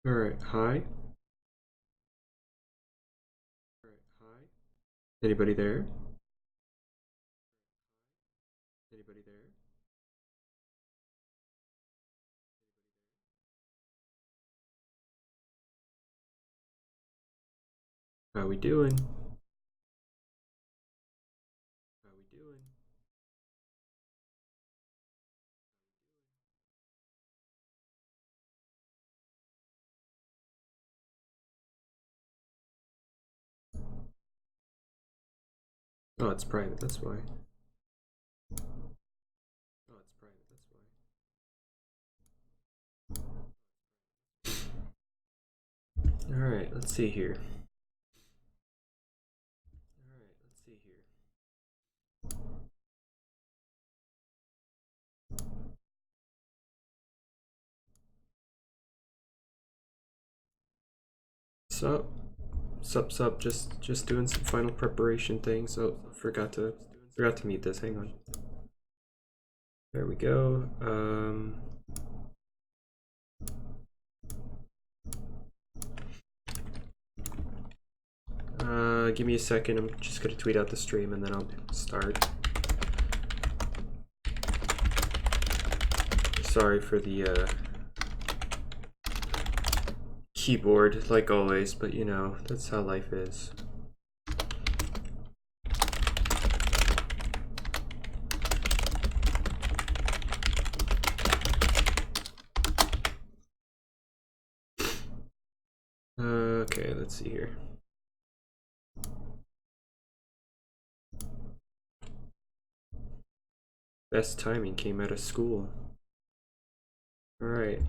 All right, hi. Anybody there? Anybody there? How we doing? How we doing? Oh, it's private, that's why. Oh, it's private, that's why. All right, let's see here. All right, let's see here. Sup? Sup, just doing some final preparation things. Oh, forgot to mute this. Hang on. There we go. Give me a second. I'm just gonna tweet out the stream and then I'll start. Sorry for the keyboard, like always, but you know, that's how life is. Okay, let's see here. Best timing came out of school. Alright.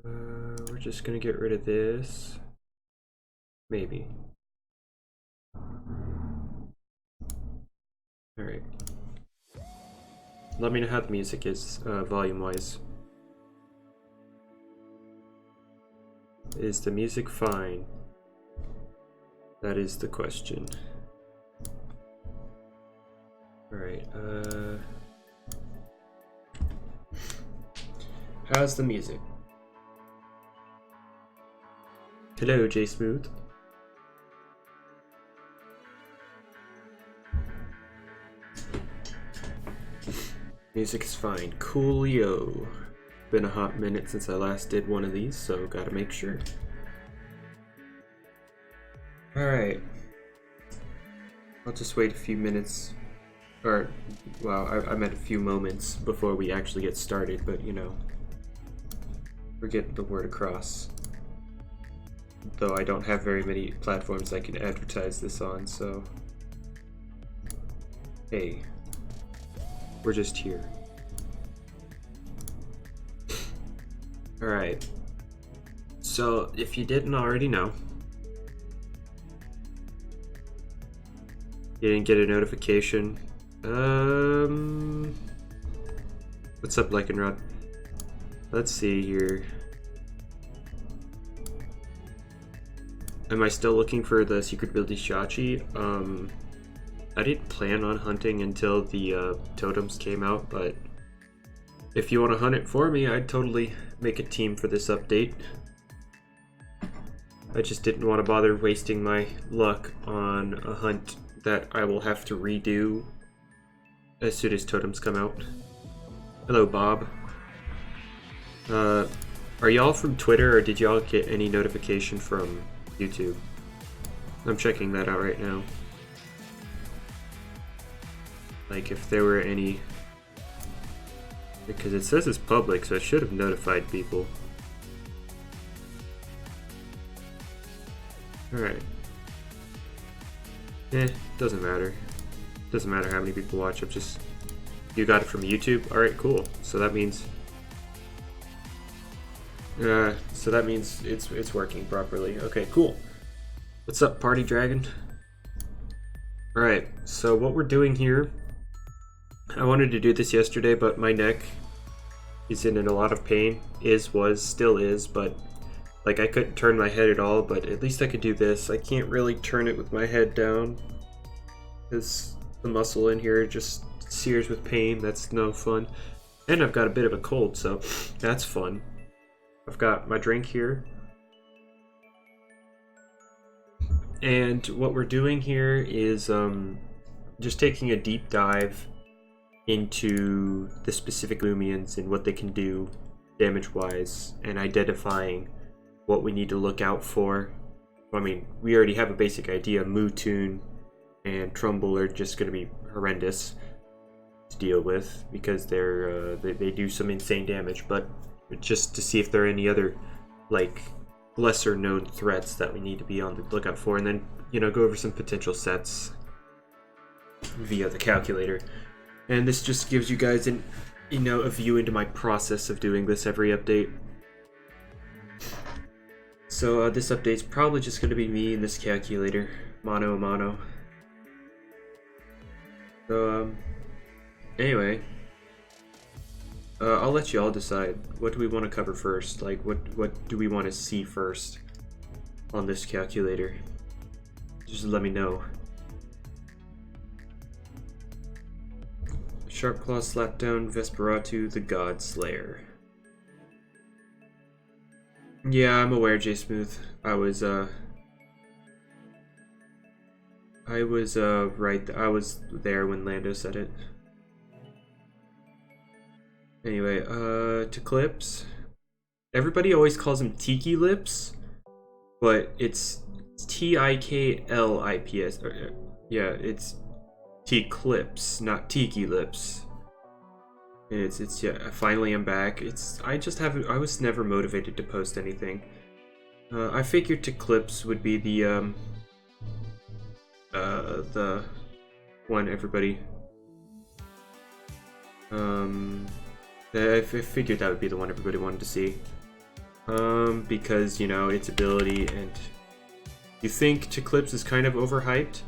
We're just gonna get rid of this. Maybe. Alright. Let me know how the music is, volume-wise. Is the music fine? That is the question. Alright, how's the music? Hello, J Smooth. Music is fine. Coolio. Been a hot minute since I last did one of these, so gotta make sure. Alright. I'll just wait a few minutes. Or, well, I meant a few moments before we actually get started, but you know. We're getting the word across. Though I don't have very many platforms I can advertise this on, so. Hey. We're just here. Alright. So, if you didn't already know, you didn't get a notification. What's up, Lycanrod? Let's see here. Am I still looking for the secret ability Shachi? I didn't plan on hunting until the totems came out, but if you want to hunt it for me, I'd totally make a team for this update. I just didn't want to bother wasting my luck on a hunt that I will have to redo as soon as totems come out. Hello, Bob. Are y'all from Twitter, or did y'all get any notification from YouTube? I'm checking that out right now. Like, if there were any... Because it says it's public, so I should have notified people. Alright. Doesn't matter. Doesn't matter how many people watch, I'm just... You got it from YouTube? Alright, cool. So that means... it's working properly. Okay, cool. What's up, Party Dragon? Alright, so what we're doing here... I wanted to do this yesterday, but my neck is in a lot of pain. Still is, but... Like, I couldn't turn my head at all, but at least I could do this. I can't really turn it with my head down, because the muscle in here just sears with pain. That's no fun. And I've got a bit of a cold, so that's fun. I've got my drink here. And what we're doing here is just taking a deep dive into the specific Loomians and what they can do damage-wise, and identifying what we need to look out for. I mean, we already have a basic idea. Mutoon and Trumbull are just going to be horrendous to deal with because they do some insane damage, but just to see if there are any other like lesser known threats that we need to be on the lookout for, and then go over some potential sets via the calculator. And this just gives you guys an a view into my process of doing this every update. So this update's probably just going to be me and this calculator, mano a mano. So anyway, I'll let you all decide. What do we want to cover first? Like, what do we want to see first on this calculator? Just let me know. Sharpclaw Slapdown Vesperatu, the God Slayer. Yeah, I'm aware, J Smooth. I was right. I was there when Lando said it. Anyway, to Clips. Everybody always calls him Tiki Lips, but it's Tiklips. Yeah, it's T-Clips, not Tiki Lips. It's yeah. Finally, I'm back. I was never motivated to post anything. I figured to Clips would be the one everybody. I figured that would be the one everybody wanted to see. Because its ability, and you think Clips is kind of overhyped.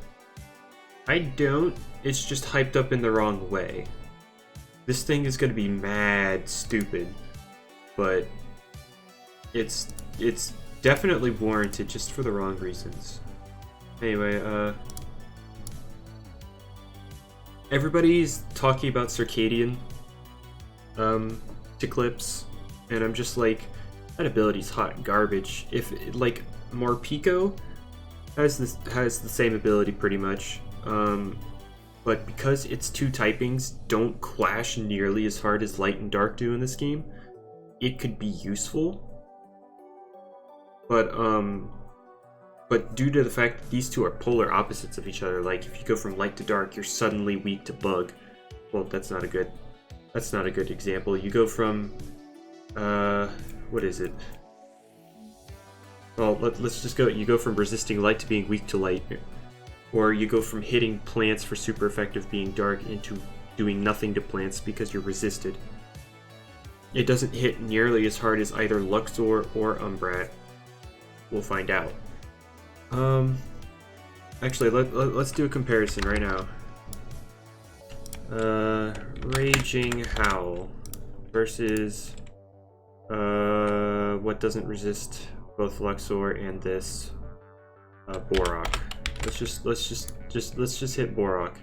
I don't. It's just hyped up in the wrong way. This thing is gonna be mad stupid, but it's definitely warranted, just for the wrong reasons. Anyway, everybody's talking about Circadian to Clips, and I'm just like, that ability's hot garbage. If like Morpeko has the same ability pretty much. But because its two typings don't clash nearly as hard as Light and Dark do in this game, it could be useful. But due to the fact that these two are polar opposites of each other, like if you go from Light to Dark, you're suddenly weak to Bug. Well, that's not a good example. You go from what is it? Well, let's just go. You go from resisting Light to being weak to Light. Or you go from hitting plants for super effective being dark into doing nothing to plants because you're resisted. It doesn't hit nearly as hard as either Luxor or Umbrat. We'll find out. Actually, let's do a comparison right now. Raging Howl versus what doesn't resist both Luxor and this Borok. Let's just hit Borok.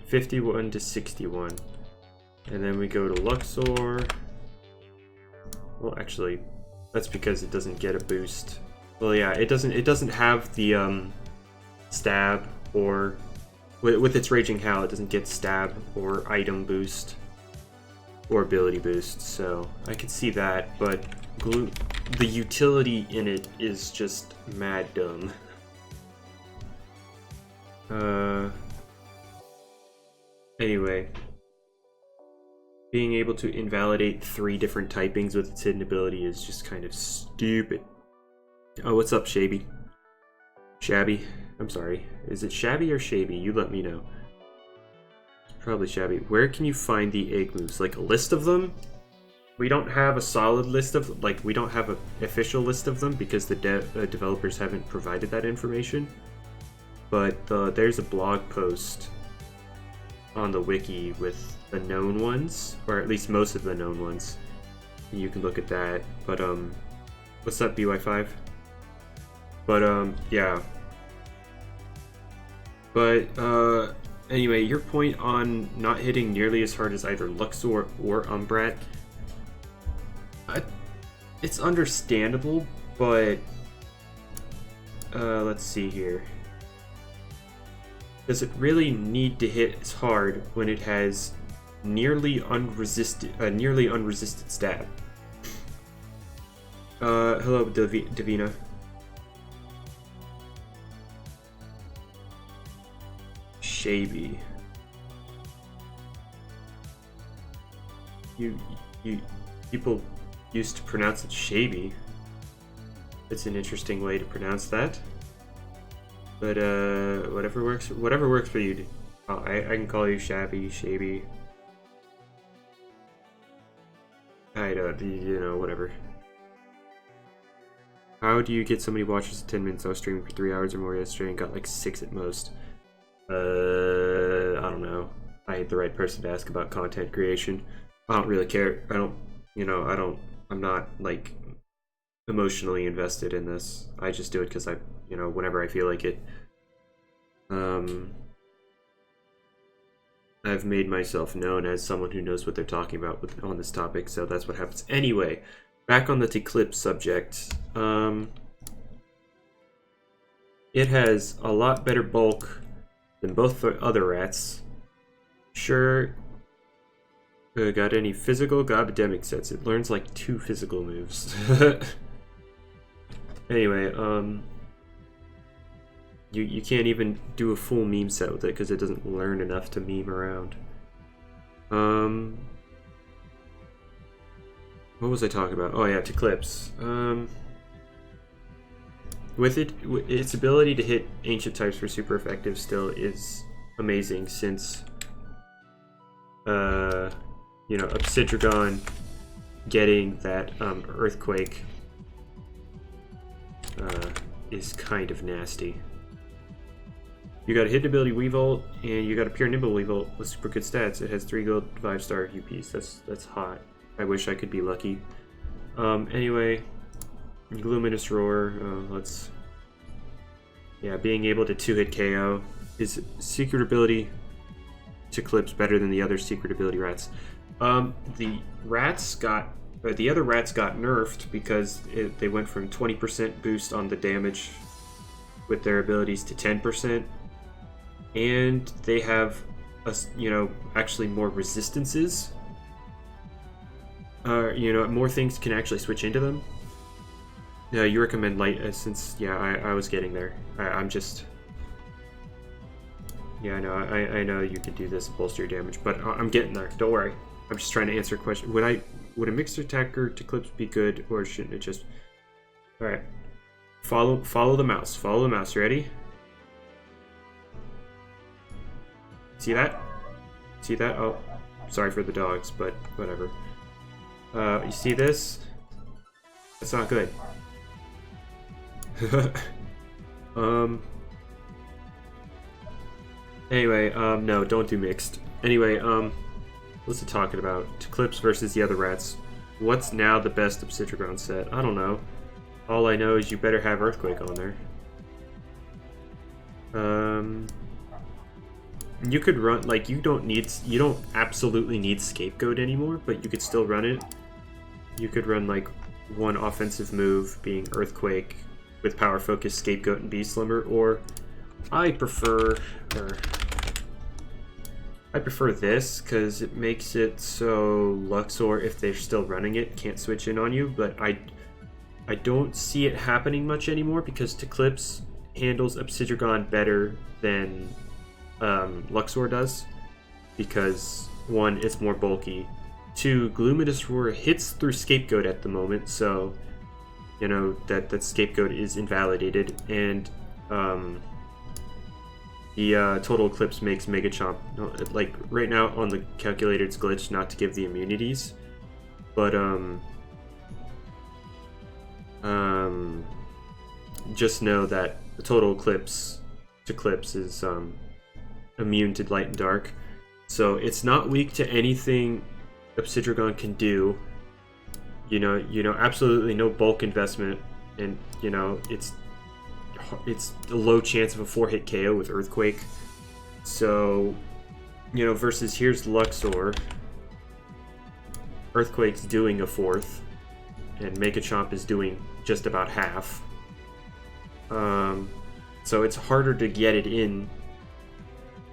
51 to 61. And then we go to Luxor. Well, actually, that's because it doesn't get a boost. Well, yeah, it doesn't have the stab, or with its Raging Howl, it doesn't get stab or item boost or ability boost. So I could see that, but the utility in it is just mad dumb. Anyway, being able to invalidate 3 different typings with its hidden ability is just kind of stupid. Oh, what's up, Shabby? Shabby? I'm sorry. Is it Shabby or Shabby? You let me know. It's probably Shabby. Where can you find the egg moves? Like a list of them? We don't have a solid list of, like, we don't have an official list of them because the developers haven't provided that information. But there's a blog post on the wiki with the known ones, or at least most of the known ones. And you can look at that. But what's up, BY5? But yeah. But anyway, your point on not hitting nearly as hard as either Luxor or Umbrat, it's understandable, but let's see here. Does it really need to hit as hard when it has nearly unresisted stab? Hello, Davina. Shaby. You people used to pronounce it Shaby. It's an interesting way to pronounce that. But whatever works for you. Oh, I can call you Shabby, Shaby. I don't, you know, whatever. How do you get so many watches in 10 minutes? I was streaming for 3 hours or more yesterday and got like 6 at most. I don't know. I ain't the right person to ask about content creation. I don't really care. I'm not like emotionally invested in this. I just do it because whenever I feel like it. I've made myself known as someone who knows what they're talking about on this topic, so that's what happens. Anyway, back on the Eclipse subject. It has a lot better bulk than both the other rats. Sure. Got any physical Gobidemic sets? It learns like 2 physical moves. Anyway, you can't even do a full meme set with it because it doesn't learn enough to meme around. What was I talking about? Oh yeah, Eclipse. With its ability to hit ancient types for super effective still is amazing, since Obsidragon getting that earthquake is kind of nasty. You got a hidden ability Weevil, and you got a pure nimble Weevil with super good stats. It has 3 gold 5-star UPs. That's hot. I wish I could be lucky. Anyway, Luminous Roar. Being able to 2-hit KO is secret ability to Eclipse better than the other secret ability rats. The other rats got nerfed because they went from 20% boost on the damage with their abilities to 10%, and they have actually more resistances. More things can actually switch into them. You recommend light since I was getting there. I'm just I know you could do this and bolster your damage, but I'm getting there. Don't worry. I'm just trying to answer a question. Would a mixed attacker to Eclipse be good, or shouldn't it just? All right. Follow the mouse. Follow the mouse. Ready? See that? See that? Oh, sorry for the dogs, but whatever. You see this? That's not good. Anyway, no, don't do mixed. Anyway, what's it talking about? Eclipse versus the other rats. What's now the best Obsidragon set? I don't know. All I know is you better have Earthquake on there. You could run, like, you don't absolutely need Scapegoat anymore, but you could still run it. You could run, like, one offensive move being Earthquake with Power Focus, Scapegoat, and Beast Slimmer, or I prefer this because it makes it so Luxor, if they're still running it, can't switch in on you, but I don't see it happening much anymore because Eclipse handles Obsidragon better than Luxor does, because 1, it's more bulky, 2, Luminous Roar hits through Scapegoat at the moment, so that Scapegoat is invalidated, and the total Eclipse makes Mega Chomp, like right now on the calculator it's glitched not to give the immunities, but just know that the total Eclipse is immune to light and dark, so it's not weak to anything Obsidragon can do. Absolutely no bulk investment, and it's a low chance of a 4-hit KO with Earthquake. So versus here's Luxor, Earthquake's doing a 4th, and Make a Chomp is doing just about half. So it's harder to get it in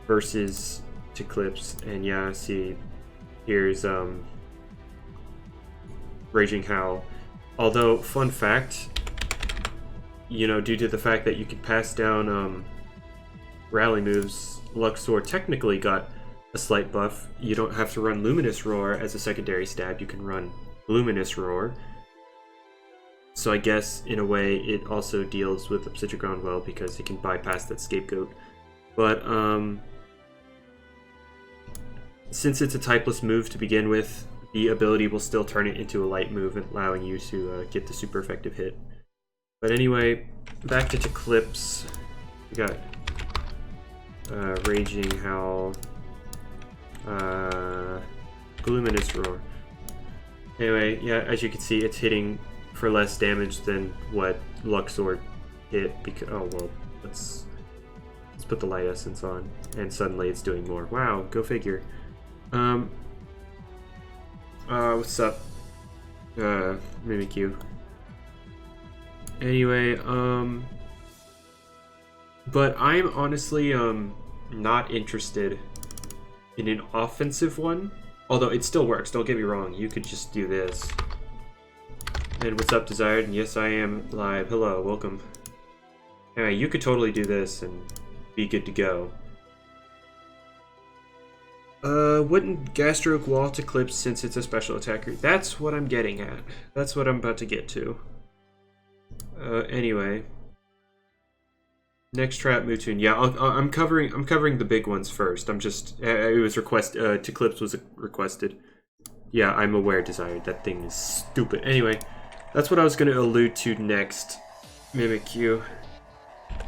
versus to Clips. And yeah, see, here's Raging Howl. Although, fun fact, you know, due to the fact that you can pass down rally moves, Luxor technically got a slight buff. You don't have to run Luminous Roar as a secondary stab, you can run Luminous Roar. So I guess, in a way, it also deals with Obsidian well because it can bypass that Scapegoat. But, since it's a typeless move to begin with, the ability will still turn it into a light move, allowing you to get the super effective hit. But anyway, back to Clips. We got Raging Howl, Luminous Roar. Anyway, yeah, as you can see, it's hitting for less damage than what Luxor hit. Because oh well, let's put the Light Essence on, and suddenly it's doing more. Wow, go figure. What's up, Mimikyu? Anyway, but I'm honestly not interested in an offensive one. Although it still works, don't get me wrong, you could just do this. And what's up, Desired? And yes, I am live. Hello, welcome. Anyway, you could totally do this and be good to go. Wouldn't Gastroke wall to Clips since it's a special attacker? That's what I'm getting at. That's what I'm about to get to. Anyway. Next trap, Mewtwo. Yeah, I'm covering the big ones first. I'm just it was to Clips was requested. Yeah, I'm aware, Desired. That thing is stupid. Anyway, that's what I was going to allude to next. Mimikyu.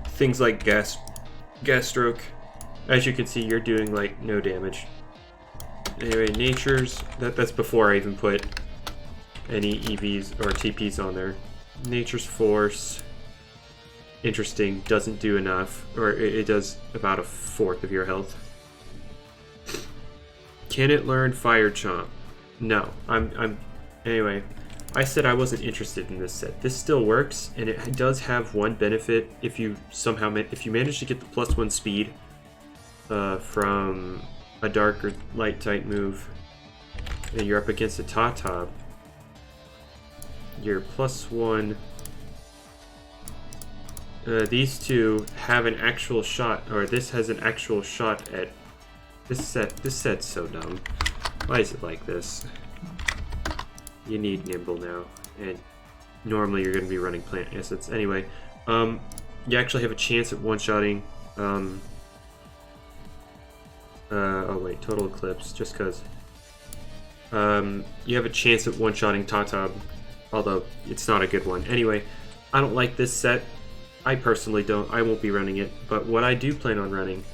Things like Gastroke. As you can see, you're doing like no damage. Anyway, Nature's that's before I even put any EVs or TPs on there. Nature's Force. Interesting, doesn't do enough, or it does about 1/4 of your health. Can it learn Fire Chomp? No, anyway, I said I wasn't interested in this set. This still works, and it does have one benefit if you manage to get the +1 speed from a dark or light type move, and you're up against a Tatab, you're +1. These two have an actual shot, or this has an actual shot at this set. This set's so dumb. Why is it like this? You need Nimble now, and normally you're going to be running Plant Assets. Anyway, you actually have a chance at one-shotting. Oh wait, Total Eclipse, just because. You have a chance at one-shotting Tatab, although it's not a good one. Anyway, I don't like this set. I personally don't. I won't be running it. But what I do plan on running,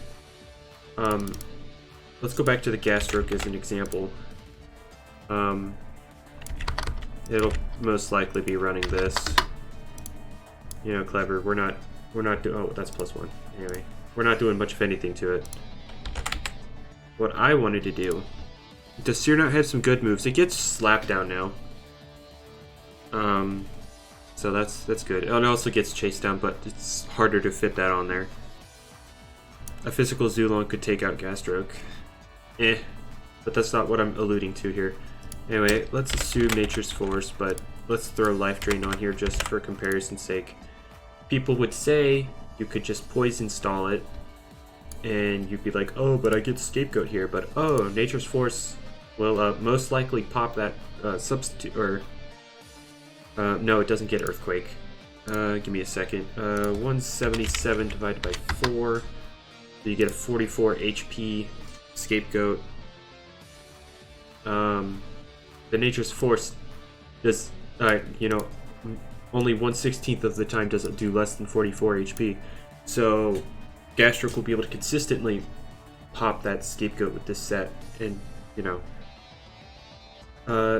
let's go back to the Gastroke as an example. It'll most likely be running this. You know, clever. We're not doing. Oh, that's +1. Anyway, we're not doing much of anything to it. What I wanted to do. Does Searnut have some good moves? It gets Slap Down now. So that's good. It also gets Chased Down, but it's harder to fit that on there. A physical Zulon could take out Gastroke. But that's not what I'm alluding to here. Anyway, let's assume Nature's Force, but let's throw Life Drain on here just for comparison's sake. People would say you could just Poison Stall it, and you'd be like, oh, but I get Scapegoat here. But oh, Nature's Force will most likely pop that substitute, or no, it doesn't get Earthquake. Give me a second. 177 divided by 4. So you get a 44 HP Scapegoat. The Nature's Force does, you know, only 1/16 of the time does it do less than 44 HP. So Gastroke will be able to consistently pop that Scapegoat with this set, and you know.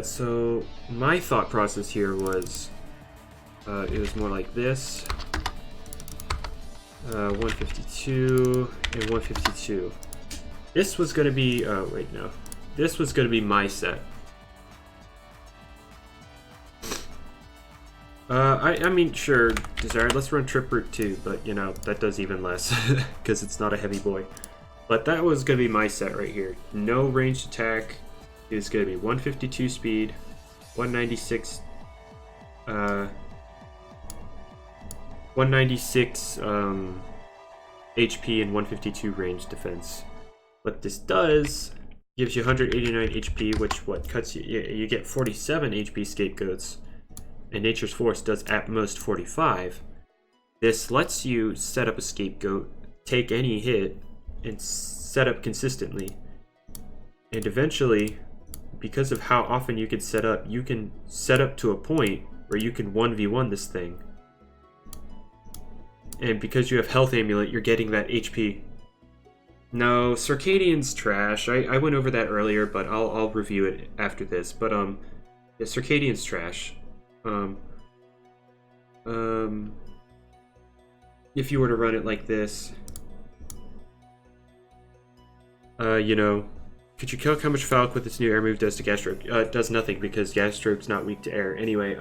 So my thought process here was, it was more like this, 152 and 152. This was going to be, wait, no. This was going to be my set. I mean, sure, Desired, let's run Trip Route 2, but, you know, that does even less, because it's not a heavy boy. But that was going to be my set right here. No ranged attack is going to be 152 speed, 196, 196 HP, and 152 range defense. What this does, gives you 189 HP, which, cuts you, you get 47 HP scapegoats. And Nature's Force does at most 45. This lets you set up a scapegoat, take any hit, and set up consistently. And eventually, because of how often you can set up to a point where you can 1v1 this thing. And because you have Health Amulet, you're getting that HP. No, Circadian's trash. I went over that earlier, but I'll review it after this. But yeah, Circadian's trash. If you were to run it like this, you know, could you calc how much Falk with its new air move does to Gasstroke? It does nothing because Gasstroke's not weak to air. Anyway,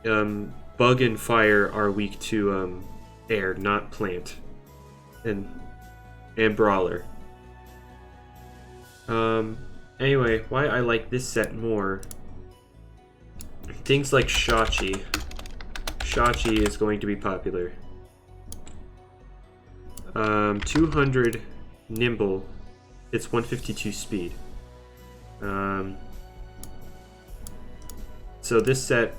Bug and Fire are weak to air, not Plant, and Brawler. Anyway, why I like this set more. Things like Shachi. Shachi is going to be popular. 200 nimble. It's 152 speed. So this set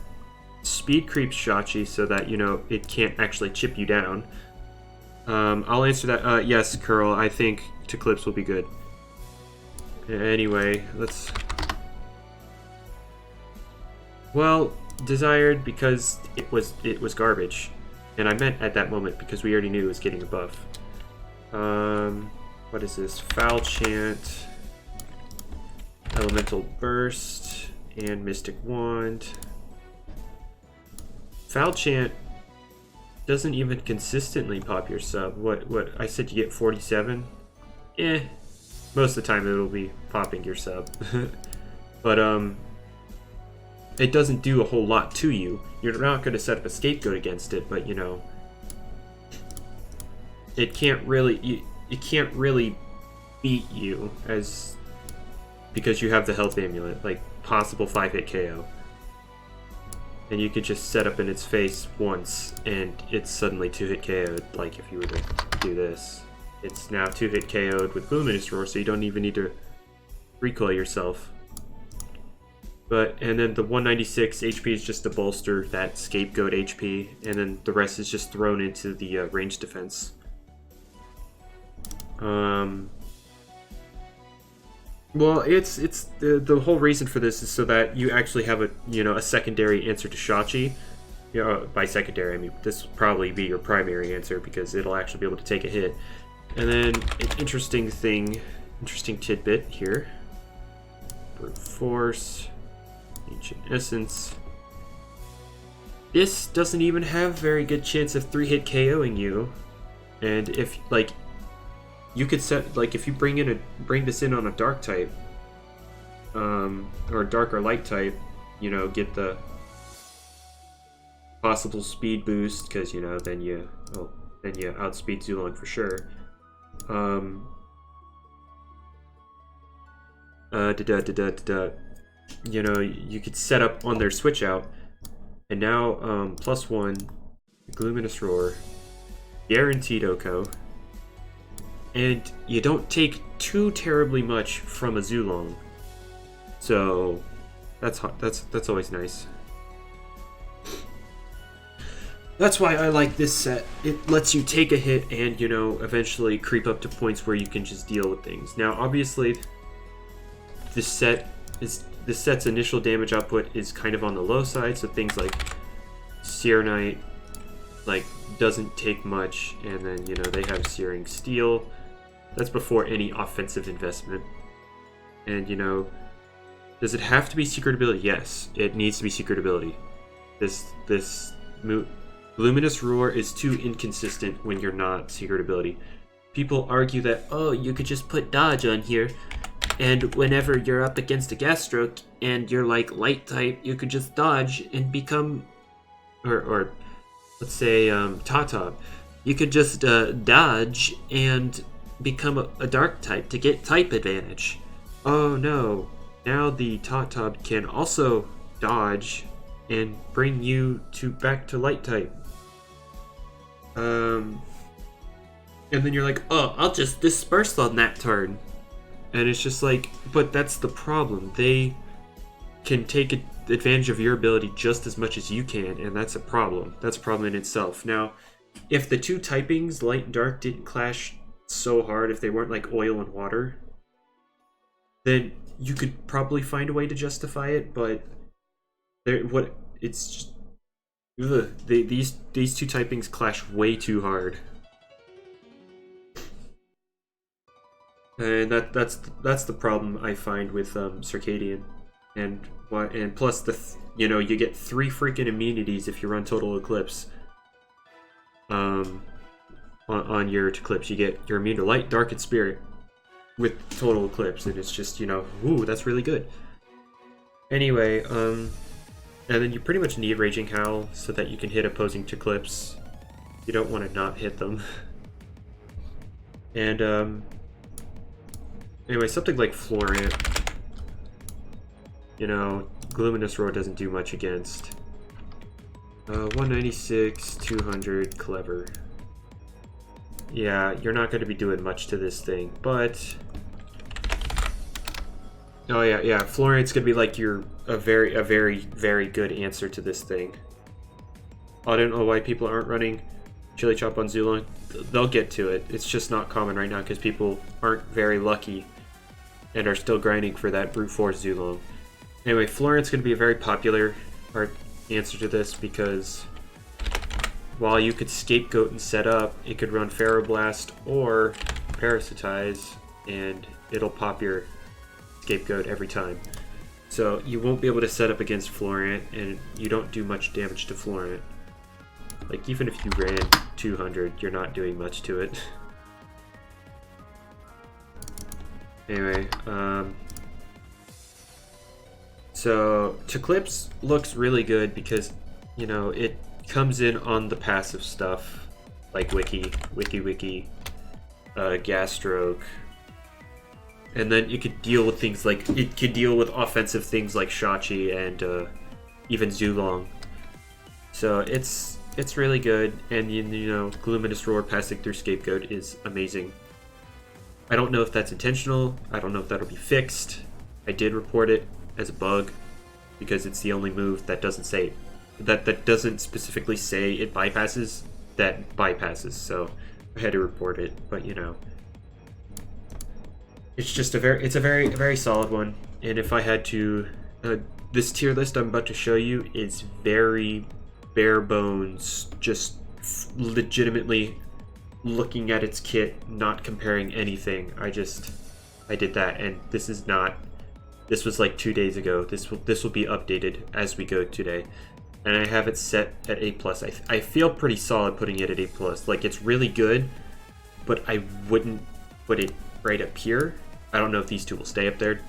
speed creeps Shachi so that, you know, it can't actually chip you down. I'll answer that. Yes, Curl, I think Eclipse will be good. Anyway, let's... Well, Desired because it was garbage. And I meant at that moment because we already knew it was getting a buff. What is this? Foul Chant, Elemental Burst, and Mystic Wand. Foul Chant doesn't even consistently pop your sub. What I said you get 47? Most of the time it'll be popping your sub. But it doesn't do a whole lot to you. You're not going to set up a scapegoat against it, but you know, it can't really beat you as because you have the health amulet, like possible 5-hit KO. And you could just set up in its face once and it's suddenly 2-hit KO'd, like if you were to do this. It's now 2-hit KO'd with Luminous Roar, so you don't even need to recoil yourself. And then the 196 HP is just to bolster that scapegoat HP, and then the rest is just thrown into the range defense. Well, it's the whole reason for this is so that you actually have a secondary answer to Shachi. You know, by secondary I mean this will probably be your primary answer because it'll actually be able to take a hit. And then an interesting tidbit here: Brute Force, Ancient Essence. This doesn't even have very good chance of 3-hit KOing you, and if like. You could set, like, if you bring this in on a dark type, or dark or light type, you know, get the possible speed boost, because, you know, then you outspeed Zulong for sure. You know, you could set up on their switch out, and now, +1, Luminous Roar, guaranteed Oko. And you don't take too terribly much from a Zulong, so that's always nice. That's why I like this set. It lets you take a hit and, you know, eventually creep up to points where you can just deal with things. Now, obviously, this set's initial damage output is kind of on the low side, so things like Seer Knight, like, doesn't take much, and then, you know, they have Searing Steel. That's before any offensive investment. And, you know, does it have to be secret ability? Yes, it needs to be secret ability. Luminous Roar is too inconsistent when you're not secret ability. People argue that, oh, you could just put dodge on here, and whenever you're up against a gas stroke and you're like light type, you could just dodge and become or let's say Tatab, you could just dodge and become a dark type to get type advantage. Oh no, now the Tatab can also dodge and bring you back to light type. And then you're like, oh, I'll just disperse on that turn. And it's just like, but that's the problem. They can take advantage of your ability just as much as you can, and that's a problem. That's a problem in itself. Now, if the two typings, light and dark, didn't clash so hard, if they weren't like oil and water, then you could probably find a way to justify it, but these two typings clash way too hard. And that's the problem I find with Circadian, and plus you get 3 freaking immunities if you run Total Eclipse. On your Eclipse, you're immune to Light, Dark, and Spirit with Total Eclipse, and it's just ooh, that's really good. Anyway, and then you pretty much need Raging Howl so that you can hit opposing Eclipse. You don't want to not hit them. And anyway, something like Florent, Gluminous Roar doesn't do much against. 196, 200, Clever. Yeah, you're not going to be doing much to this thing, but... Oh yeah, Florent's going to be like a very, very good answer to this thing. I don't know why people aren't running Chili Chop on Zulong. They'll get to it. It's just not common right now because people aren't very lucky and are still grinding for that brute force Zulong. Anyway, Florent's going to be a very popular answer to this because while you could Scapegoat and set up, it could run Ferroblast or Parasitize, and it'll pop your Scapegoat every time. So you won't be able to set up against Florent, and you don't do much damage to Florent. Like, even if you ran 200, you're not doing much to it. Anyway, so Eclipse looks really good because, it comes in on the passive stuff, like Wiki, Gas Stroke, and then you could deal with things like, it could deal with offensive things like Shachi and even Zulong. So it's really good, and Gluminous Roar passing through Scapegoat is amazing. I don't know if that's intentional, I don't know if that'll be fixed. I did report it as a bug because it's the only move that doesn't say that doesn't specifically say it bypasses, so I had to report it. But it's just a very solid one. And if I had to, this tier list I'm about to show you is very bare bones, just legitimately looking at its kit, not comparing anything. I did that, and this was like 2 days ago. This will be updated as we go today, and I have it set at A+. I feel pretty solid putting it at A+. Like, it's really good, but I wouldn't put it right up here. I don't know if these two will stay up there.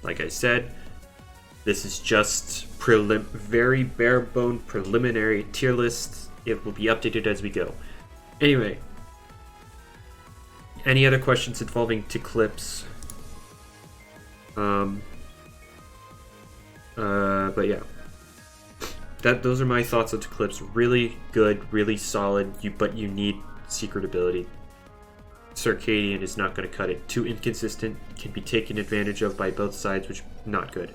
Like I said, this is just very bare bone preliminary tier list. It will be updated as we go. Anyway, any other questions involving Eclipse? But yeah, those are my thoughts on Eclipse. Really good, really solid. But you need secret ability. Circadian is not going to cut it. Too inconsistent, can be taken advantage of by both sides, which not good.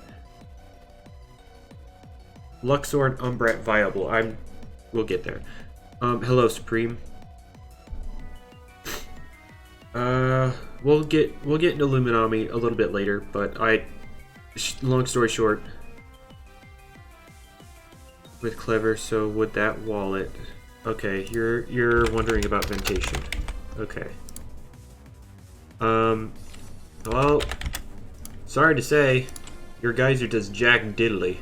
Luxor and Umbrat viable. We'll get there. Hello, Supreme. We'll get into Luminami a little bit later, but long story short, with Clever, so would that wallet? Okay, you're wondering about Ventation. Okay. Well, sorry to say, your geyser does jack diddly.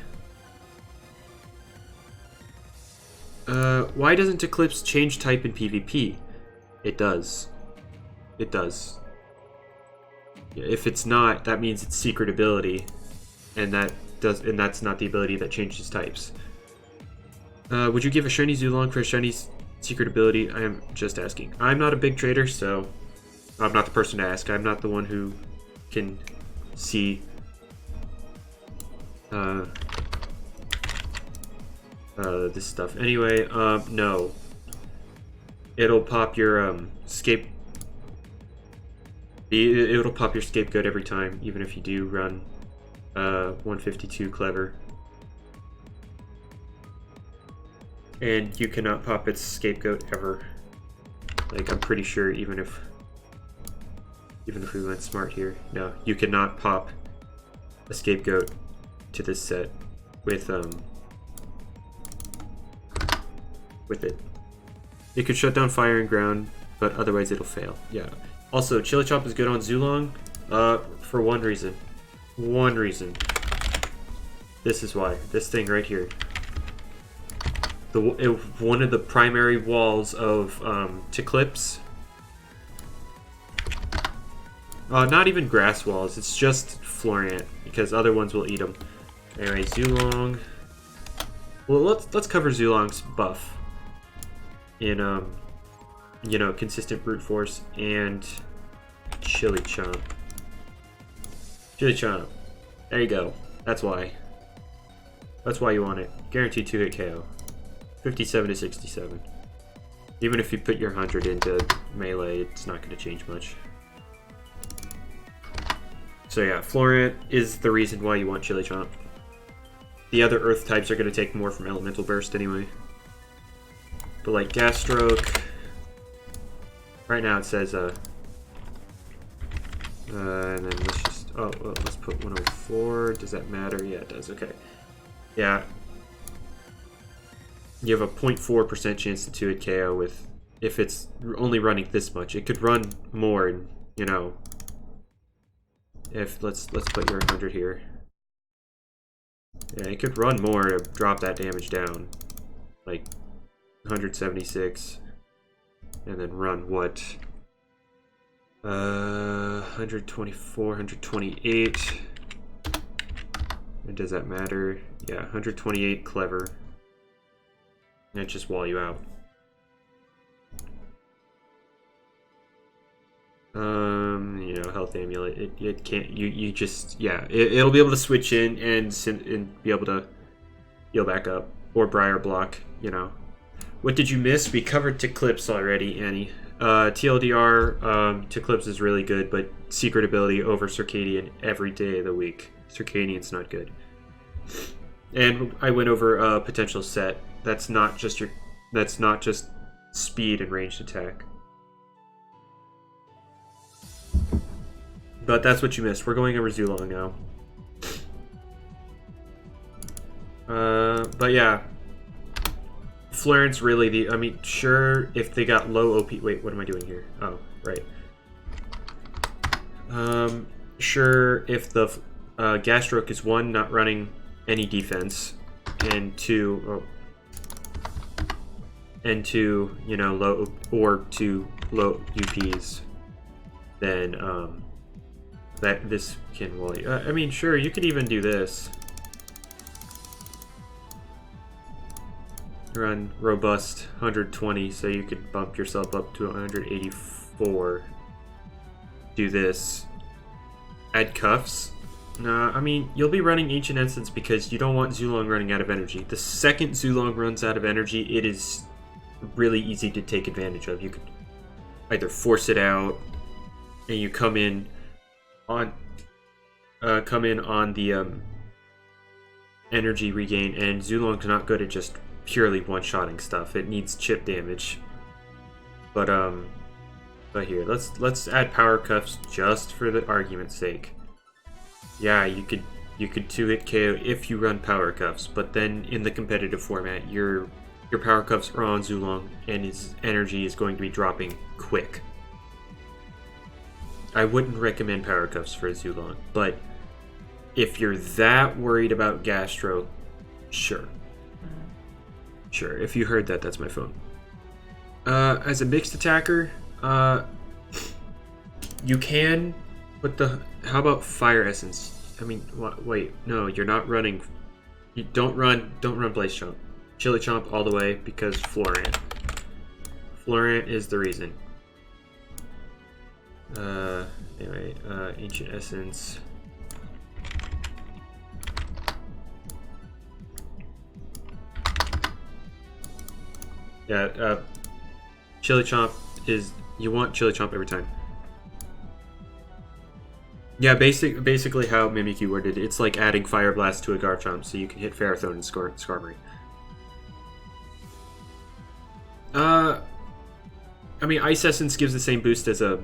Why doesn't Eclipse change type in PvP? It does. It does. If it's not, that means it's secret ability, and that's not the ability that changes types. Would you give a shiny Zulong for a shiny secret ability? I am just asking. I'm not a big trader, so I'm not the person to ask. I'm not the one who can see this stuff. Anyway, no. It'll pop your it'll pop your scapegoat every time, even if you do run 152 clever. And you cannot pop its scapegoat ever. Like, I'm pretty sure even if we went smart here, no, you cannot pop a scapegoat to this set with it. It could shut down fire and ground, but otherwise it'll fail. Yeah. Also, Chili Chop is good on Zulong, for one reason. One reason. This is why. This thing right here. One of the primary walls of Eclipse. Not even grass walls. It's just Florant, because other ones will eat them. Anyway, Zulong. Well, let's cover Zulong's buff in you know, consistent brute force and Chili Chomp. Chili Chomp. There you go. That's why. That's why you want it. Guaranteed 2-hit KO. 57 to 67. Even if you put your 100 into melee, it's not going to change much. So yeah, Florant is the reason why you want Chili Chomp. The other earth types are going to take more from Elemental Burst anyway. But like Gas Stroke, right now it says and then let's just let's put 104. Does that matter? Yeah, it does. Okay. Yeah. You have a 0.4% chance to 2-hit KO with if it's only running this much. It could run more, and you know. If let's put your 100 here. Yeah, it could run more to drop that damage down, like 176, and then run what? 124, 128. And does that matter? Yeah, 128 clever. And it just wall you out. You know, health amulet. It can't. You just it'll be able to switch in and be able to heal back up, or Briar Block. You know. What did you miss? We covered Eclipse already, Annie. TLDR, Eclipse is really good, but secret ability over Circadian every day of the week. Circadian's not good. And I went over potential set. That's not just speed and ranged attack. But that's what you missed. We're going over Zulong now. But yeah. Florent's really the... I mean, sure, if they got low OP... Wait, what am I doing here? Oh, right. Sure, if the Gas Stroke is 1, not running any defense, and 2... and 2, you know, low... or 2 low UPs, then, that this can wall you. I mean, sure, you could even do this. Run robust 120, so you could bump yourself up to 184. Do this. Add cuffs. Nah, I mean, you'll be running Ancient Essence because you don't want Zulong running out of energy. The second Zulong runs out of energy, it is really easy to take advantage of. You could either force it out, and you come in on the energy regain, and Zulong's not good at just purely one-shotting stuff. It needs chip damage. But here, let's add power cuffs just for the argument's sake. Yeah, you could 2-hit KO if you run power cuffs, but then in the competitive format, your power cuffs are on Zulong, and his energy is going to be dropping quick. I wouldn't recommend power cuffs for a Zulong, but if you're that worried about Gas Stroke, sure. Sure, if you heard that, that's my phone. As a mixed attacker, you can put the... How about Fire Essence? I mean, wait, no, you're not running... You don't run Blaze Chomp. Chili Chomp all the way because Florant. Florant is the reason. Anyway, Ancient Essence. Yeah, Chili Chomp is... You want Chili Chomp every time. Yeah, basically how Mimikyu worded it. It's like adding Fire Blast to a Garchomp so you can hit Ferrothorn and Skarmory. I mean, Ice Essence gives the same boost as a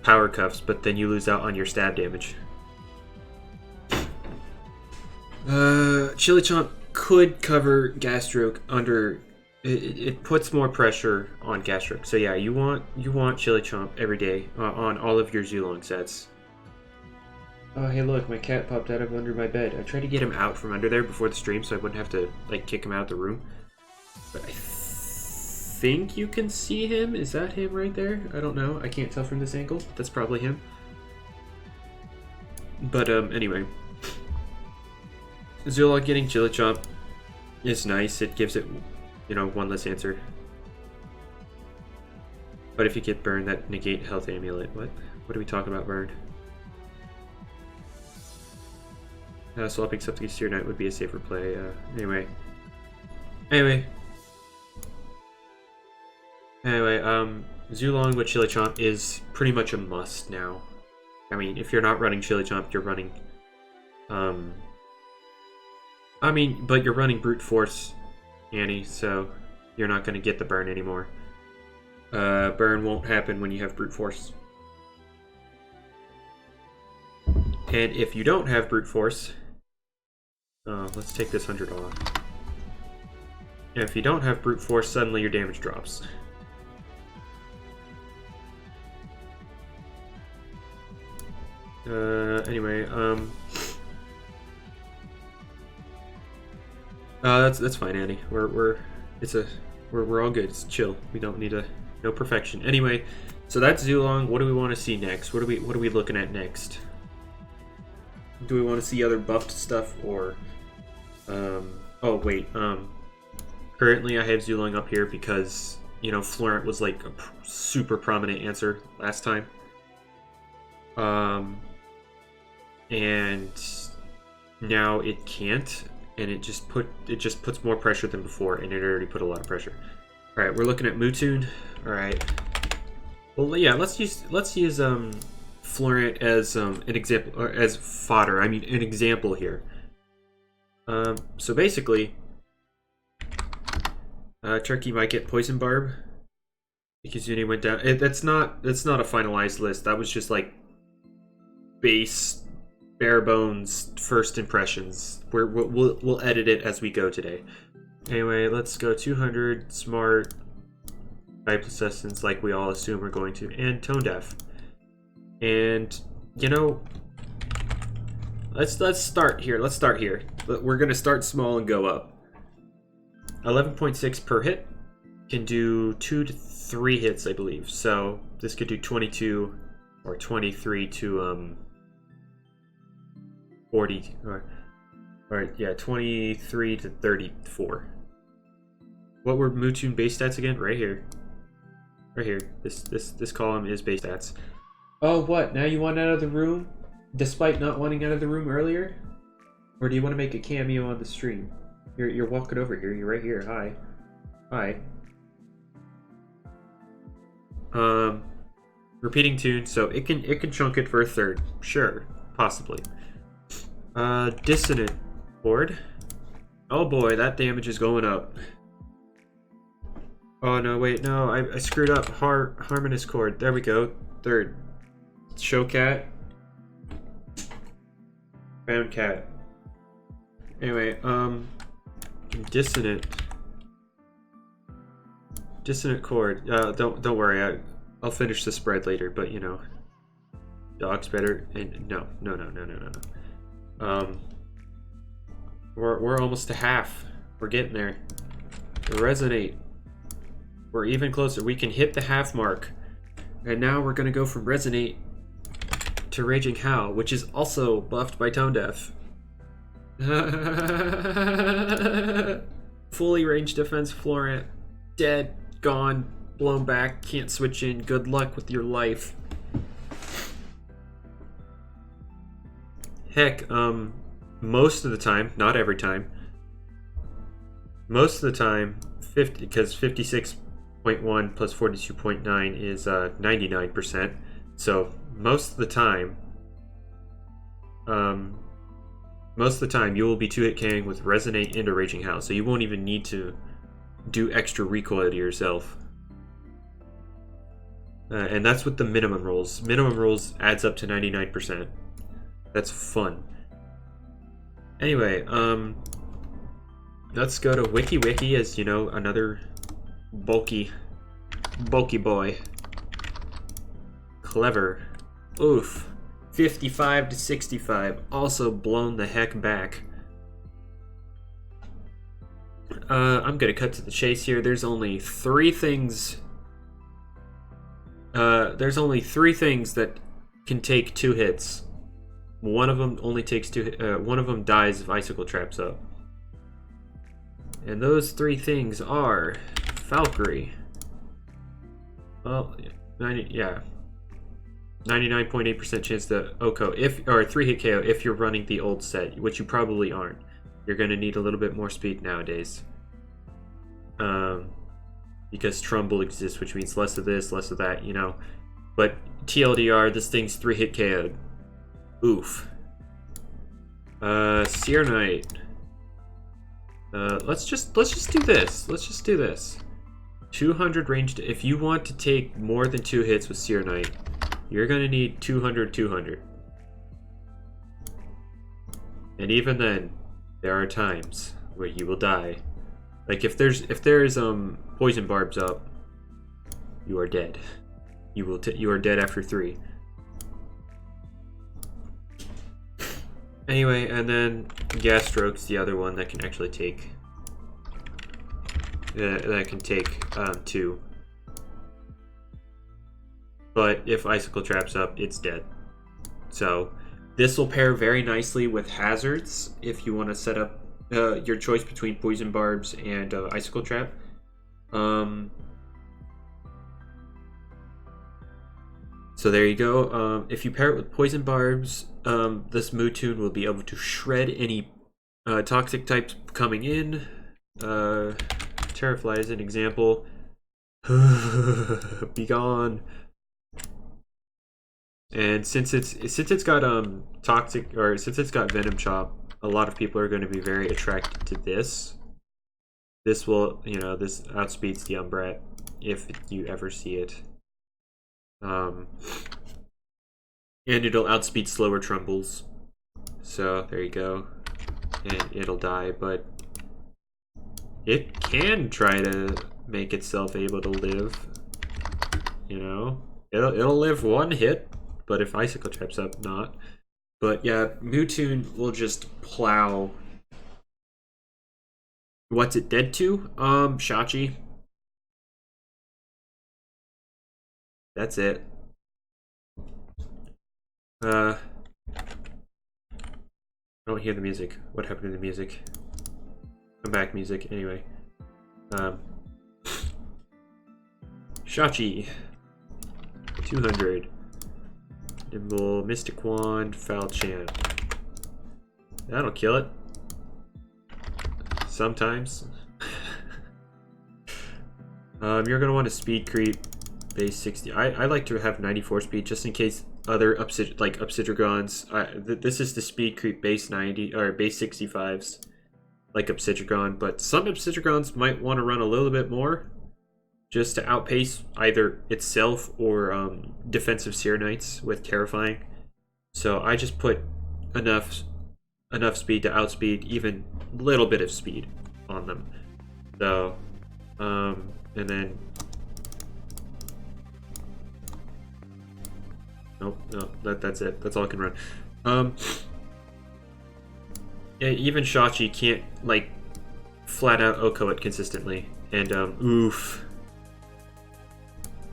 Power Cuffs, but then you lose out on your stab damage. Chili Chomp could cover Gastroke under... It puts more pressure on Gastroke. So yeah, you want Chili Chomp every day on all of your Zulong sets. Oh, hey look, my cat popped out of under my bed. I tried to get him out from under there before the stream so I wouldn't have to like kick him out of the room. But I think you can see him. Is that him right there? I don't know. I can't tell from this angle. That's probably him. But anyway. Zulong getting Chili Chomp is nice. It gives it, you know, one less answer. But if you get burned, that negate health amulet. What are we talking about, burn? Swapping something to Seer Knight would be a safer play. Anyway, Zulong with Chili Chomp is pretty much a must now. I mean, if you're not running Chili Chomp, you're running... but you're running Brute Force, Annie, so you're not going to get the burn anymore. Burn won't happen when you have Brute Force. And if you don't have Brute Force... let's take this 100 off. And if you don't have Brute Force, suddenly your damage drops. Anyway, that's fine, Annie. We're all good. It's chill. We don't need no perfection. Anyway, so that's Zulong. What do we want to see next? What are we looking at next? Do we want to see other buffed stuff or oh wait, currently I have Zulong up here because, you know, Florent was like a super prominent answer last time. And now it can't, and it just puts more pressure than before, and it already put a lot of pressure. All right, we're looking at Mewtwo. All right. Well, yeah, let's use Florent as an example, or as fodder. I mean, an example here. So basically, Turkey might get Poison Barb because Zuni went down. That's not a finalized list. That was just like base, bare bones first impressions. We'll edit it as we go today. Anyway, let's go 200 smart, Typeless Essence like we all assume we're going to, and Tone Deaf. And you know, let's start here. Let's start here. We're gonna start small and go up. 11.6 per hit can do 2 to 3 hits, I believe. So this could do 22 or 23 to 40 or yeah, 23 to 34. What were Mewtwo base stats again? Right here. Right here. This column is base stats. Oh, what? Now you want out of the room? Despite not wanting out of the room earlier? Or do you want to make a cameo on the stream? You're walking over here. You're right here. Hi. Hi. Repeating tune, so it can chunk it for a third. Sure. Possibly. Dissonant Chord. Oh boy, that damage is going up. Oh no, wait, no, I screwed up. Harmonious Chord. There we go. Third. Show Cat. Found Cat. Anyway, Dissonant Chord. Don't worry, I'll finish the spread later, but you know, dog's better. And no. We're almost to half. We're getting there. Resonate. We're even closer. We can hit the half mark. And now we're gonna go from Resonate to Raging Howl, which is also buffed by Tone Deaf. Fully ranged defense Florent. Dead. Gone. Blown back. Can't switch in. Good luck with your life. Heck, most of the time, not every time, most of the time, 50, because 56.1 plus 42.9 is 99%. So most of the time, you will be 2-hit KOing with Resonate and a Raging Howl, so you won't even need to do extra recoil to yourself. And that's with the minimum rolls. Minimum rolls adds up to 99%. That's fun. Anyway, let's go to WikiWiki as, you know, another bulky boy. Clever. Oof. 55 to 65. Also blown the heck back. I'm gonna cut to the chase here. There's only three things. There's only three things that can take 2 hits. One of them only takes 2. One of them dies if Icicle traps up. And those 3 things are Valkyrie. Well, 99.8% chance to OHKO or 3-hit KO if you're running the old set, which you probably aren't. You're gonna need a little bit more speed nowadays. Because Trumbull exists, which means less of this, less of that, you know. But TLDR, this thing's 3-hit KO'd. Oof. Seer Knight. Let's just do this. Let's just do this. 200 ranged. If you want to take more than 2 hits with Seer Knight, you're gonna need 200, 200. And even then, there are times where you will die. Like if there's poison barbs up, you are dead. You are dead after 3. Anyway, and then Gas Stroke's the other one that can actually take. That can take 2. But if Icicle traps up, it's dead. So this will pair very nicely with hazards if you want to set up your choice between poison barbs and Icicle trap. So there you go. If you pair it with poison barbs, this Mewtwo will be able to shred any toxic types coming in. Terrafly is an example. Be gone. And since it's got toxic, or since it's got Venom Chop, a lot of people are going to be very attracted to this. This will, you know, this outspeeds the Umbrat if you ever see it. And it'll outspeed slower Trumbles. So there you go. And it'll die, but it can try to make itself able to live. You know, it'll live 1 hit, but if Icicle traps up, not. But yeah, Mewtwo will just plow. What's it dead to? Shachi. That's it. I don't hear the music. What happened to the music? Come back, music. Anyway. Shachi. 200. Nimble, Mystic Wand, Foul Chant. That'll kill it. Sometimes. You're gonna want a speed creep. Base 60. I like to have 94 speed just in case other Obsidiogons. This is the speed creep base 90 or base 65s, like Obsidigon. But some Obsidiogons might want to run a little bit more, just to outpace either itself or defensive Seer Knights with Terrifying. So I just put enough speed to outspeed even a little bit of speed on them. So, and then. Nope, no, that's it. That's all I can run. Even Shachi can't, like, flat out OHKO it consistently. And, oof.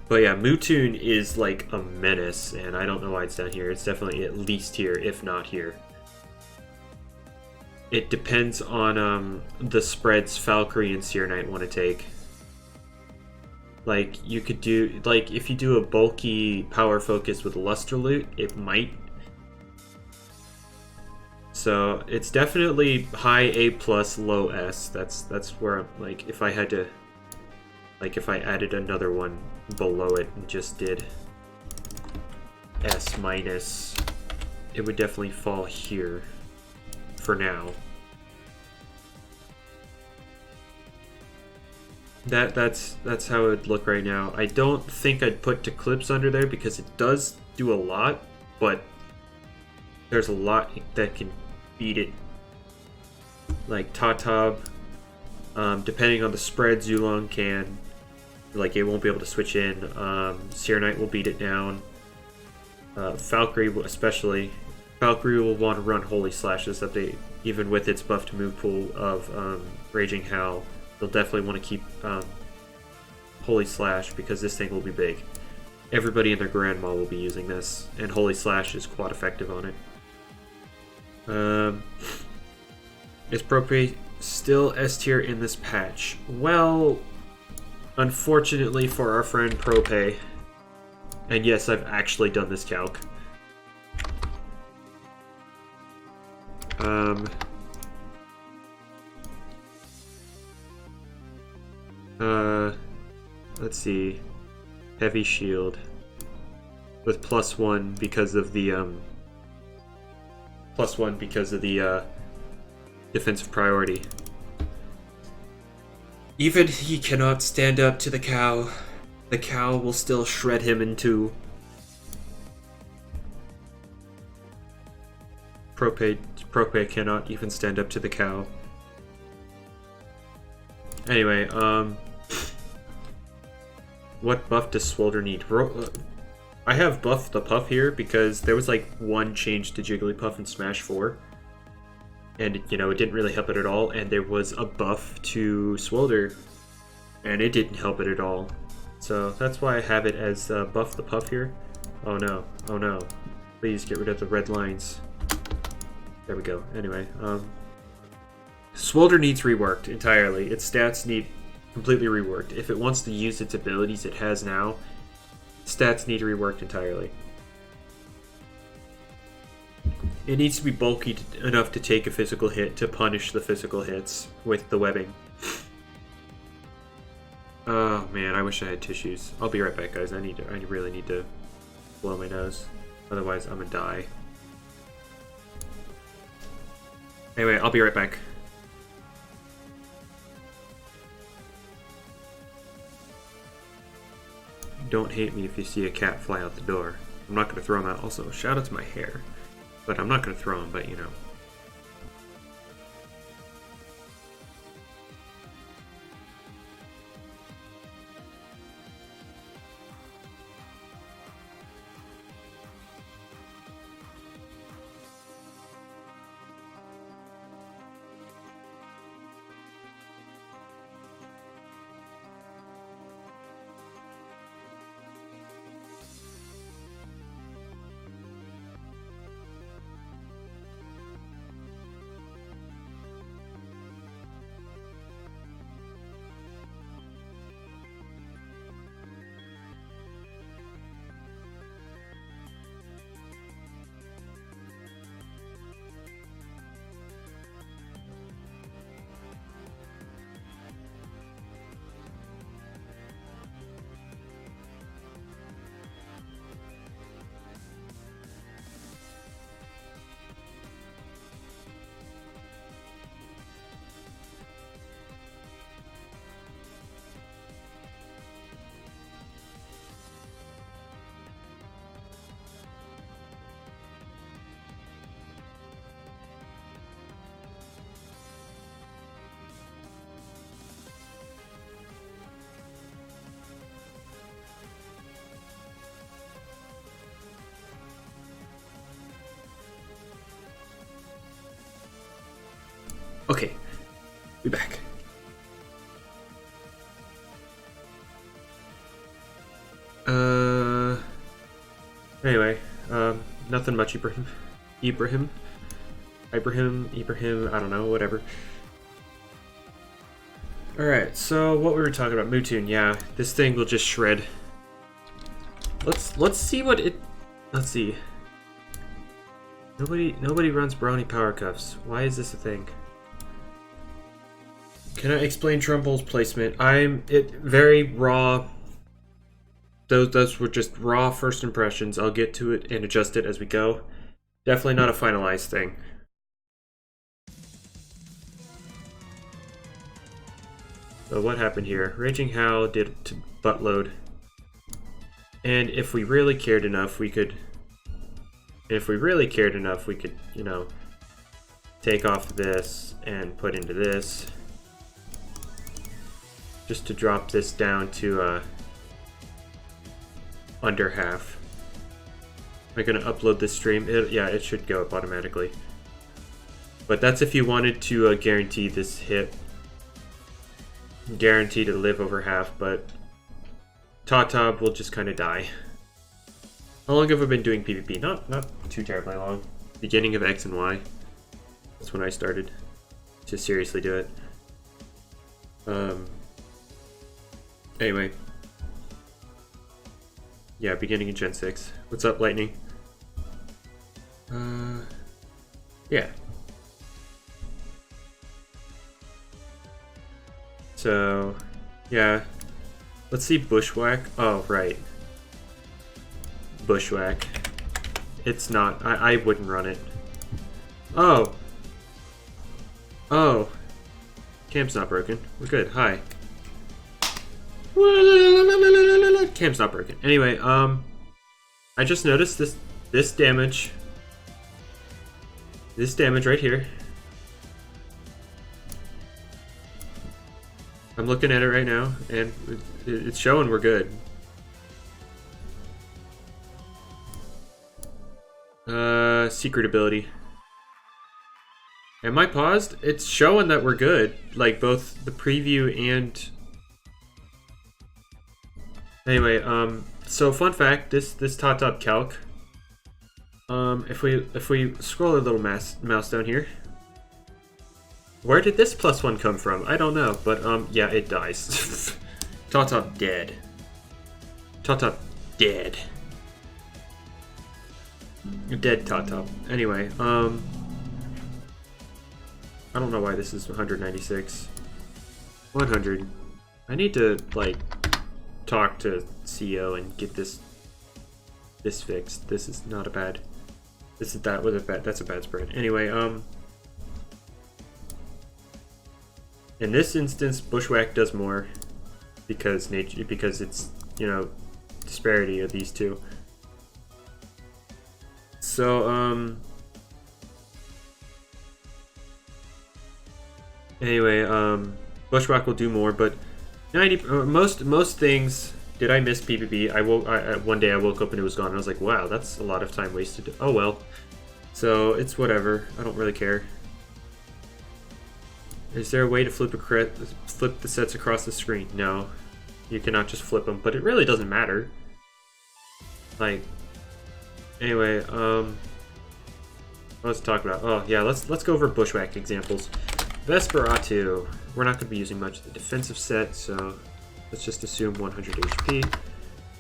But yeah, Mewtwo is, like, a menace, and I don't know why it's down here. It's definitely at least here, if not here. it depends on the spreads Valkyrie and Seer Knight want to take. Like, you could do, like, if you do a bulky power focus with Luster Loot, it might. So, it's definitely high A+, low S. That's where, like, if I had to, like, if I added another one below it and just did S-, it would definitely fall here for now. That's how it would look right now. I don't think I'd put Eclipse under there because it does do a lot, but there's a lot that can beat it. Like Tatab, depending on the spread, Zulong can. Like, it won't be able to switch in. Seer Knight will beat it down. Valkyrie especially. Valkyrie will want to run Holy Slashes that they, even with its buff to move pool of Raging Howl, they'll definitely want to keep Holy Slash because this thing will be big. Everybody in their Grandma will be using this, and Holy Slash is quite effective on it. Is Prope still S tier in this patch? Well, unfortunately for our friend Prope, and yes, I've actually done this calc. Let's see. Heavy shield with +1 because of the +1 because of the defensive priority. Even he cannot stand up to the cow. The cow will still shred him in two. Prope cannot even stand up to the cow. Anyway, what buff does Swolder need? I have Buff the Puff here because there was like one change to Jigglypuff in Smash 4. And, you know, it didn't really help it at all. And there was a buff to Swolder, and it didn't help it at all. So that's why I have it as Buff the Puff here. Oh no, oh no. Please get rid of the red lines. There we go. Anyway, Swolder needs reworked entirely. Its stats need completely reworked. If it wants to use its abilities it has now, stats need reworked entirely. It needs to be bulky enough to take a physical hit to punish the physical hits with the webbing. Oh man, I wish I had tissues. I'll be right back, guys. I really need to blow my nose. Otherwise, I'm gonna die. Anyway, I'll be right back. Don't hate me if you see a cat fly out the door. I'm not gonna throw him out. Also, shout out to my hair. But I'm not gonna throw him, but you know. Okay, be back. Anyway, nothing much, Ibrahim. Ibrahim, I don't know, whatever. Alright, so what we were talking about, Mutun, yeah, this thing will just shred. Let's see what it... Let's see. Nobody runs Brownie Power Cuffs. Why is this a thing? Can I explain Trumble's placement? Very raw. Those were just raw first impressions. I'll get to it and adjust it as we go. Definitely not a finalized thing. So what happened here? Raging Howl did to buttload. And if we really cared enough, we could... you know, take off this and put into this. Just to drop this down to under half. Am I going to upload this stream? Yeah, it should go up automatically. But that's if you wanted to guarantee this hit. Guarantee to live over half, but Tatab will just kind of die. How long have I been doing PvP? Not too terribly long. Beginning of X and Y. That's when I started to seriously do it. Anyway. Yeah, beginning of Gen 6. What's up, Lightning? Yeah. So, yeah. Let's see Bushwhack. Oh, right. Bushwhack. It's not. I wouldn't run it. Oh. Oh. Cam's not broken. We're good. Hi. Cam's not broken. Anyway, I just noticed this damage. This damage right here. I'm looking at it right now, and it's showing we're good. Secret ability. Am I paused? It's showing that we're good. Like, both the preview and... Anyway, so fun fact, this Tatab calc. If we scroll a little mouse down here. Where did this +1 come from? I don't know, but yeah, it dies. Tatab dead. Tatab dead. Dead Tatab. Anyway, I don't know why this is 196. 100. I need to like talk to CEO and get this fixed. This is not a bad. That's a bad spread. Anyway, in this instance, Bushwhack does more because it's, you know, disparity of these two. So anyway, Bushwhack will do more, but 90 most things. Did I miss PvP? One day I woke up and it was gone. And I was like, wow, that's a lot of time wasted. Oh well. So it's whatever. I don't really care. Is there a way to flip the sets across the screen? No, you cannot just flip them. But it really doesn't matter. Like, anyway, let's talk about. Oh yeah, let's go over Bushwhack examples. Vesperatu. We're not going to be using much of the defensive set, so let's just assume 100 HP.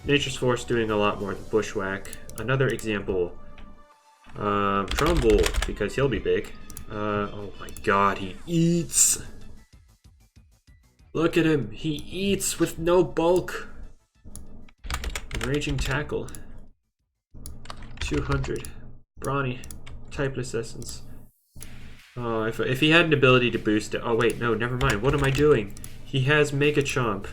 Nature's Force doing a lot more than Bushwhack. Another example, Trumbull, because he'll be big. Oh my god, he eats! Look at him, he eats with no bulk! Raging Tackle. 200. Brawny. Typeless Essence. Oh, if he had an ability to boost it... Oh wait, no, never mind. What am I doing? He has Mega Chomp.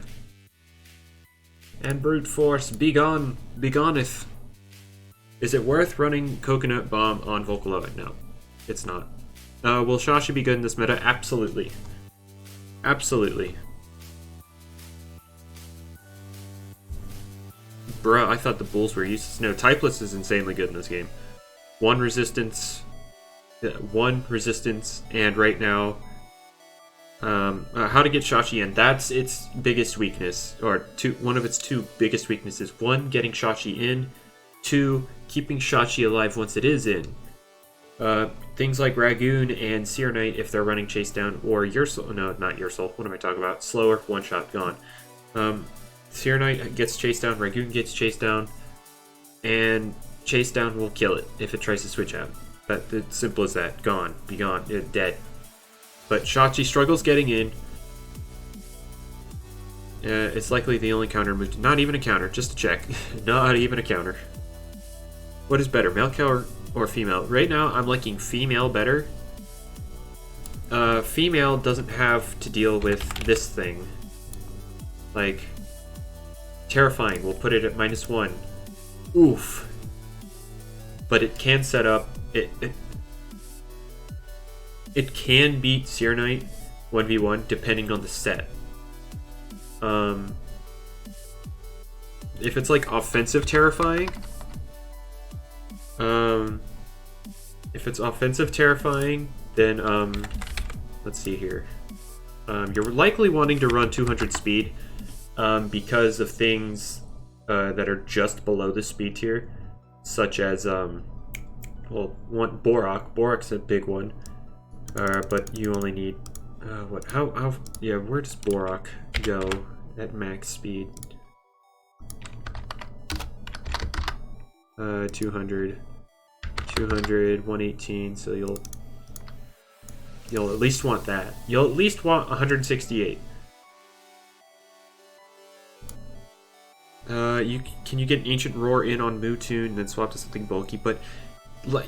And Brute Force. Begone. Begoneth. Is it worth running Coconut Bomb on Vocaloid? No, it's not. Will Shashi be good in this meta? Absolutely. Absolutely. Bruh, I thought the Bulls were useless. No, Typeless is insanely good in this game. One resistance, and right now, how to get Shashi in. That's its biggest weakness, or one of its two biggest weaknesses. One, getting Shashi in. Two, keeping Shashi alive once it is in. Things like Ragoon and Seer Knight, if they're running Chase Down, or Your Soul. No, not Your Soul. What am I talking about? Slower, one shot, gone. Seer Knight gets chased down, Ragoon gets chased down, and Chase Down will kill it if it tries to switch out. But it's simple as that. Gone. Be gone. Dead. But Shachi struggles getting in. It's likely the only counter move. Not even a counter, just a check. Not even a counter. What is better, male cow or female? Right now, I'm liking female better. Female doesn't have to deal with this thing. Like, terrifying. We'll put it at -1. Oof. But it can set up. It can beat Seer Knight 1v1 depending on the set. If it's like offensive terrifying, if it's offensive terrifying, then let's see here. You're likely wanting to run 200 speed because of things that are just below the speed tier, such as well, one Borak. Borak's a big one, but you only need what? How? Yeah, where does Borak go at max speed? 200, 118. So you'll at least want that. You'll at least want 168. Can you get an Ancient Roar in on Mewtune and then swap to something bulky? But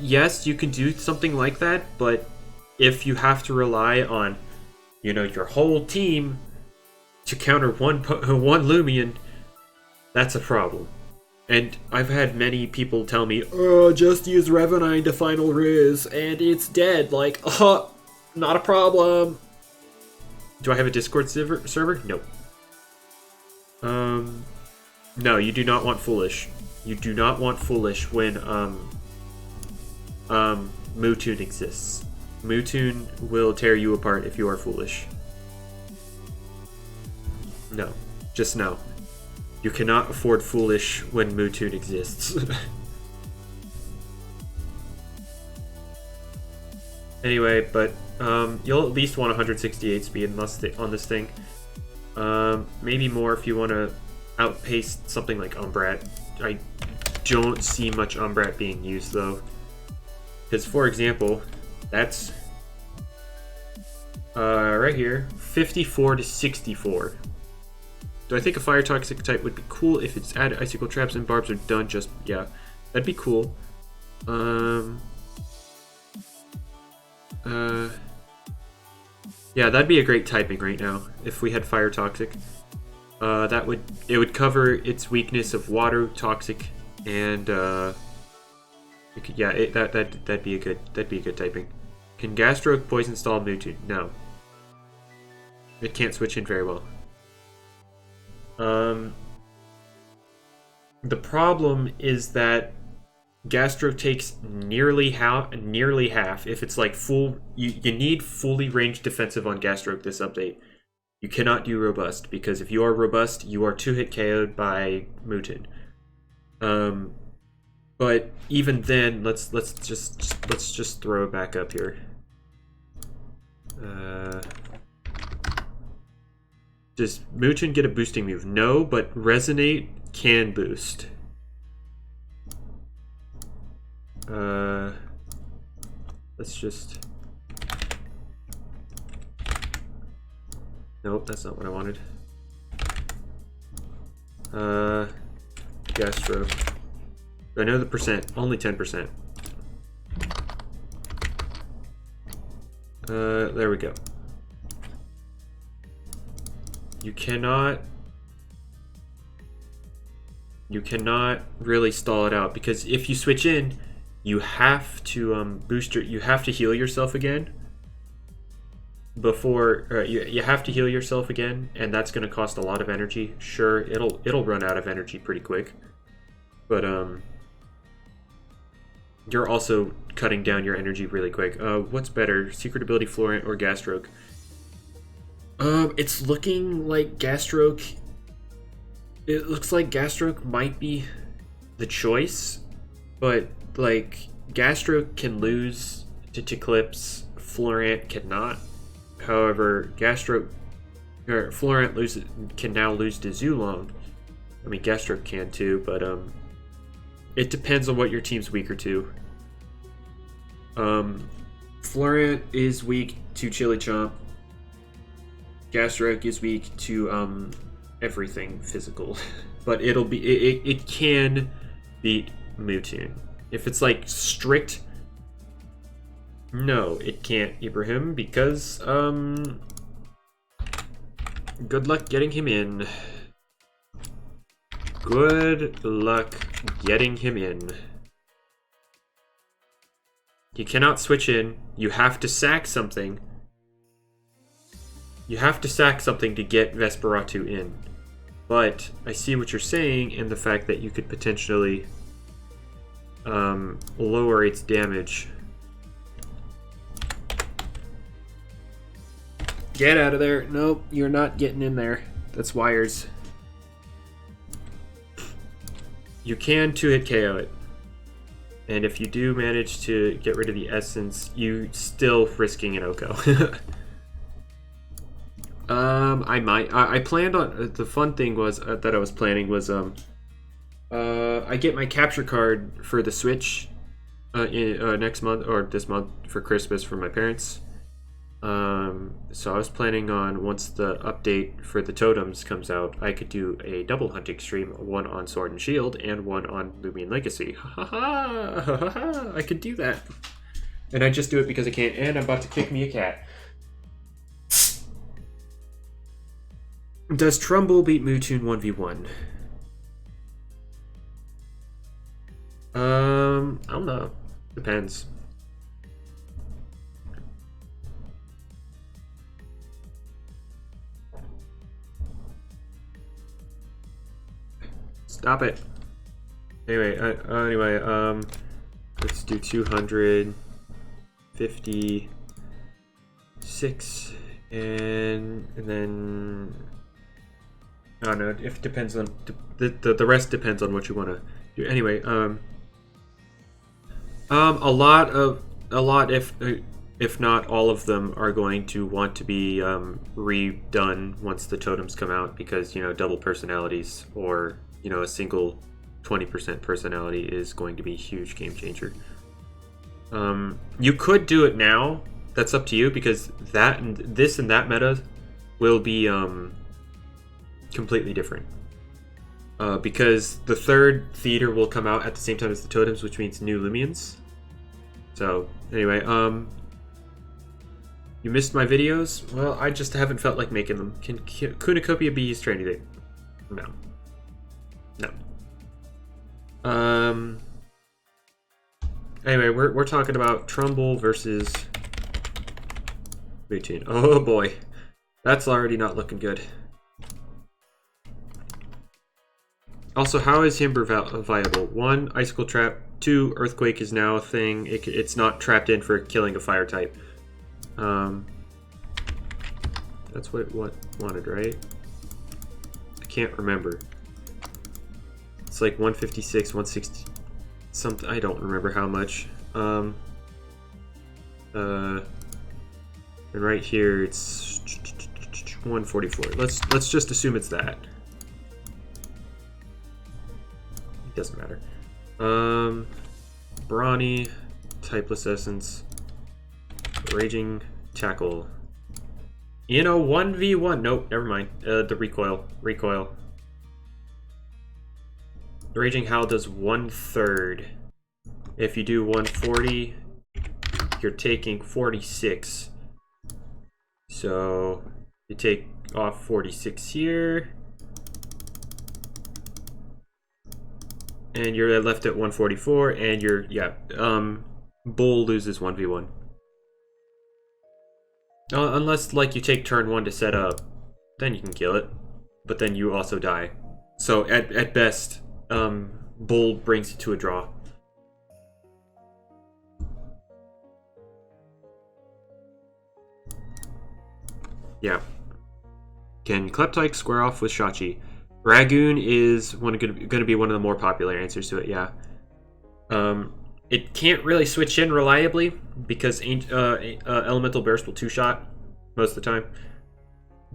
yes, you can do something like that. But if you have to rely on, you know, your whole team to counter one Loomian, that's a problem. And I've had many people tell me, "Oh, just use Revenine to final Riz, and it's dead." Like, not a problem. Do I have a Discord server? No. No, you do not want Foolish. You do not want Foolish when Mewtune exists. Mewtune will tear you apart if you are Foolish. No, just no. You cannot afford Foolish when Mewtune exists. Anyway, but you'll at least want 168 speed on this thing. Maybe more if you want to outpace something like Umbrat. I don't see much Umbrat being used though. Because, for example, that's right here, 54 to 64. Do I think a Fire Toxic type would be cool if it's added Icicle Traps and Barbs are done? Just, yeah, that'd be cool. Yeah, that'd be a great typing right now if we had Fire Toxic. It would cover its weakness of Water Toxic, and that'd be a good typing. Can Gastroke Poison Stall Mewtwo? No, it can't switch in very well. The problem is that Gastroke takes nearly half. If it's like full, you need fully ranged defensive on Gastroke this update. You cannot do robust, because if you are robust, you are 2-hit KO'd by Mewtwo. But even then, let's just throw it back up here. Does Mewtwo get a boosting move? No, but Resonate can boost. Let's just... Nope, that's not what I wanted. Gastro. I know the percent, only 10%. There we go. You cannot really stall it out, because if you switch in, you have to you have to heal yourself again before you have to heal yourself again, and that's going to cost a lot of energy. Sure, it'll run out of energy pretty quick, but you're also cutting down your energy really quick. What's better, Secret Ability Florent or Gastroke? It's looking like Gastroke. It looks like Gastroke might be the choice, but like Gastro can lose to Eclipse, Florant cannot. However, Florant can now lose to Zulong. I mean, Gastro can too, but it depends on what your team's weaker to. Florant is weak to Chili Chomp. Gastro is weak to everything physical, but it can beat Mewtwo. If it's like strict, no, it can't, Ibrahim, because good luck getting him in. Good luck getting him in. You cannot switch in. You have to sack something. You have to sack something to get Vesperatu in. But I see what you're saying in the fact that you could potentially lower its damage. Get out of there. Nope, you're not getting in there. That's wires. You can 2-hit KO it. And if you do manage to get rid of the essence, you still risking an Oko. I planned on the fun thing was that I was planning was I get my capture card for the Switch next month or this month for Christmas for my parents. So I was planning on, once the update for the totems comes out, I could do a double hunting stream, one on Sword and Shield and one on Loomian Legacy. Ha ha ha ha! I could do that, and I just do it because I can't. And I'm about to kick me a cat. Does Trumbull beat Mewtwo 1v1? I don't know. Depends. Stop it. Anyway, let's do 256, and then I don't know. If it depends on the rest depends on what you want to do. Anyway, a lot if not all of them are going to want to be redone once the totems come out, because double personalities or a single 20% personality is going to be a huge game changer. You could do it now. That's up to you, because this and that meta will be completely different. Because the third theater will come out at the same time as the totems, which means new Loomians. So anyway, you missed my videos? Well, I just haven't felt like making them. Can Kunakopia be used for anything? No. No. Anyway, we're talking about Trumbull versus Mewtwo. Oh boy, that's already not looking good. Also, how is Himber viable? 1, Icicle Trap. 2, Earthquake is now a thing. It's not trapped in for killing a fire type. That's what it wanted, right? I can't remember. It's like 156, 160, something. I don't remember how much. And right here it's 144. Let's just assume it's that. It doesn't matter. Brawny, Typeless Essence, Raging Tackle. 1v1. Nope, never mind. The recoil. The Raging Howl does 1/3. If you do 140, you're taking 46. So you take off 46 here, and you're left at 144, and Bull loses 1v1. Unless you take turn 1 to set up, then you can kill it, but then you also die. So at best, Bull brings it to a draw. Yeah. Can Kleptyke square off with Shachi? Ragoon is going to be one of the more popular answers to it, yeah. it can't really switch in reliably because Elemental Burst will two-shot most of the time.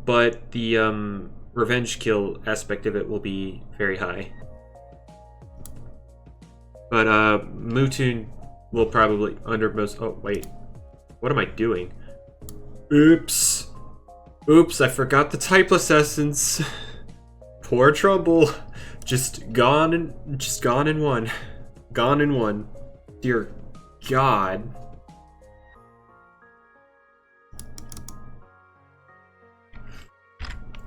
But the revenge kill aspect of it will be very high. But Mewtwo will probably under most. Oh wait, what am I doing? Oops, oops! I forgot the typeless essence. Poor trouble. Just gone in one. Gone in one. Dear God.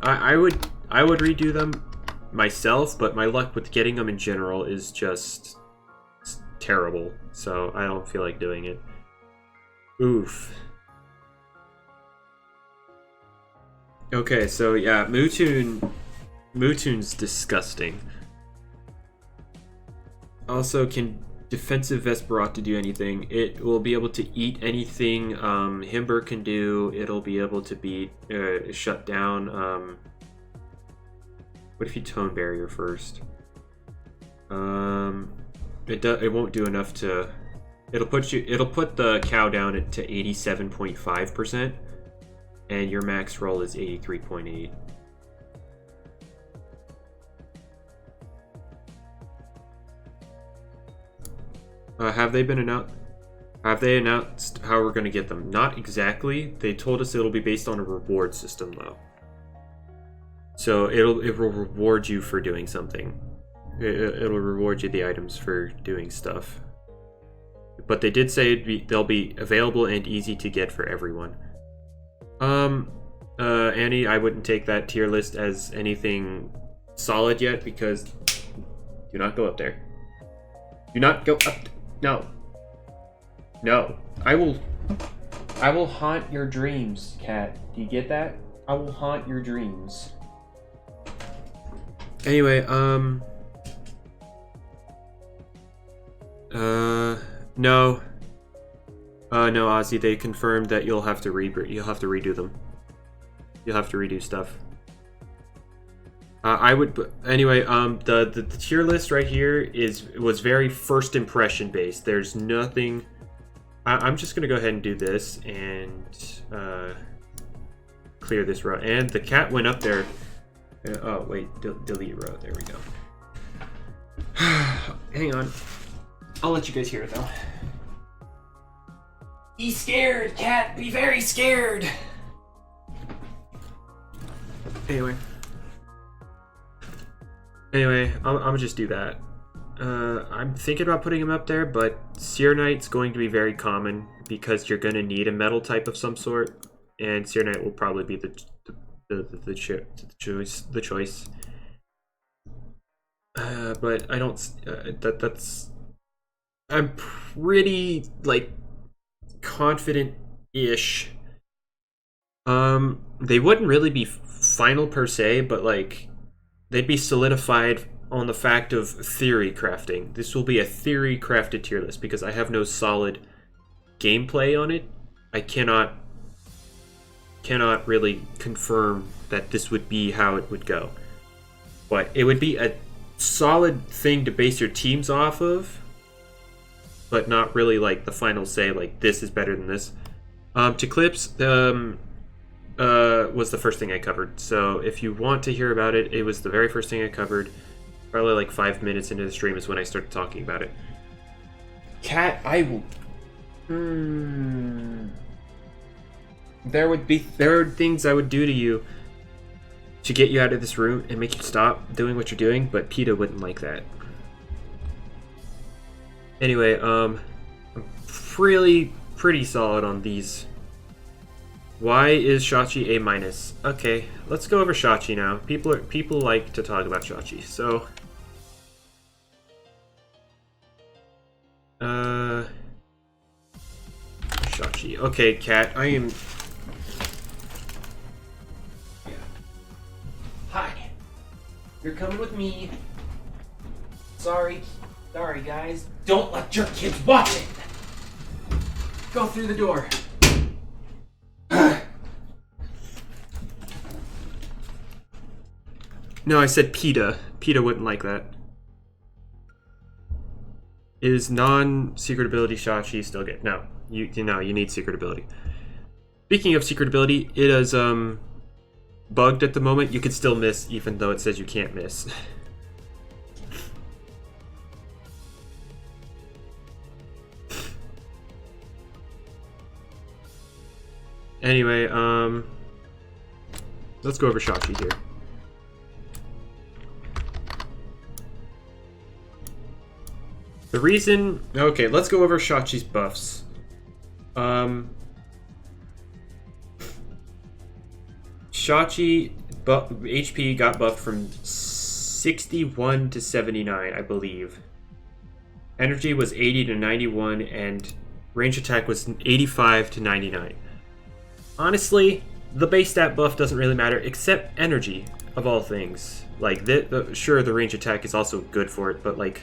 I would redo them myself, but my luck with getting them in general is just terrible, so I don't feel like doing it. Oof. Okay, so yeah, Mewtwo's disgusting. Also, can defensive Vesperot to do anything? It will be able to eat anything Himber can do. It'll be able to beat, shut down. What if you Tone Barrier first? It won't do enough to. It'll put the cow down to 87.5%, and your max roll is 83.8. Have they announced how we're going to get them? Not exactly. They told us it'll be based on a reward system, though. So it will reward you for doing something. It'll reward you the items for doing stuff. But they did say they'll be available and easy to get for everyone. Annie, I wouldn't take that tier list as anything solid yet because do not go up there. Do not go up. No. No. I will haunt your dreams, Cat. Do you get that? I will haunt your dreams. Anyway, no. No, Ozzy, they confirmed that you'll have to redo them. You'll have to redo stuff. Anyway, the tier list right here was very first impression based. There's nothing. I'm just gonna go ahead and do this and clear this row. And the cat went up there. Oh wait, delete row. There we go. Hang on. I'll let you guys hear it though. Be scared, cat. Be very scared. Anyway, I'm gonna just do that. I'm thinking about putting him up there, but Seer Knight's going to be very common because you're going to need a metal type of some sort, and Seer Knight will probably be the choice. But I don't. That's. I'm pretty like confident-ish. They wouldn't really be final per se, but like they'd be solidified on the fact of theory crafting. This will be a theory crafted tier list because I have no solid gameplay on it. I cannot really confirm that this would be how it would go. But it would be a solid thing to base your teams off of, but not really like the final say, like this is better than this. To clips, was the first thing I covered. So if you want to hear about it, it was the very first thing I covered. Probably like 5 minutes into the stream is when I started talking about it. Cat, I will. There are things I would do to you to get you out of this room and make you stop doing what you're doing, but PETA wouldn't like that. Anyway, I'm pretty solid on these. Why is Shachi A-? Okay, let's go over Shachi now. People like to talk about Shachi, so Shachi. Okay, Cat, I am. Yeah. Hi. You're coming with me. Sorry, guys. Don't let your kids watch it. Go through the door. No, I said PETA. PETA wouldn't like that. Is non-secret ability Shachi still good? No, you need secret ability. Speaking of secret ability, it is bugged at the moment. You can still miss even though it says you can't miss. Anyway, let's go over Shachi here. The reason... Okay, let's go over Shachi's buffs. Shachi HP got buffed from 61 to 79, I believe. Energy was 80 to 91, and range attack was 85 to 99. Honestly, the base stat buff doesn't really matter, except energy, of all things. Like, sure, the range attack is also good for it, but like...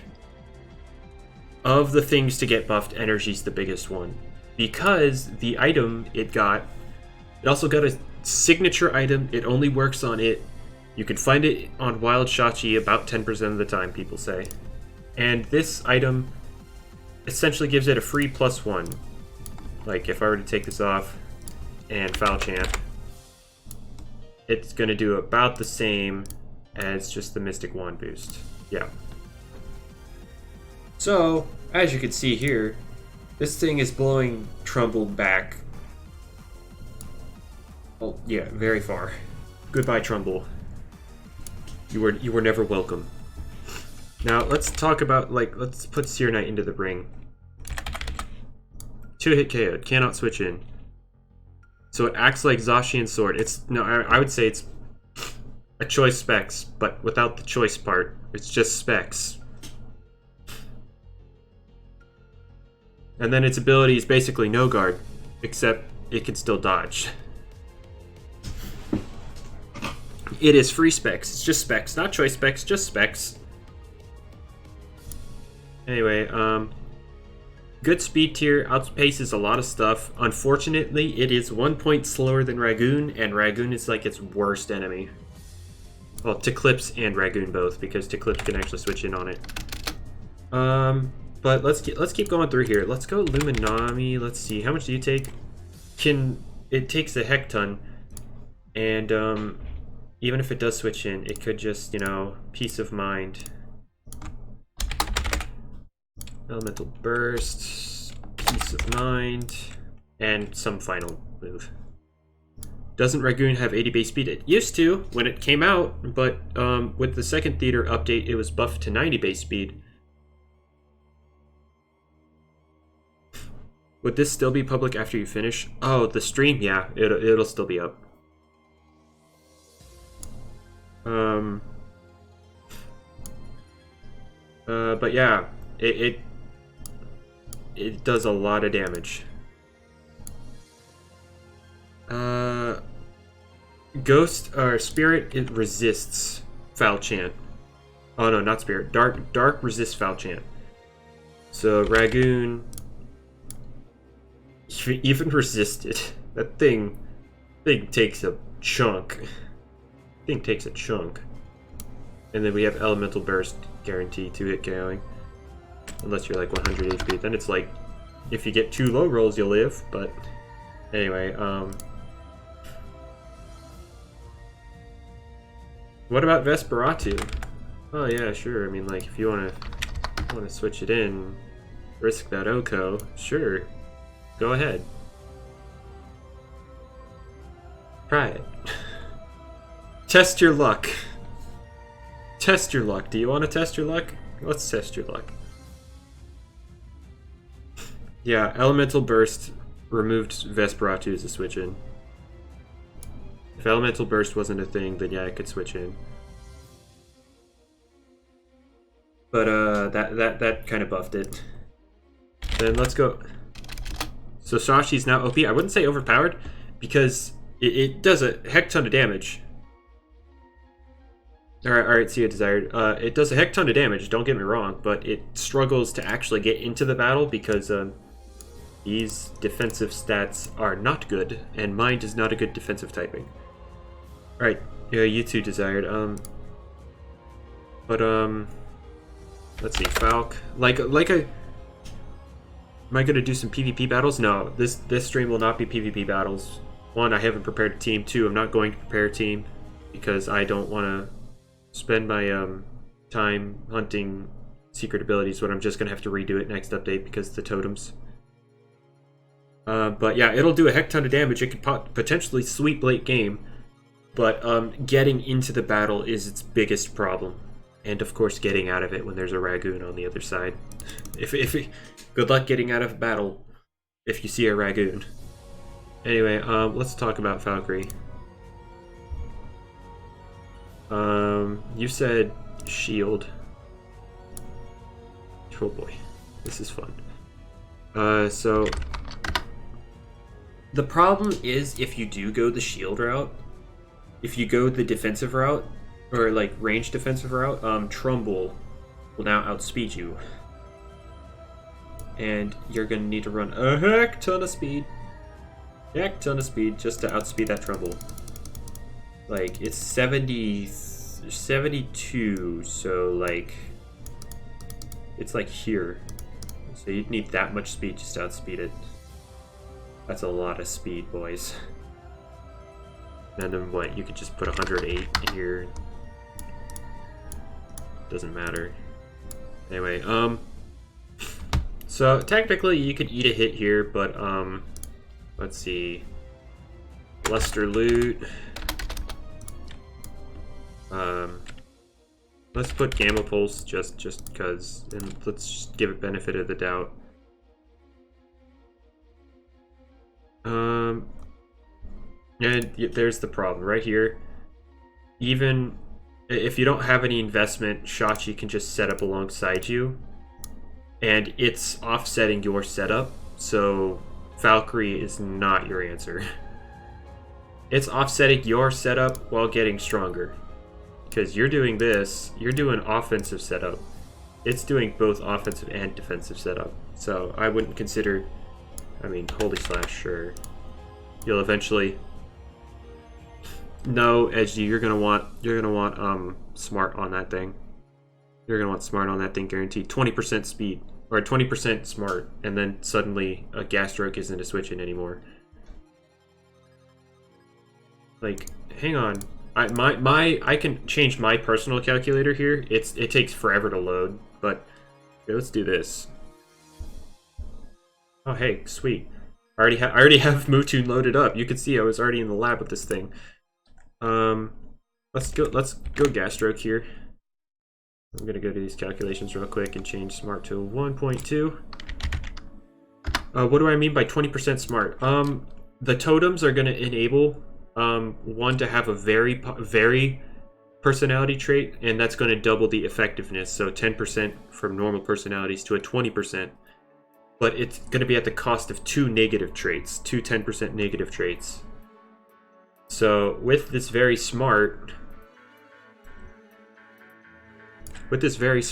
Of the things to get buffed, energy's the biggest one. Because the item it also got a signature item. It only works on it. You can find it on Wild Shachi about 10% of the time, people say. And this item essentially gives it a free +1. Like, if I were to take this off and Foul Chant, it's going to do about the same as just the Mystic Wand boost. Yeah. So, as you can see here, this thing is blowing Trumbull back. Oh, yeah, very far. Goodbye, Trumbull. You were never welcome. Now, let's talk about, like, let's put Seer Knight into the ring. 2-hit KO'd, cannot switch in. So it acts like Zacian's sword. I would say it's a choice specs, but without the choice part. It's just specs. And then its ability is basically no guard, except it can still dodge. It is free specs. It's just specs, not choice specs, just specs. Anyway, good speed tier, outpaces a lot of stuff. Unfortunately, it is 1 point slower than Ragoon, and Ragoon is like its worst enemy. Well, Teclipse and Ragoon both, because Teclipse can actually switch in on it. But let's keep going through here. Let's go Luminami. Let's see, how much do you take? It takes a heck ton, and even if it does switch in, it could just, peace of mind. Elemental Burst, peace of mind, and some final move. Doesn't Ragoon have 80 base speed? It used to when it came out, but with the second theater update, it was buffed to 90 base speed. Would this still be public after you finish? Oh, the stream, yeah, it'll still be up. But yeah, it does a lot of damage. Ghost or Spirit, it resists Foul Chant. Oh no, not Spirit. Dark resists Foul Chant. So Ragoon even resisted. That thing takes a chunk. And then we have Elemental Burst, guarantee 2-hit KOing. Unless you're like 100 HP, then it's like if you get 2 low rolls you'll live. But anyway, what about Vesperatu? Oh yeah, sure. I mean, like, if you wanna switch it in, risk that Oko, sure. Go ahead. Try it. Test your luck. Test your luck. Do you want to test your luck? Let's test your luck. Yeah, Elemental Burst removed Vesperatu as a switch in. If Elemental Burst wasn't a thing, then yeah, I could switch in. But that kind of buffed it. Then let's go. So Shachi's now OP. I wouldn't say overpowered, because it does a heck ton of damage. Alright, see you desired. It does a heck ton of damage, don't get me wrong, but it struggles to actually get into the battle because these defensive stats are not good, and Mind is not a good defensive typing. Alright, yeah, you too desired. Let's see, Falk. Like Am I going to do some PvP battles? No, this stream will not be PvP battles. One, I haven't prepared a team. Two, I'm not going to prepare a team because I don't want to spend my time hunting secret abilities when I'm just going to have to redo it next update because of the totems. But yeah, it'll do a heck ton of damage. It could potentially sweep late game, but getting into the battle is its biggest problem. And of course, getting out of it when there's a Ragoon on the other side. Good luck getting out of a battle if you see a Ragoon. Anyway, let's talk about Valkyrie. You said shield. Oh boy, this is fun. So the problem is if you do go the shield route, if you go the defensive route, or like range defensive route, Trumbull will now outspeed you. And you're gonna need to run a heck ton of speed. Heck ton of speed just to outspeed that Trumbull. Like, it's 72, so like, it's like here. So you'd need that much speed just to outspeed it. That's a lot of speed, boys. And then what, you could just put 108 in here. Doesn't matter. Anyway, so technically you could eat a hit here, but let's see. Luster loot. Let's put Gamma Pulse just because, and let's just give it benefit of the doubt. And there's the problem right here. Even if you don't have any investment, Shachi can just set up alongside you, and it's offsetting your setup, so Valkyrie is not your answer. It's offsetting your setup while getting stronger. Because you're doing this, you're doing offensive setup. It's doing both offensive and defensive setup. So I wouldn't consider, I mean, Holy Slash, sure. You'll eventually, no, Edgy, you're gonna want smart on that thing. You're gonna want smart on that thing, guaranteed. 20% speed, or 20% smart, and then suddenly a gas stroke isn't a switch in anymore. Like, hang on. I can change my personal calculator here. It takes forever to load, but okay, let's do this. Oh hey, sweet. I already have Mutun loaded up. You can see I was already in the lab with this thing. Let's go gas stroke here. I'm gonna go to these calculations real quick and change smart to 1.2. What do I mean by 20% smart? The totems are gonna enable one to have a very personality trait, and that's going to double the effectiveness, so 10% from normal personalities to a 20%, but it's going to be at the cost of two negative traits, two 10% negative traits. So with this very smart, we're just gonna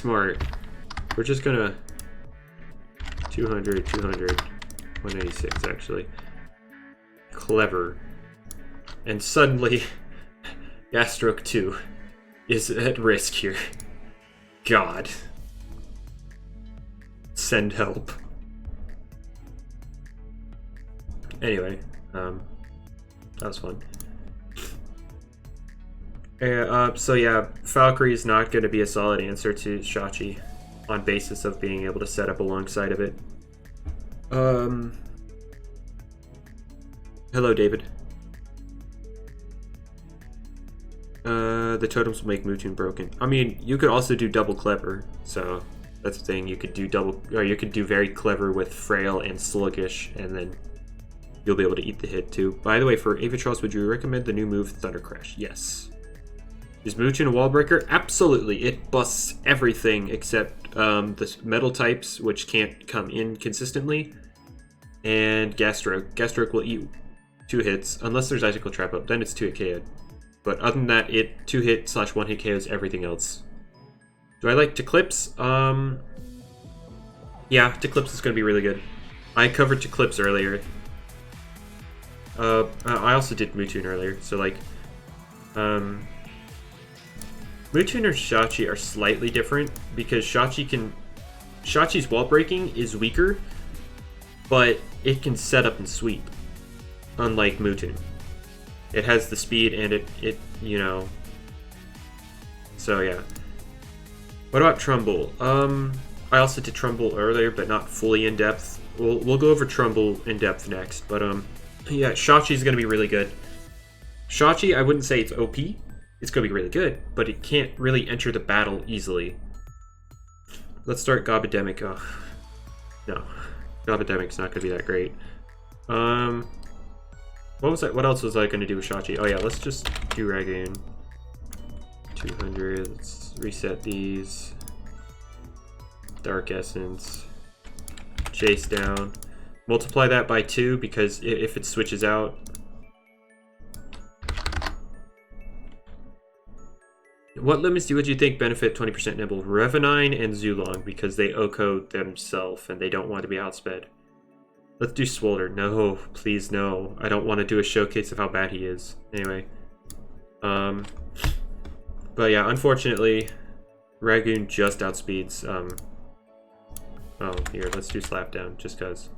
200 186 actually. Clever. And suddenly, Gas Stroke 2 is at risk here. God. Send help. Anyway, that was fun. So yeah, Valkyrie is not going to be a solid answer to Shachi on basis of being able to set up alongside of it. Hello, David. The totems will make Mutun broken. I mean, you could also do double clever, so that's the thing. You could do double, or you could do very clever with frail and sluggish, and then you'll be able to eat the hit too. By the way, for Avatros, would you recommend the new move Thunder Crash? Yes. Is Mutun a wall breaker? Absolutely. It busts everything except the metal types, which can't come in consistently, and Gas Stroke. Gas Stroke will eat 2 hits, unless there's Icicle Trap up, then it's 2-hit KO. But other than that, it 2-hit / 1-hit KOs everything else. Do I like Teclipse? Yeah, Teclipse is going to be really good. I covered Teclipse earlier. I also did Mutun earlier, so like, Mutun or Shachi are slightly different because Shachi's wall breaking is weaker, but it can set up and sweep, unlike Mewtwo. It has the speed and it you know. So yeah. What about Trumbull? I also did Trumbull earlier, but not fully in depth. We'll go over Trumbull in depth next, but yeah, Shachi's gonna be really good. Shachi, I wouldn't say it's OP. It's gonna be really good, but it can't really enter the battle easily. Let's start Gobademic. Oh, no, Gobademic's not gonna be that great. What was I? What else was I gonna do with Shachi? Oh yeah, let's just do Ragoon. 200. Let's reset these. Dark Essence. Chase down. Multiply that by 2 because if it switches out. What limits do you think benefit 20% nibble? Revenine and Zulong because they OHKO themselves and they don't want to be outsped. Let's do Swolder. No, please no. I don't want to do a showcase of how bad he is. Anyway. But yeah, unfortunately, Ragoon just outspeeds. Oh, here, let's do Slap Down just because.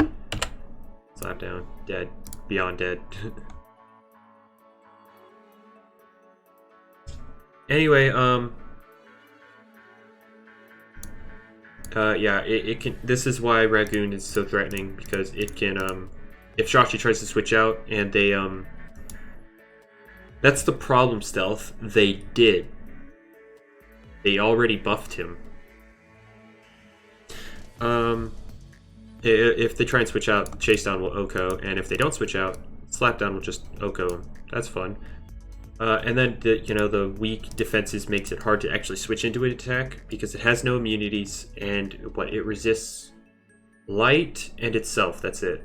Slap Down. Dead. Beyond dead. Anyway, yeah, it can. This is why Ragoon is so threatening because it can. If Shachi tries to switch out and they that's the problem, Stealth. They did. They already buffed him. If they try and switch out, Chase Down will OHKO, and if they don't switch out, Slap Down will just OHKO him. That's fun. And then the weak defenses makes it hard to actually switch into an attack because it has no immunities and it resists light and itself. That's it.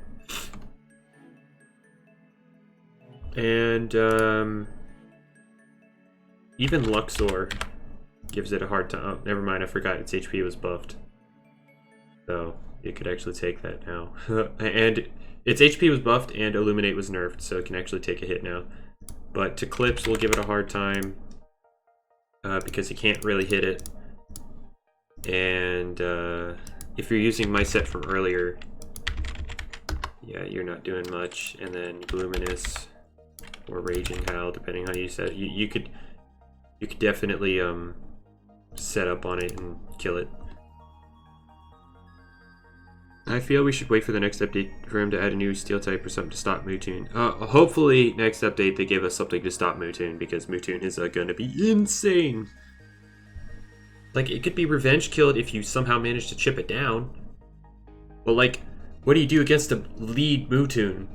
And even Luxor gives it a hard time. Oh, never mind. I forgot its HP was buffed. So it could actually take that now. And its HP was buffed and Illuminate was nerfed, so it can actually take a hit now. But to Clips, we'll give it a hard time because he can't really hit it. And if you're using my set from earlier, yeah, you're not doing much. And then Luminous or Raging Howl, depending on how you set it. You could definitely set up on it and kill it. I feel we should wait for the next update for him to add a new steel type or something to stop Mewtwo. Hopefully, next update they give us something to stop Mewtwo because Mewtwo is gonna be insane. Like, it could be revenge killed if you somehow manage to chip it down. But like, what do you do against a lead Mewtwo?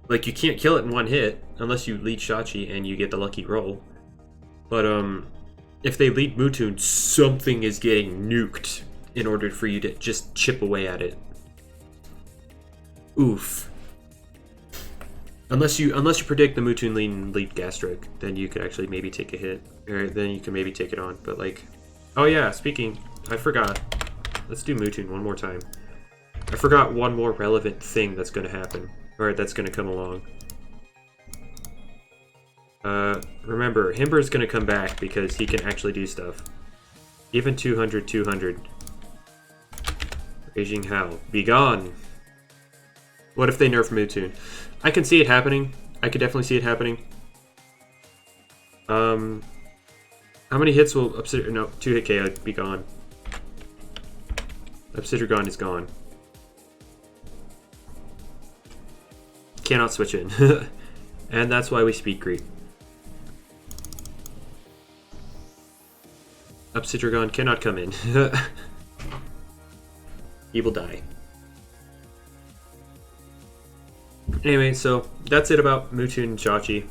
Like, you can't kill it in one hit unless you lead Shachi and you get the lucky roll. But if they lead Mewtwo, something is getting nuked in order for you to just chip away at it. Oof. Unless you predict the Mewtwo lead Gastroc, then you could actually maybe take a hit. Or then you can maybe take it on. But like, oh yeah, speaking, I forgot. Let's do Mewtwo one more time. I forgot one more relevant thing that's gonna happen. Or that's gonna come along. Remember, Himber's gonna come back because he can actually do stuff. Even 200, 200. Raging Howl. Be gone! What if they nerf Mewtwo? I can see it happening. I could definitely see it happening. How many hits will Obsidian... No, 2-hit KO. Be gone. Obsidian is gone. Cannot switch in. And that's why we speed creep. Obsidian cannot come in. He will die. Anyway, so that's it about Mewtwo and Shachi.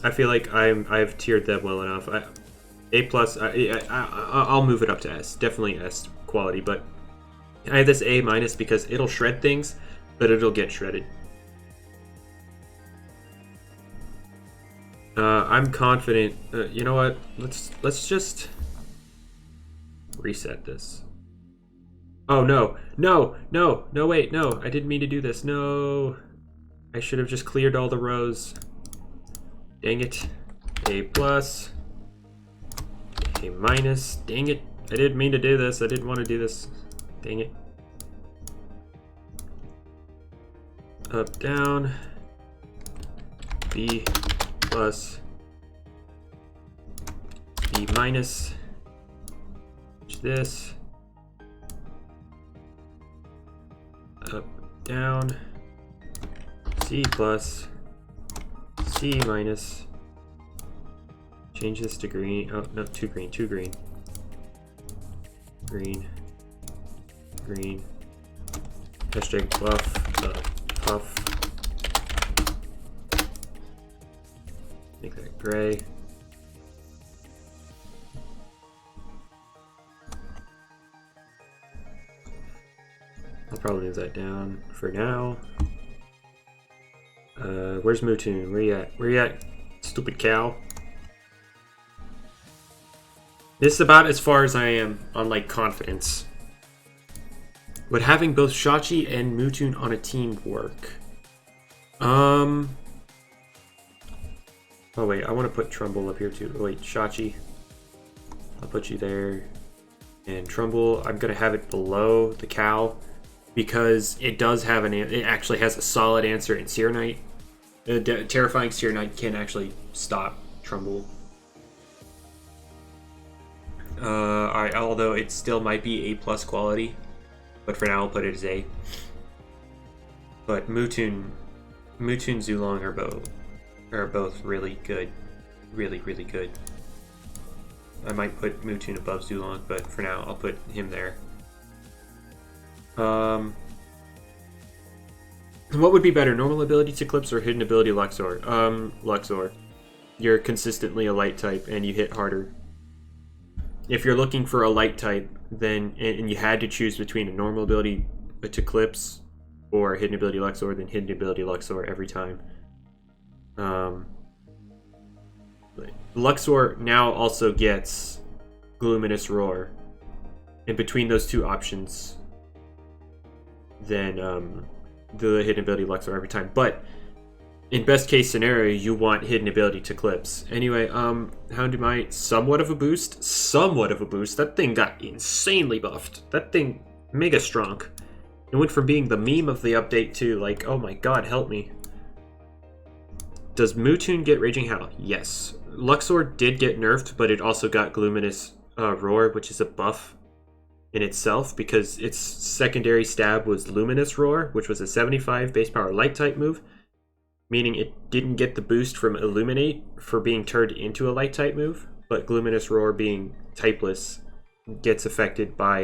I feel like I've tiered them well enough. A+, I'll move it up to S. Definitely S quality, but I have this A- because it'll shred things, but it'll get shredded. I'm confident. You know what? Let's just reset this. Oh no! Wait, no! I didn't mean to do this. No, I should have just cleared all the rows. Dang it! A+, A-. Dang it! I didn't mean to do this. I didn't want to do this. Dang it! up, down, B plus, B minus, this, up, down, C plus, C minus, change this to green, oh no, two green, green, hashtag buff, puff, make that gray. I'll probably move that down for now. Where's Mutun? Where you at? Where you at, stupid cow? This is about as far as I am on like confidence. Would having both Shachi and Mutun on a team work? Oh wait, I want to put Trumbull up here too. Oh, wait, Shachi. I'll put you there. And Trumbull, I'm gonna have it below the cow because it does have it actually has a solid answer in Seer Knight. Terrifying Seer Knight can actually stop Trumbull. Alright, although it still might be A+ quality, but for now I'll put it as A. But Mutun, Zulong are both really good, really good. I might put Mutun above Zulong, but for now I'll put him there. What would be better, normal ability to Eclipse or hidden ability Luxor? Luxor. You're consistently a light type and you hit harder. If you're looking for a light type, then and you had to choose between a normal ability to Eclipse or hidden ability Luxor, then hidden ability Luxor every time. Luxor now also gets Luminous Roar. And between those two options, then the hidden ability Luxor every time. But in best case scenario, you want hidden ability to Eclipse. Anyway, Hound Might, somewhat of a boost. Somewhat of a boost. That thing got insanely buffed. That thing, mega strong. It went from being the meme of the update to like, oh my god, help me. Does Mutun get Raging Howl? Yes. Luxor did get nerfed, but it also got Luminous Roar, which is a buff in itself because its secondary stab was Luminous Roar, which was a 75 base power light type move, meaning it didn't get the boost from Illuminate for being turned into a light type move, but Luminous Roar being typeless gets affected by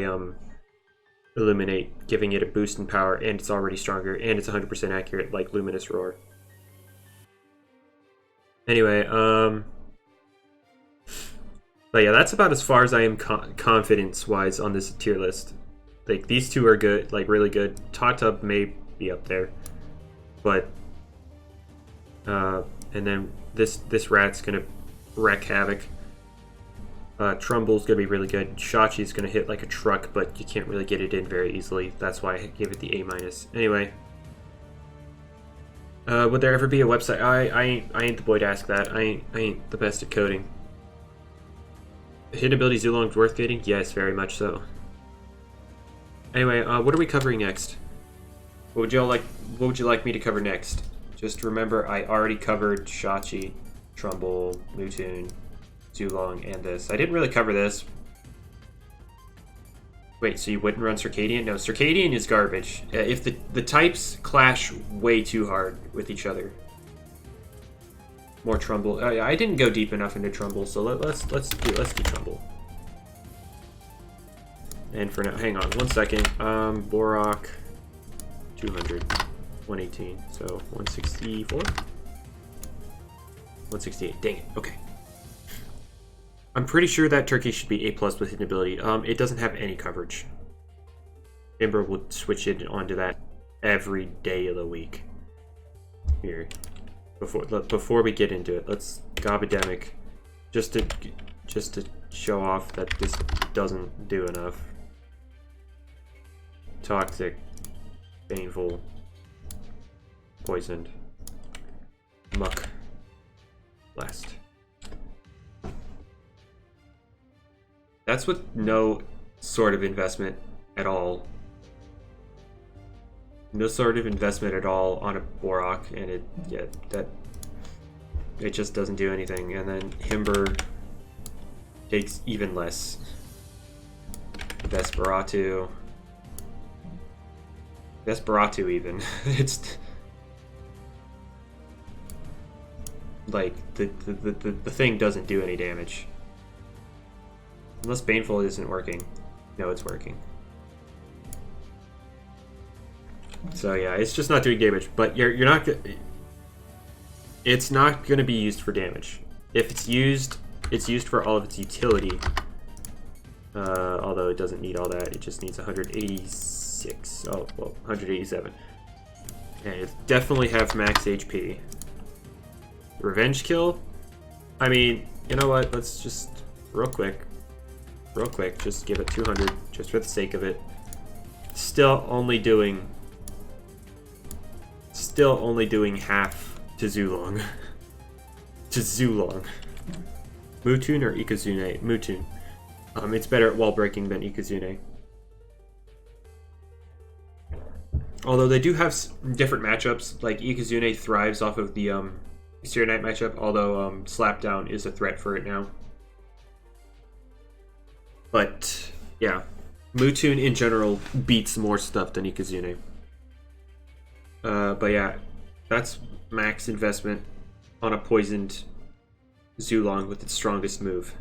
Illuminate, giving it a boost in power, and it's already stronger, and it's 100% accurate like Luminous Roar. Anyway, but yeah, that's about as far as I am confidence-wise on this tier list. Like, these two are good, like, really good. Tatub may be up there, but, and then this rat's gonna wreak havoc. Trumbull's gonna be really good. Shachi's gonna hit like a truck, but you can't really get it in very easily. That's why I gave it the A-. Anyway. Would there ever be a website? I ain't the boy to ask that. I ain't the best at coding. Hidden ability Zulong's worth getting? Yes, very much so. Anyway, what are we covering next? What would you like me to cover next? Just remember, I already covered Shachi, Trumbull, Mutun, Zulong, and this. I didn't really cover this. Wait, so you wouldn't run Circadian? No, Circadian is garbage. If the types clash way too hard with each other. More Trumbull. I didn't go deep enough into Trumbull, so let's do Trumbull. And for now, hang on 1 second. Borok, 200, 118, so 164, 168. Dang it. Okay. I'm pretty sure that Turkey should be A+ with hidden ability. It doesn't have any coverage. Ember will switch it onto that every day of the week. Here, before we get into it, let's Gobademic, just to show off that this doesn't do enough. Toxic, painful, poisoned, muck, blast. That's with no sort of investment at all. No sort of investment at all on a Borak, and it just doesn't do anything. And then Himber takes even less. Desperatu even. It's like the thing doesn't do any damage. Unless Baneful isn't working. No, it's working. So yeah, it's just not doing damage, but you're not. It's not going to be used for damage. If it's used for all of its utility. Although it doesn't need all that, it just needs 186. Oh well, 187. And it definitely have max HP. Revenge kill. I mean, you know what? Let's just real quick, just give it 200, just for the sake of it. Still only doing half to Zulong. to Zulong. Mutun or Ikazune? Mutun. It's better at wall breaking than Ikazune. Although they do have different matchups, like Ikazune thrives off of the Seer Knight matchup, although Slapdown is a threat for it now. But yeah, Mutun in general beats more stuff than Ikazune. But yeah, that's max investment on a poisoned Zulong with its strongest move.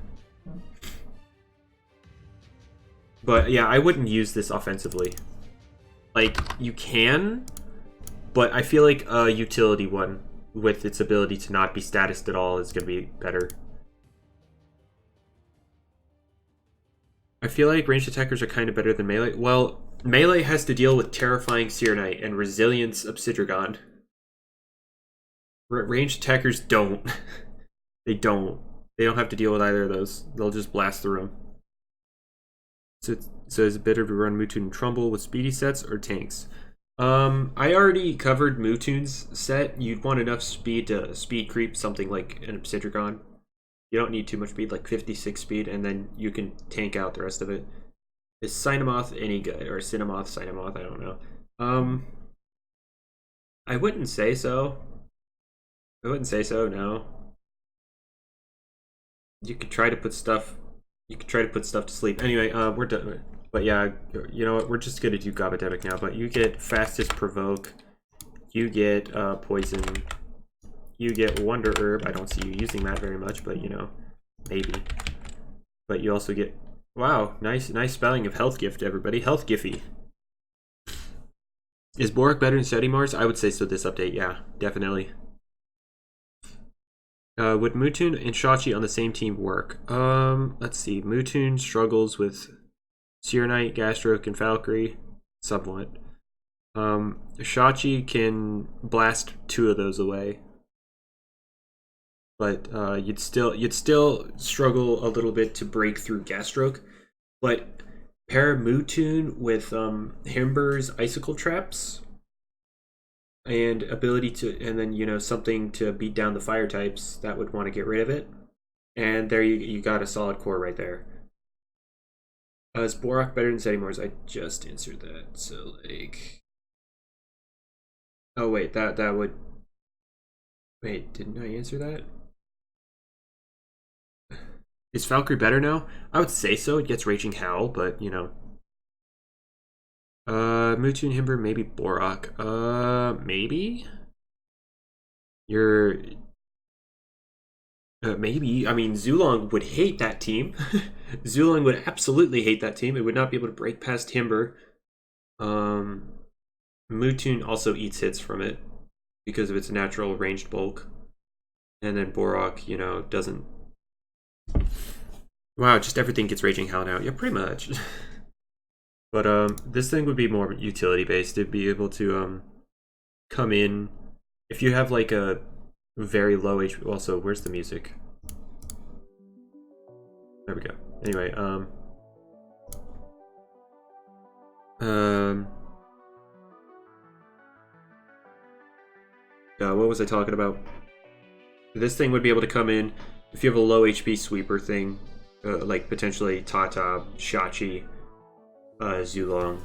But yeah, I wouldn't use this offensively. Like, you can, but I feel like a utility one with its ability to not be statused at all is going to be better. I feel like ranged attackers are kind of better than melee. Well, melee has to deal with Terrifying Seer Knight and Resilience Obsidragon. Ranged attackers don't. They don't. They don't have to deal with either of those. They'll just blast through them. So is it better to run Mutun and Trumbull with speedy sets or tanks? I already covered Mutun's set. You'd want enough speed to speed creep something like an Obsidragon. You don't need too much speed, like 56 speed, and then you can tank out the rest of it. Is Cynamoth any good? Or Cynamoth, I don't know. I wouldn't say so. No. You could try to put stuff to sleep. Anyway, we're done. But yeah, you know what? We're just gonna do Gobademic now. But you get Fastest Provoke. You get Poison. You get Wonder Herb. I don't see you using that very much, but you know, maybe. But you also get, wow, nice spelling of Health Gift, everybody. Health Giffy. Is Borak better than Sedimars? I would say so this update. Yeah, definitely. Would Mutun and Shachi on the same team work? Let's see. Mutun struggles with Seer Knight, Gastroke, and Valkyrie. Somewhat. Shachi can blast 2 of those away. But you'd still struggle a little bit to break through Gastroke. But pair Mutun with Himber's Icicle Traps and ability to, and then, you know, something to beat down the fire types that would want to get rid of it. And there you got a solid core right there. Is Borak better than Sedimars? I just answered that. So like, oh wait, that would, wait, didn't I answer that? Is Valkyrie better now? I would say so. It gets Raging Howl, but you know. Mutun, Himber, maybe Borak. Maybe? You're... maybe. I mean, Zulong would hate that team. Zulong would absolutely hate that team. It would not be able to break past Himber. Mutun also eats hits from it because of its natural ranged bulk. And then Borak, you know, doesn't... Wow, just everything gets Raging Howl now. Yeah, pretty much. But this thing would be more utility based. It'd be able to come in if you have like a very low HP. Also, where's the music? There we go. Anyway, what was I talking about? This thing would be able to come in if you have a low HP sweeper thing, like potentially Tata, Shachi, Zulong.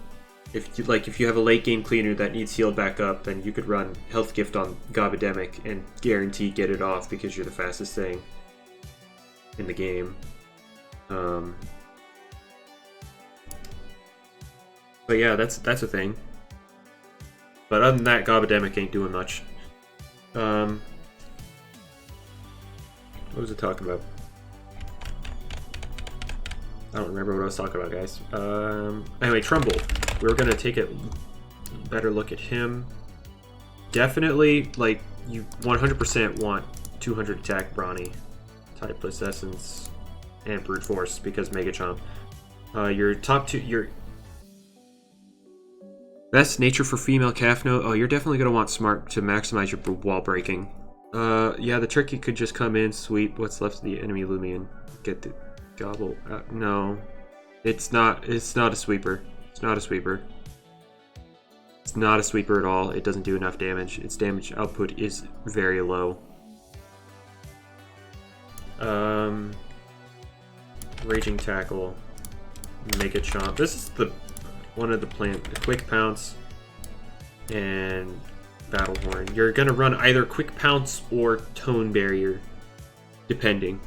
if you have a late game cleaner that needs healed back up, then you could run Health Gift on Gobademic and guarantee get it off because you're the fastest thing in the game. But yeah, that's a thing. But other than that, Gobademic ain't doing much. What was it talking about? I don't remember what I was talking about, guys. Anyway, Trumbull. We're gonna take a better look at him. Definitely, like, you 100% want 200 attack Brawny, Type Plus Essence, and Brute Force because Mega Chomp. Your top two, your best nature for female calf note. Oh, you're definitely gonna want Smart to maximize your wall breaking. Yeah, the tricky could just come in, sweep what's left of the enemy Loomian, get the gobble. No, it's not. It's not a sweeper. It's not a sweeper. It's not a sweeper at all. It doesn't do enough damage. Its damage output is very low. Raging Tackle, Mega Chomp. This is the one of the Quick Pounce and Battle Horn. You're gonna run either Quick Pounce or Tone Barrier, depending.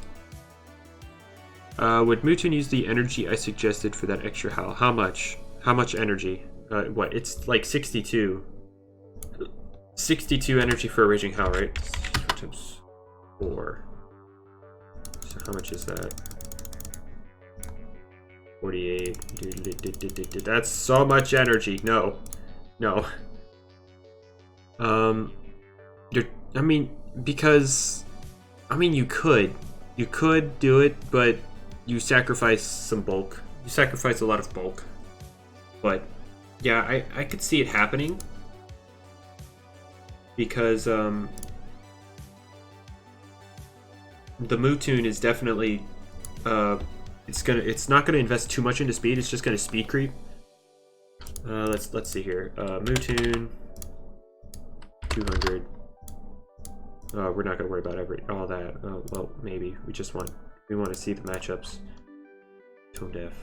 Would Mewtwo use the energy I suggested for that extra howl? How much? How much energy? What? It's like 62. 62 energy for a Raging Howl, right? Times 4. So how much is that? 48. That's so much energy. No. No. I mean, because... I mean, you could. You could do it, but you sacrifice some bulk. You sacrifice a lot of bulk. But, yeah, I could see it happening. Because, the Mewtwo is definitely, it's not gonna invest too much into speed, it's just gonna speed creep. Let's see here. Mewtwo, 200. We're not gonna worry about all that. Well, maybe. We want to see the matchups. Tone Deaf.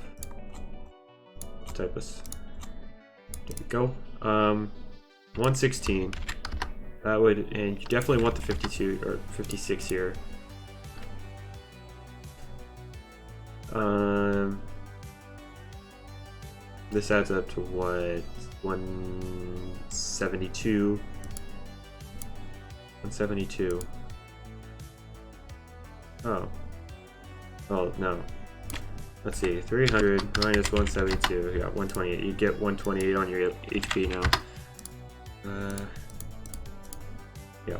Typus. There we go. 116. That would, and you definitely want the 52 or 56 here. This adds up to what? 172. 172. Oh. Oh, no. Let's see. 300 minus 172. Yeah, 128. You get 128 on your HP now. Yeah.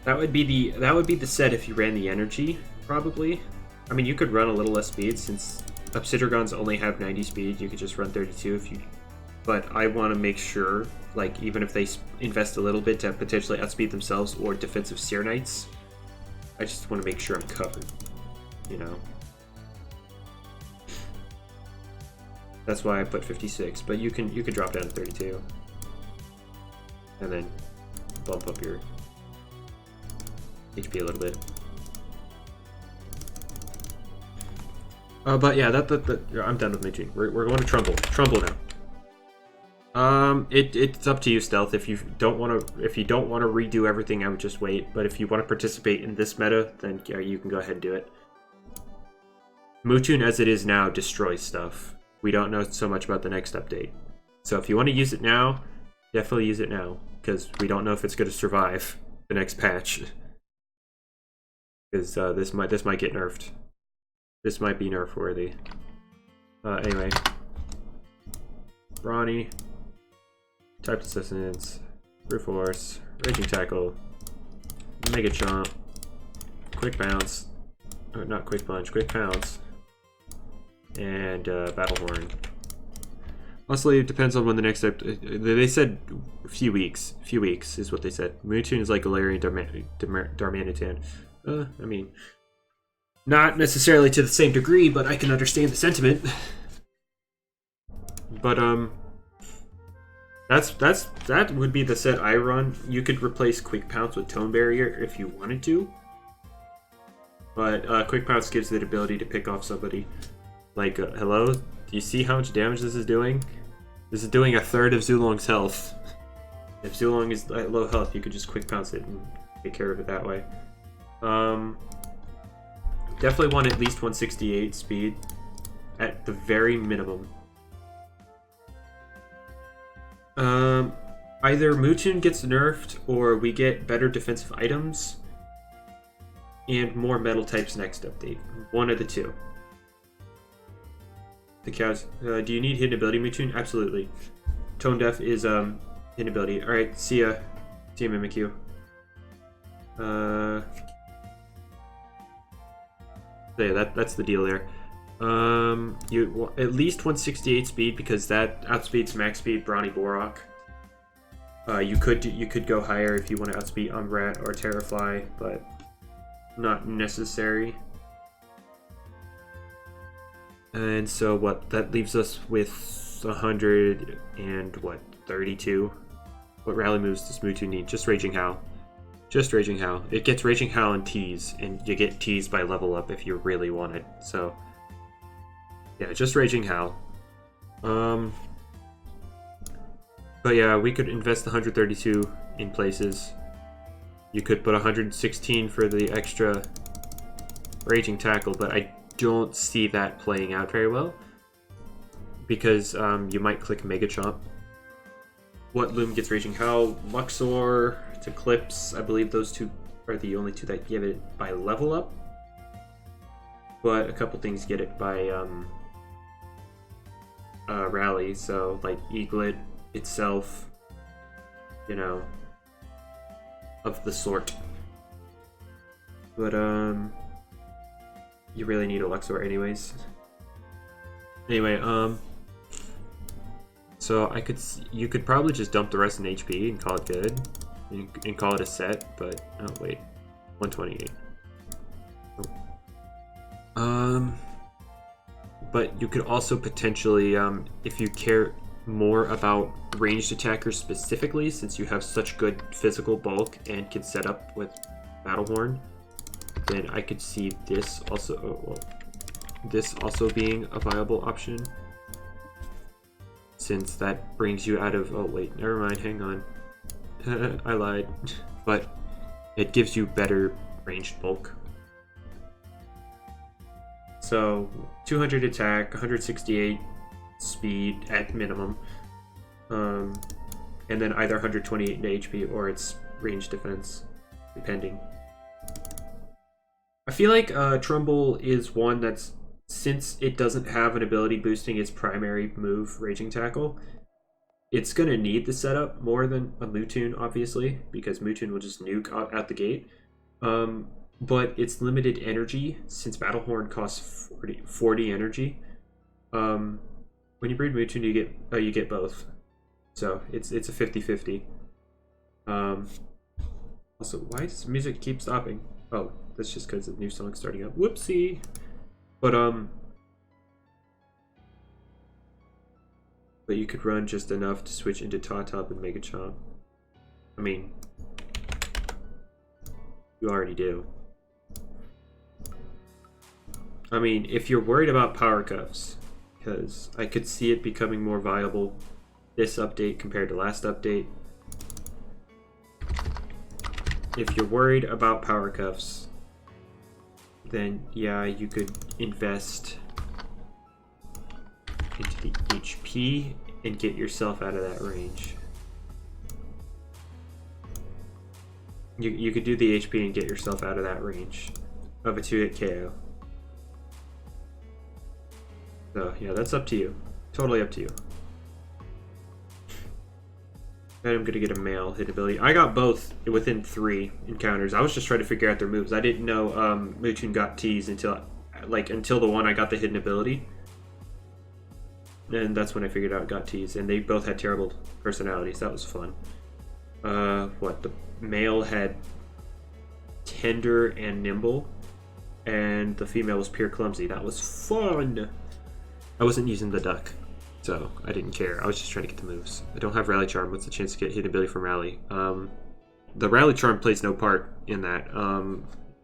That would be the set if you ran the energy, probably. I mean, you could run a little less speed since Obsidiogons only have 90 speed. You could just run 32 if you. But I want to make sure, like, even if they invest a little bit to potentially outspeed themselves or defensive Seer Knights, I just want to make sure I'm covered. You know. That's why I put 56. But you can drop down to 32, and then bump up your HP a little bit. But yeah, I'm done with Midging. We're going to Trumbull. Trumbull now. It's up to you, Stealth. If you don't want to redo everything, I would just wait. But if you want to participate in this meta, then yeah, you can go ahead and do it. Mewtwo, as it is now, destroys stuff. We don't know so much about the next update. So if you want to use it now, definitely use it now, because we don't know if it's going to survive the next patch. Because this might get nerfed. This might be nerf worthy. Anyway, Brawny, Type Assistance, Brute Force, Raging Tackle, Mega Chomp, Quick Bounce, or not Quick Punch, Quick Pounce, and Battle Horn. Honestly, it depends on when the next they said a few weeks. A few weeks is what they said. Mewtwo is like Galarian Darmanitan. I mean, not necessarily to the same degree, but I can understand the sentiment. But that would be the set I run. You could replace Quick Pounce with Tone Barrier if you wanted to. But Quick Pounce gives the ability to pick off somebody. Like, hello? Do you see how much damage this is doing? This is doing a third of Zulong's health. If Zulong is at low health, you could just quick pounce it and take care of it that way. Definitely want at least 168 speed at the very minimum. Either Mewtwo gets nerfed or we get better defensive items and more metal types next update. One of the two. The cows. Do you need hidden ability, Mewtwo? Absolutely. Tone Deaf is hidden ability. Alright, see ya. See ya, Mimikyu. So yeah, that's the deal there. You at least 168 speed because that outspeeds max speed Brawny Borok. You could go higher if you want to outspeed Umbrat or Terrafly, but not necessary. And so what that leaves us with 100 and what 32. What rally moves does Mewtwo need? Just Raging Howl. Just Raging Howl. It gets Raging Howl and Tease, and you get Tease by level up if you really want it. So yeah, just Raging Howl. But yeah, we could invest 132 in places. You could put 116 for the extra Raging Tackle, but I don't see that playing out very well because you might click Mega Chomp. What Loom gets Raging Howl? Luxor to Eclipse. I believe those two are the only two that give it by level up. But a couple things get it by rally, so like Eaglet itself, you know, of the sort. But you really need a Luxor anyways. Anyway, so you could probably just dump the rest in HP and call it good, and call it a set. But oh wait, 128. Oh. But you could also potentially, if you care more about ranged attackers specifically, since you have such good physical bulk and can set up with Battlehorn, then I could see this also, this also being a viable option. Since that brings you out of, oh wait, never mind, hang on. I lied. But it gives you better ranged bulk. So 200 attack, 168 speed at minimum, and then either 128 HP or its range defense, depending. I feel like Trumbull is one that's, since it doesn't have an ability boosting its primary move, Raging Tackle, it's going to need the setup more than a Mewtwo, obviously, because Mewtwo will just nuke out the gate. But it's limited energy, since Battlehorn costs 40 energy. When you breed Mewtwo, you get both. So it's a 50-50. Also, why does music keep stopping? Oh, that's just because the new song's starting up. Whoopsie. But you could run just enough to switch into Top and Mega Chomp. I mean, you already do. I mean, if you're worried about Power Cuffs, because I could see it becoming more viable this update compared to last update. If you're worried about Power Cuffs, then yeah, you could invest into the HP and get yourself out of that range. You could do the HP and get yourself out of that range of a 2-hit KO. So yeah, that's up to you. Totally up to you. And I'm gonna get a male hit ability. I got both within 3 encounters. I was just trying to figure out their moves. I didn't know Mewtwo got Tease until the one I got the hidden ability. And that's when I figured out got Tease. And they both had terrible personalities. That was fun. What, the male had Tender and Nimble, and the female was pure Clumsy. That was fun. I wasn't using the duck, so I didn't care. I was just trying to get the moves. I don't have Rally Charm. What's the chance to get hidden ability from Rally? The Rally Charm plays no part in that.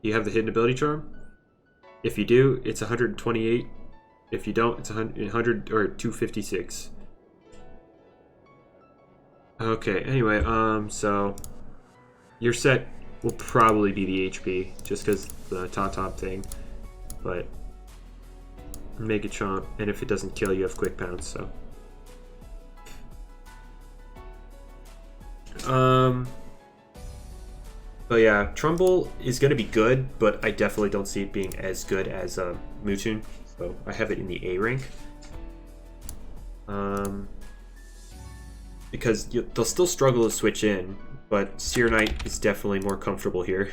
You have the hidden ability charm. If you do, it's 128. If you don't, it's 100 or 256. Okay, anyway, so your set will probably be the HP, just because the top thing, but make it chomp, and if it doesn't kill, you have quick pounce, so. But yeah, Trumbull is going to be good, but I definitely don't see it being as good as Mewtwo, so I have it in the A rank. Because they'll still struggle to switch in, but Seer Knight is definitely more comfortable here.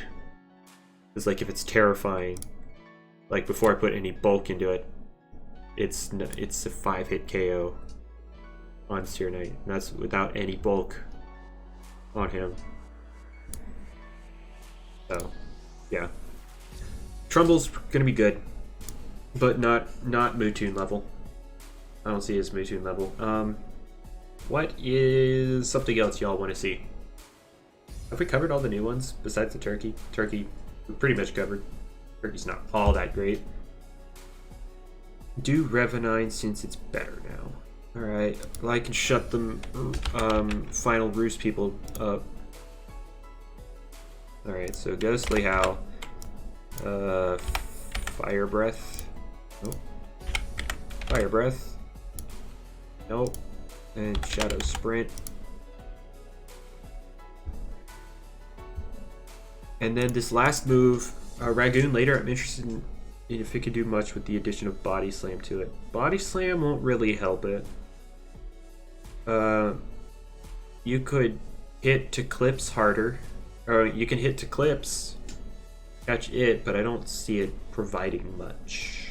Because like if it's terrifying, like before I put any bulk into it, it's a 5-hit KO on Seer Knight, and that's without any bulk on him. So, yeah. Trumbull's gonna be good, but not Mewtwo level. I don't see his Mewtwo level. What is something else y'all want to see? Have we covered all the new ones besides the turkey? Turkey, we pretty much covered. Turkey's not all that great. Do Revenine since it's better now. Alright, well, I can shut them final roost people up. Alright, so Ghostly Howl. Fire Breath. Nope. Fire Breath. Nope. And Shadow Sprint. And then this last move, Ragoon later, I'm interested in if it can do much with the addition of Body Slam to it. Body Slam won't really help it. You could hit to clips harder. Or you can hit to clips, catch it, but I don't see it providing much.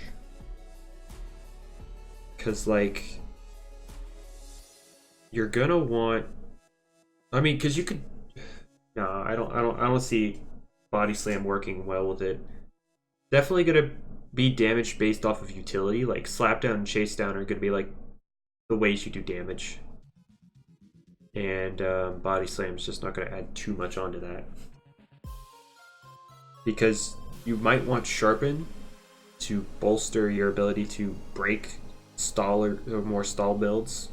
Cause like you're gonna want, I mean, cause you could, no, I don't see Body Slam working well with it. Definitely gonna be damage based off of utility. Like Slap Down and Chase Down are gonna be like the ways you do damage. And Body Slam is just not going to add too much onto that. Because you might want Sharpen to bolster your ability to break stall or more stall builds.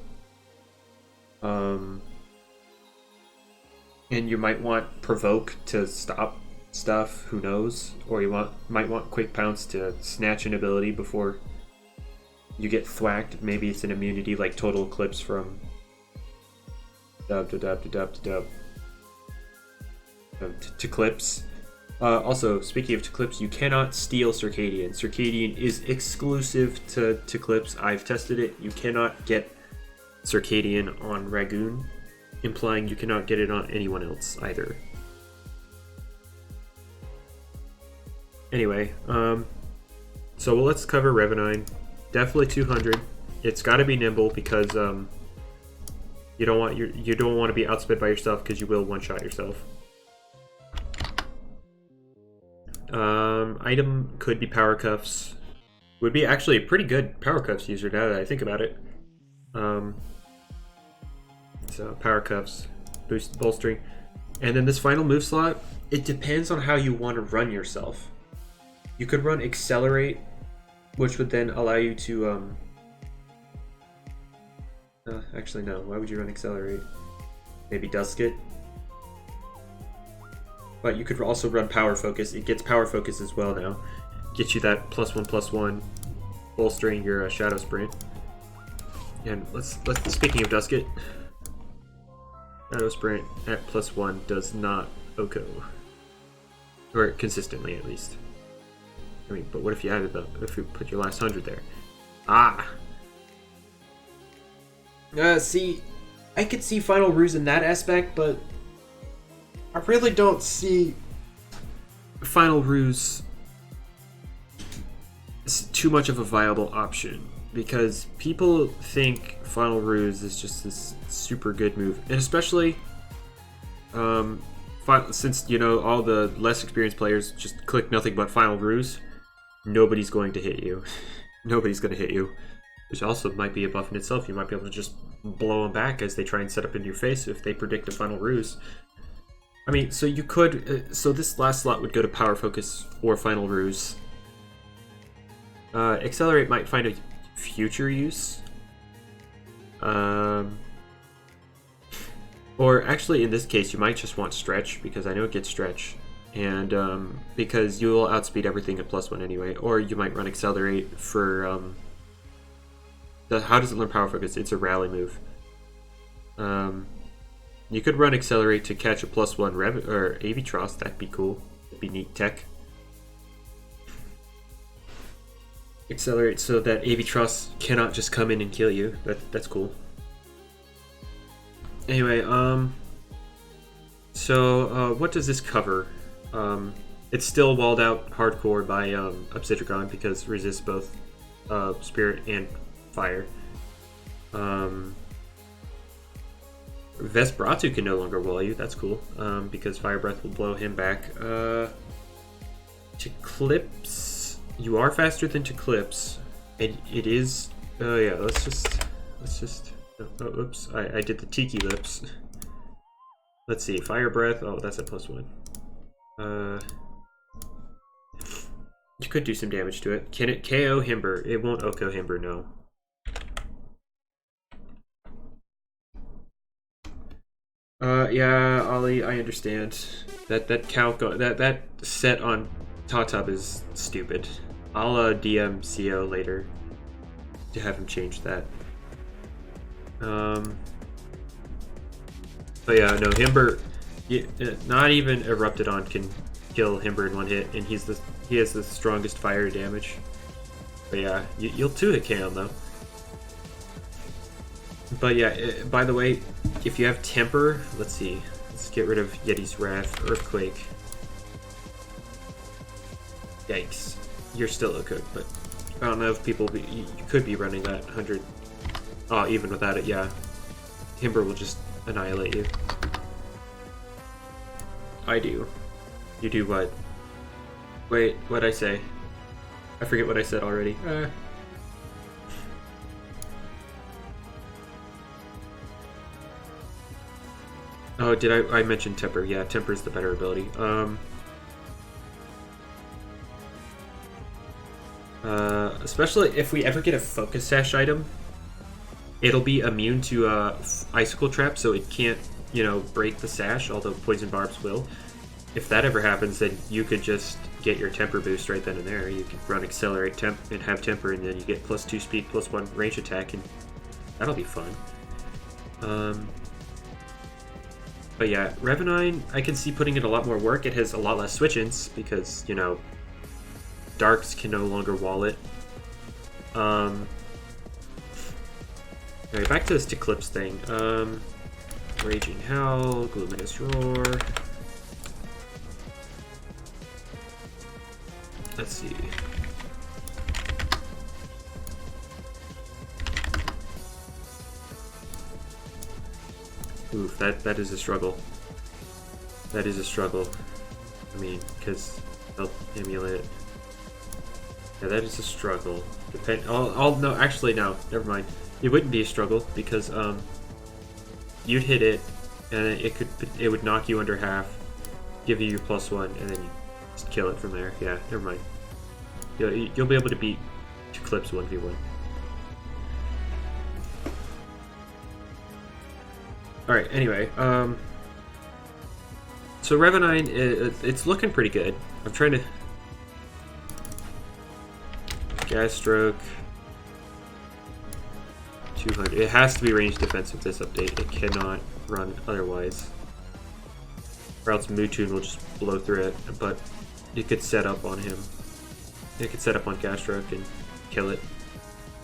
And you might want Provoke to stop stuff, who knows? Or you might want Quick Pounce to snatch an ability before you get thwacked. Maybe it's an immunity like Total Eclipse from to clips. Also, speaking of clips, you cannot steal Circadian. Circadian is exclusive to clips. I've tested it. You cannot get Circadian on Ragoon, implying you cannot get it on anyone else either. Anyway, so let's cover Revenine. Definitely 200. It's got to be nimble because you don't want to be outsped by yourself because you will one-shot yourself. Item could be Power Cuffs. Would be actually a pretty good Power Cuffs user now that I think about it. So Power Cuffs, boost bolstering, and then this final move slot. It depends on how you want to run yourself. You could run Accelerate, which would then allow you to actually no. Why would you run Accelerate? Maybe Dusk It. But you could also run Power Focus. It gets Power Focus as well now. Gets you that +1/+1, bolstering your Shadow Sprint. And let's speaking of Dusk It, Shadow Sprint at +1 does not OHKO, or consistently at least. I mean, but what if you added if you put your last 100 there? See, I could see Final Ruse in that aspect, but I really don't see Final Ruse as too much of a viable option, because people think Final Ruse is just this super good move, and especially since all the less experienced players just click nothing but Final Ruse, nobody's going to hit you. Nobody's going to hit you. Which also might be a buff in itself. You might be able to just blow them back as they try and set up into your face if they predict a Final Ruse. I mean, so you could... so this last slot would go to Power Focus or Final Ruse. Accelerate might find a future use. Or Or actually, in this case, you might just want stretch, because I know it gets stretch. And because you will outspeed everything at +1 anyway. Or you might run accelerate for... how does it learn power focus? It's a rally move. You could run accelerate to catch a +1 or Avitross. That'd be cool. That'd be neat tech. Accelerate so that Avitross cannot just come in and kill you. That's cool. Anyway, so what does this cover? It's still walled out hardcore by Obsidian because resists both spirit and fire. Vesperatu can no longer wall you. That's cool because Fire Breath will blow him back. Eclipse, you are faster than Eclipse. It is. Oh yeah, let's just. Oh, oops, I did the Tiki Lips. Let's see, Fire Breath. Oh, that's a +1. You could do some damage to it. Can it KO Himber? It won't OHKO Himber, no. Yeah, Ollie, I understand. That count that set on Tatub is stupid. I'll DM CO later to have him change that. But yeah, no, Himber, not even Eruptidon can kill Himber in one hit, and he has the strongest fire damage. But yeah, you'll 2-hit KO him though. But yeah, by the way, if you have Temper, let's see, let's get rid of Yeti's Wrath, Earthquake. Yikes, you're still okay, but I don't know if you could be running that 100. Oh, even without it, yeah. Himber will just annihilate you. I do. You do what? Wait, what'd I say? I forget what I said already. Oh, did I mention Temper? Yeah, Temper is the better ability. Especially if we ever get a Focus Sash item, it'll be immune to Icicle Trap, so it can't, break the Sash, although Poison Barbs will. If that ever happens, then you could just get your Temper boost right then and there. You can run Accelerate Temp and have Temper, and then you get +2 speed, +1 range attack, and that'll be fun. But yeah, Revenine, I can see putting in a lot more work. It has a lot less switch-ins because, Darks can no longer wall it. Alright, back to this Eclipse thing. Raging Howl, Gluminous Roar. Let's see. Oof, that is a struggle. That is a struggle. I mean, because they'll emulate it. Yeah, that is a struggle. No, actually, no. Never mind. It wouldn't be a struggle because you'd hit it, and it would knock you under half, give you your +1, and then you just kill it from there. Yeah, never mind. You'll be able to beat Eclipse 1v1. Alright, anyway, so Revenine, it's looking pretty good. I'm trying to... Gas Stroke... 200. It has to be ranged defensive this update. It cannot run otherwise. Or else Mewtwo will just blow through it, but you could set up on him. You could set up on Gas Stroke and kill it.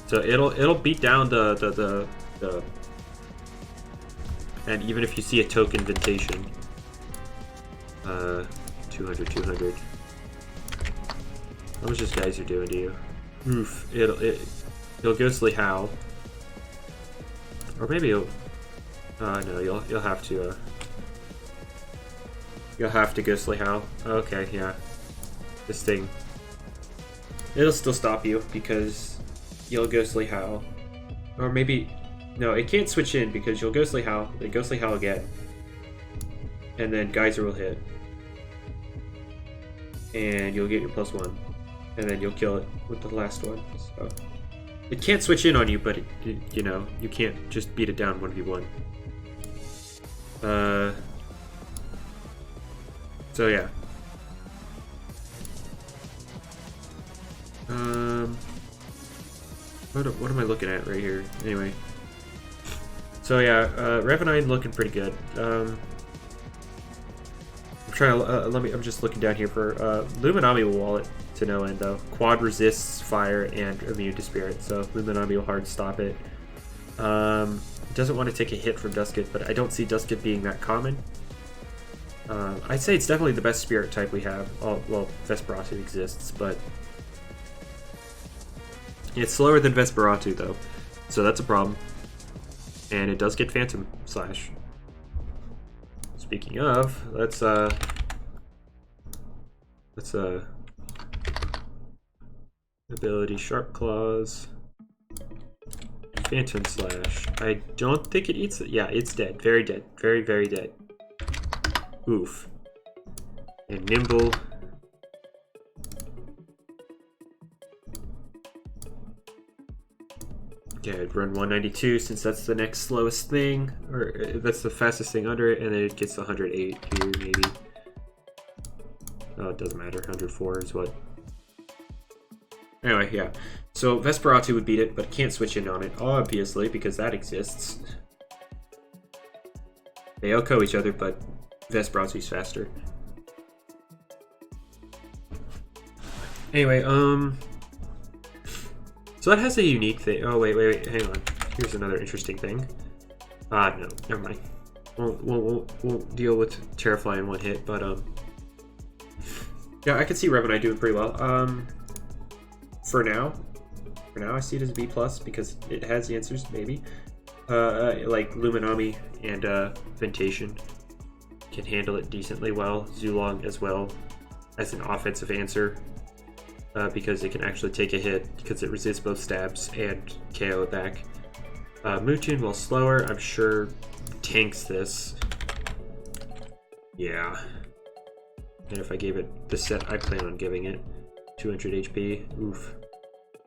So it'll beat down the and even if you see a token Ventation, 200. How much this Geyser doing to you? Oof! It'll Ghostly Howl, or maybe it'll. No, you'll have to. You'll have to Ghostly Howl. Okay, yeah. This thing. It'll still stop you because you'll Ghostly Howl, or maybe. No, it can't switch in because you'll Ghostly Howl, then Ghostly Howl again, and then Geyser will hit, and you'll get your +1, and then you'll kill it with the last one. So it can't switch in on you, but you can't just beat it down 1v1. So yeah. What am I looking at right here? Anyway. So yeah, Revenine looking pretty good. I'm trying to I'm just looking down here for Luminami wallet to no end though. Quad resists fire and immune to spirit, so Luminami will hard stop it. Doesn't want to take a hit from Duskit, but I don't see Duskit being that common. I'd say it's definitely the best spirit type we have. Oh, well, Vesperatu exists, but it's slower than Vesperatu though, so that's a problem. And it does get Phantom Slash. Speaking of, let's ability Sharp Claws, Phantom Slash. I don't think it eats it. Yeah, it's dead. Very dead. Very, very dead. Oof. And Nimble. Yeah, I'd run 192 since that's the next slowest thing, or that's the fastest thing under it, and then it gets 108 here, maybe. Oh, it doesn't matter. 104 is what. Anyway, yeah. So Vesperatu would beat it, but can't switch in on it, obviously, because that exists. They outco each other, but Vesperatu's faster. Anyway, so that has a unique thing. Oh, wait, hang on. Here's another interesting thing. No, never mind. Won't deal with Terrafly in one hit, but, yeah, I can see Revenite doing pretty well. For now, I see it as B+, because it has the answers, maybe. Like Luminami and, Ventation can handle it decently well. Zulong as well as an offensive answer. Because it can actually take a hit because it resists both stabs and KO it back. Mewtwo, while slower, I'm sure tanks this. Yeah. And if I gave it the set I plan on giving it, 200 HP, oof.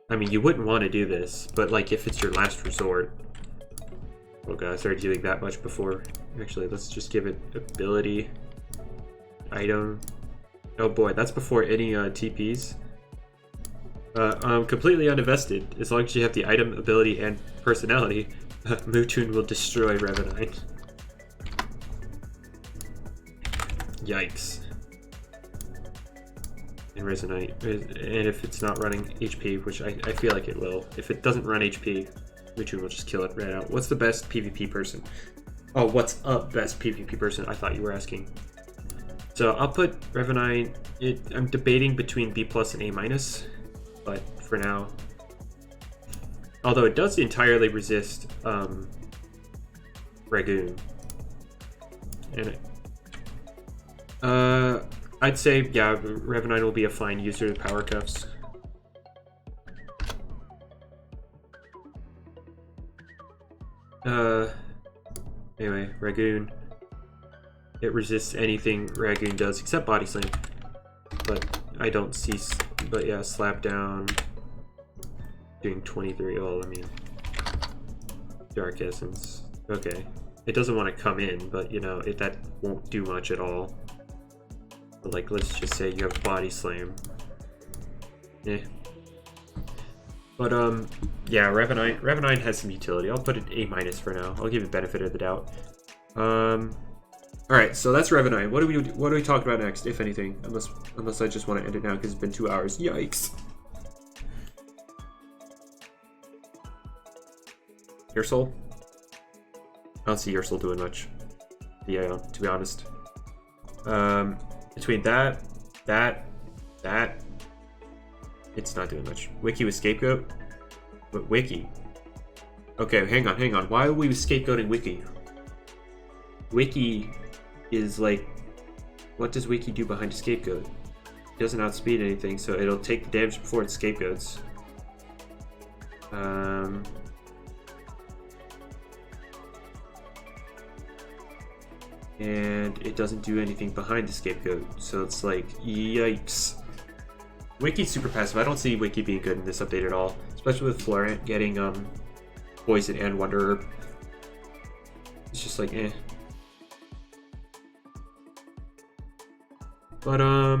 I mean, you wouldn't want to do this, but like if it's your last resort. Oh god, I started doing that much before. Actually, let's just give it ability, item. Oh boy, that's before any TPs. Completely uninvested. As long as you have the item, ability, and personality, Mewtwo will destroy Revenine. Yikes. And Resonite. And if it's not running HP, which I feel like it will, if it doesn't run HP, Mewtwo will just kill it right out. What's the best PvP person? Oh, what's up, best PvP person? I thought you were asking. So I'll put Revenine. I'm debating between B+ and A-, but for now, although it does entirely resist Ragoon, and I'd say yeah, Revenine will be a fine user of Power Cuffs. Anyway, Ragoon. It resists anything Ragoon does except Body Slam, but I don't see. But yeah, Slap Down. Doing 23. Oh, I mean, Dark Essence. Okay, it doesn't want to come in, but you know that won't do much at all. But like, let's just say you have Body Slam. Eh. But yeah, Revenine has some utility. I'll put it A- for now. I'll give it benefit of the doubt. All right, so that's Revenine. What do we talk about next, if anything? Unless I just want to end it now because it's been 2 hours. Yikes. Ursul? I don't see Ursul doing much. Yeah, to be honest. Between that, it's not doing much. Wiki with Scapegoat? But Wiki? Okay, hang on. Why are we scapegoating Wiki? Wiki is like, what does Wiki do behind a Scapegoat? It doesn't outspeed anything, so it'll take the damage before it scapegoats. And it doesn't do anything behind the Scapegoat, so it's like, yikes. Wiki's super passive. I don't see Wiki being good in this update at all, especially with Florent getting Poison and Wonder Herb. It's just like, eh. But I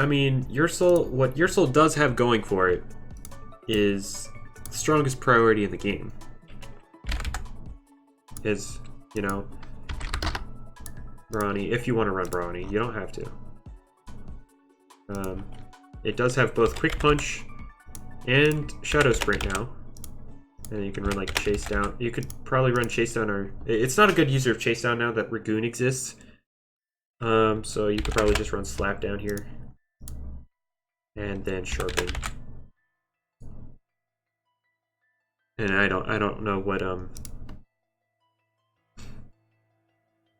mean, what Your Soul does have going for it is the strongest priority in the game. Is, you know, Brawny, if you want to run Brawny, you don't have to. It does have both Quick Punch and Shadow Sprint now. And you can run like Chase Down. You could probably run Chase Down, or it's not a good user of Chase Down now that Ragoon exists. So you could probably just run Slap Down here. And then Sharpen. And I don't know what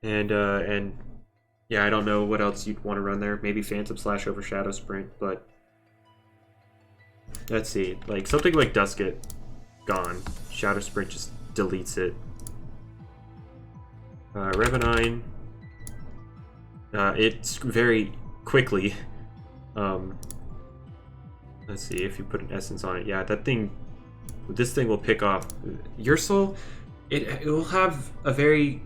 and yeah, I don't know what else you'd want to run there. Maybe Phantom Slash over Shadow Sprint, but let's see. Like something like Dusket, gone. Shadow Sprint just deletes it. Revenine, it's very quickly. Let's see if you put an Essence on it. Yeah, this thing will pick off. Your Soul, it will have a very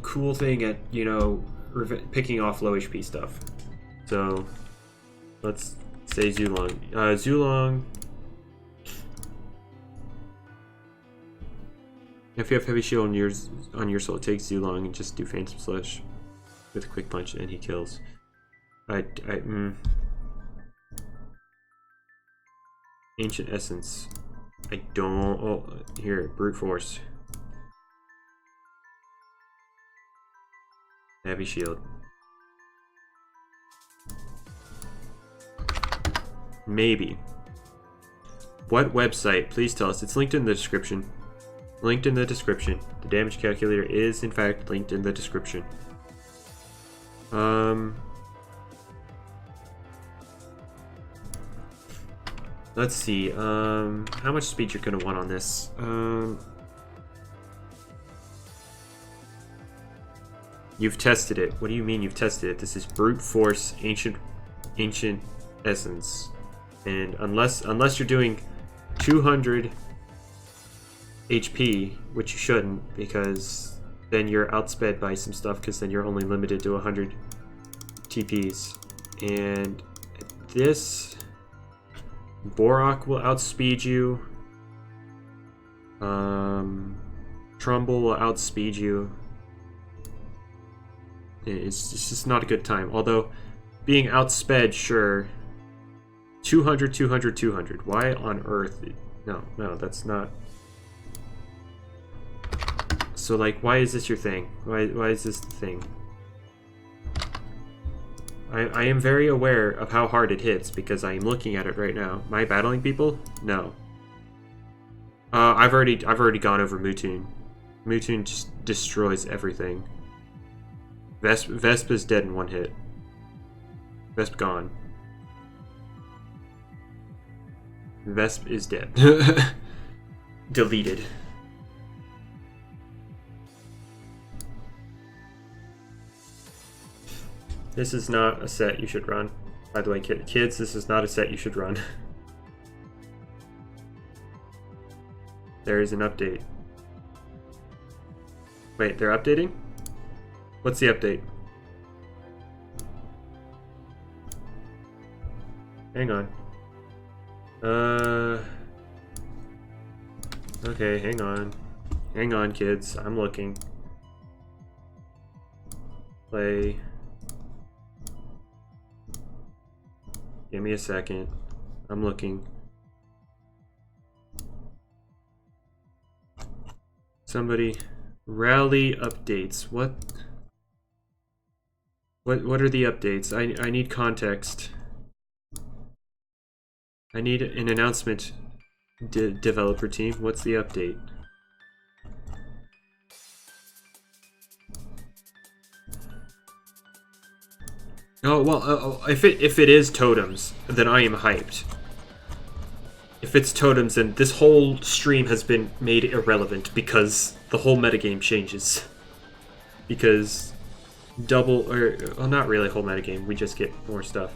cool thing at, you know, picking off low HP stuff. So let's say Zulong. Zulong, if you have Heavy Shield on your Soul, it takes Zulong and just do Phantom Slash with Quick Punch and he kills. Ancient Essence. I don't. Oh, here, Brute Force. Heavy Shield. Maybe. What website? Please tell us. It's linked in the description. Linked in the description. The damage calculator is, in fact, linked in the description. Let's see. How much speed you're gonna want on this? You've tested it. What do you mean you've tested it? This is Brute Force, Ancient Essence, and unless you're doing 200 HP, which you shouldn't, because then you're outsped by some stuff, because then you're only limited to 100 TPs. And this Borak will outspeed you. Trumbull will outspeed you. It's just not a good time. Although, being outsped, sure. 200, 200, 200. Why on earth? No, that's not. So, like, why is this your thing? Why is this the thing? I am very aware of how hard it hits because I am looking at it right now. Am I battling people? No. I've already gone over Mewtwo. Mewtwo just destroys everything. Vespa's dead in one hit. Vesp gone. Vesp is dead. Deleted. This is not a set you should run. By the way, kids, this is not a set you should run. There is an update. Wait, they're updating? What's the update? Hang on. Okay, hang on. Hang on, kids. I'm looking. Play. Give me a second. I'm looking. Somebody. Rally updates. What are the updates? I need context. I need an announcement. Developer team, what's the update? Oh well, if it is totems, then I am hyped. If it's totems, then this whole stream has been made irrelevant because the whole metagame changes. Because well, not really whole metagame. We just get more stuff.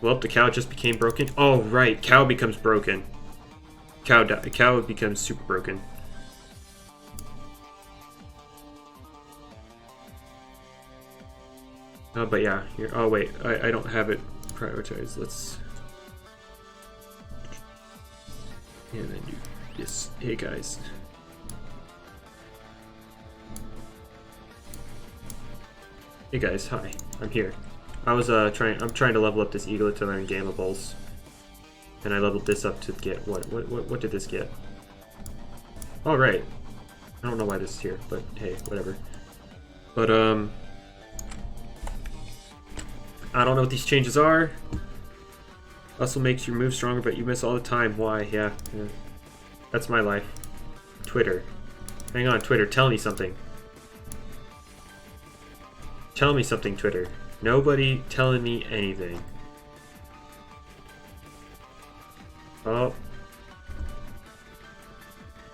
Well, the cow just became broken. Oh right, cow becomes broken. Cow becomes super broken. But yeah, here. Oh wait, I don't have it prioritized. Let's. And then do this. Hey guys. Hey guys, hi. I'm here. I'm trying to level up this eaglet to learn gamma bowls. And I leveled this up to get what did this get? Oh right. I don't know why this is here, but hey, whatever. But I don't know what these changes are. Hustle makes your move stronger, but you miss all the time. Why? Yeah. That's my life. Twitter. Hang on, Twitter, tell me something. Tell me something, Twitter. Nobody telling me anything. Oh.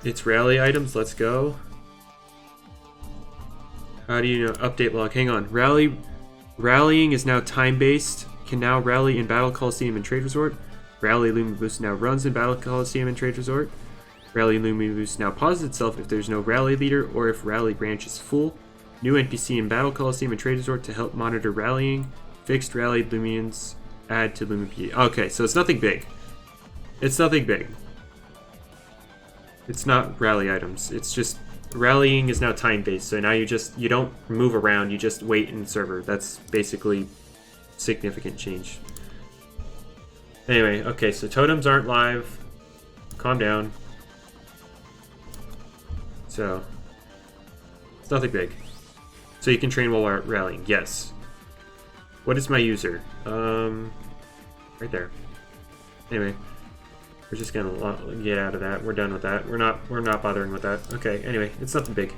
It's rally items, let's go. How do you know? Update log, hang on. Rallying is now time-based. Can now rally in Battle Coliseum and Trade Resort. Rally Loomian Boost now runs in Battle Coliseum and Trade Resort. Rally Loomian Boost now pauses itself if there's no rally leader or if rally branch is full. New NPC in Battle Coliseum and Trade Resort to help monitor rallying. Fixed rally Loomians add to Loomian PD. Okay, so it's nothing big. It's nothing big. It's not rally items. It's just rallying is now time-based. So now you don't move around. You just wait in server. That's basically significant change. Anyway, okay, so totems aren't live. Calm down. So it's nothing big. So you can train while rallying. Yes. What is my user? Right there. Anyway, we're just gonna get out of that. We're done with that. We're not bothering with that. Okay. Anyway, it's nothing big.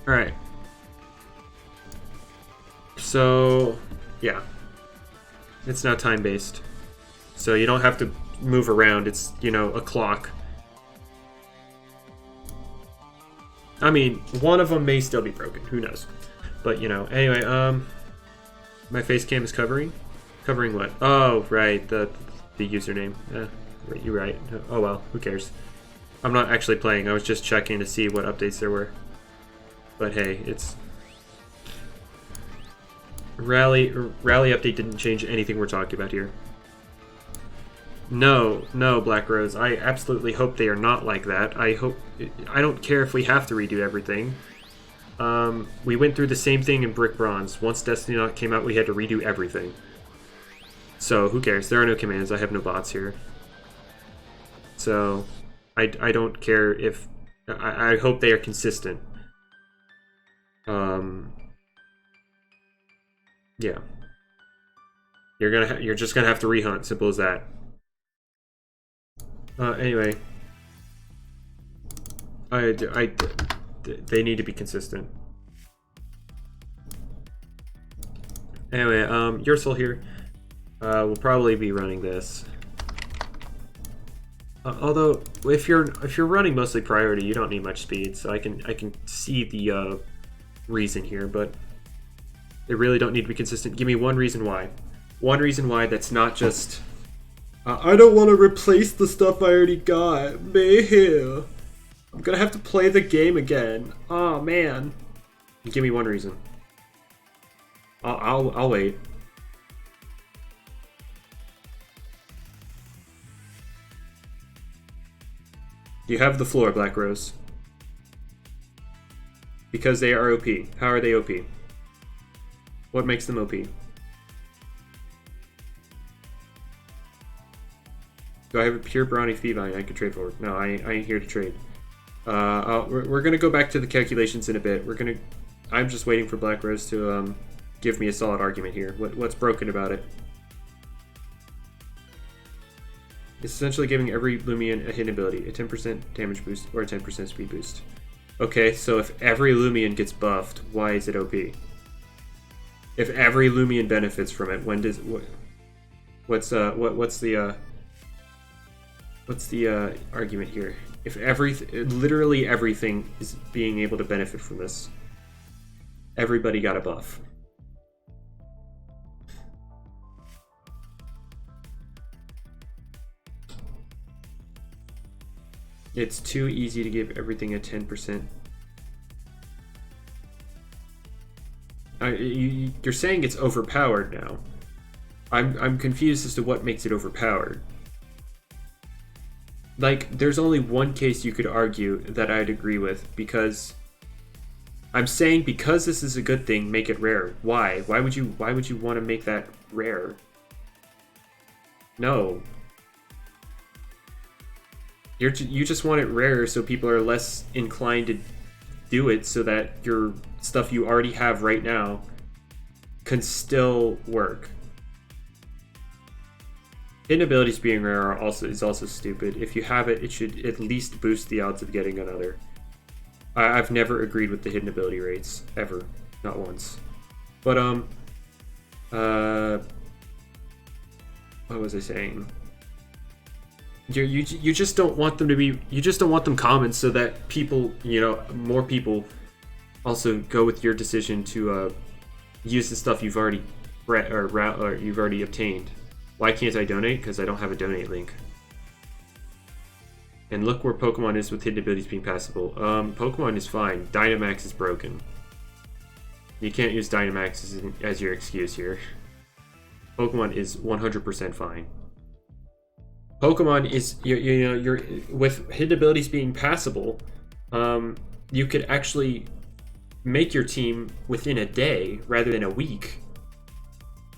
All right. So yeah, it's now time based. So you don't have to move around. It's, you know, a clock. I mean, one of them may still be broken. Who knows? But, you know, anyway, my face cam is covering. Covering what? Oh, right, the username. You're right. Oh well, who cares? I'm not actually playing. I was just checking to see what updates there were. But hey, it's rally update didn't change anything we're talking about here. No, Black Rose. I absolutely hope they are not like that. I don't care if we have to redo everything. We went through the same thing in Brick Bronze. Once Destiny Knock came out, we had to redo everything. So who cares? There are no commands. I have no bots here. So I don't care if I hope they are consistent. Yeah. You're just gonna have to rehunt. Simple as that. Anyway, they need to be consistent. Anyway, Ursel here. We'll probably be running this. Although, if you're running mostly priority, you don't need much speed. So I can see the reason here, but they really don't need to be consistent. Give me one reason why. One reason why that's not just. I don't want to replace the stuff I already got. Meh. I'm gonna have to play the game again. Oh man. Give me one reason. I'll wait. You have the floor, Black Rose. Because they are OP. How are they OP? What makes them OP? Do I have a pure Brawny Feevine I could trade for? No, I ain't here to trade. We're gonna go back to the calculations in a bit. I'm just waiting for Black Rose to give me a solid argument here. What's broken about it? It's essentially giving every Loomian a hit ability, a 10% damage boost or a 10% speed boost. Okay, so if every Loomian gets buffed, why is it OP? If every Loomian benefits from it, when does what's the argument here? If literally everything is being able to benefit from this, everybody got a buff. It's too easy to give everything a 10%. You're saying it's overpowered now. I'm confused as to what makes it overpowered. Like, there's only one case you could argue that I'd agree with, because I'm saying because this is a good thing, make it rare. Why? Why would you want to make that rare? No. You just want it rare so people are less inclined to do it, so that your stuff you already have right now can still work. Hidden abilities being rare is also stupid. If you have it, it should at least boost the odds of getting another. I've never agreed with the hidden ability rates, ever. Not once. But, what was I saying? You just don't want them to be, you just don't want them common, so that people, more people also go with your decision to use the stuff you've already or you've already obtained. Why can't I donate? Because I don't have a donate link. And look where Pokemon is with hidden abilities being passable. Pokemon is fine. Dynamax is broken. You can't use Dynamax as your excuse here. Pokemon is 100% fine. Pokemon is, you're with hidden abilities being passable, you could actually make your team within a day rather than a week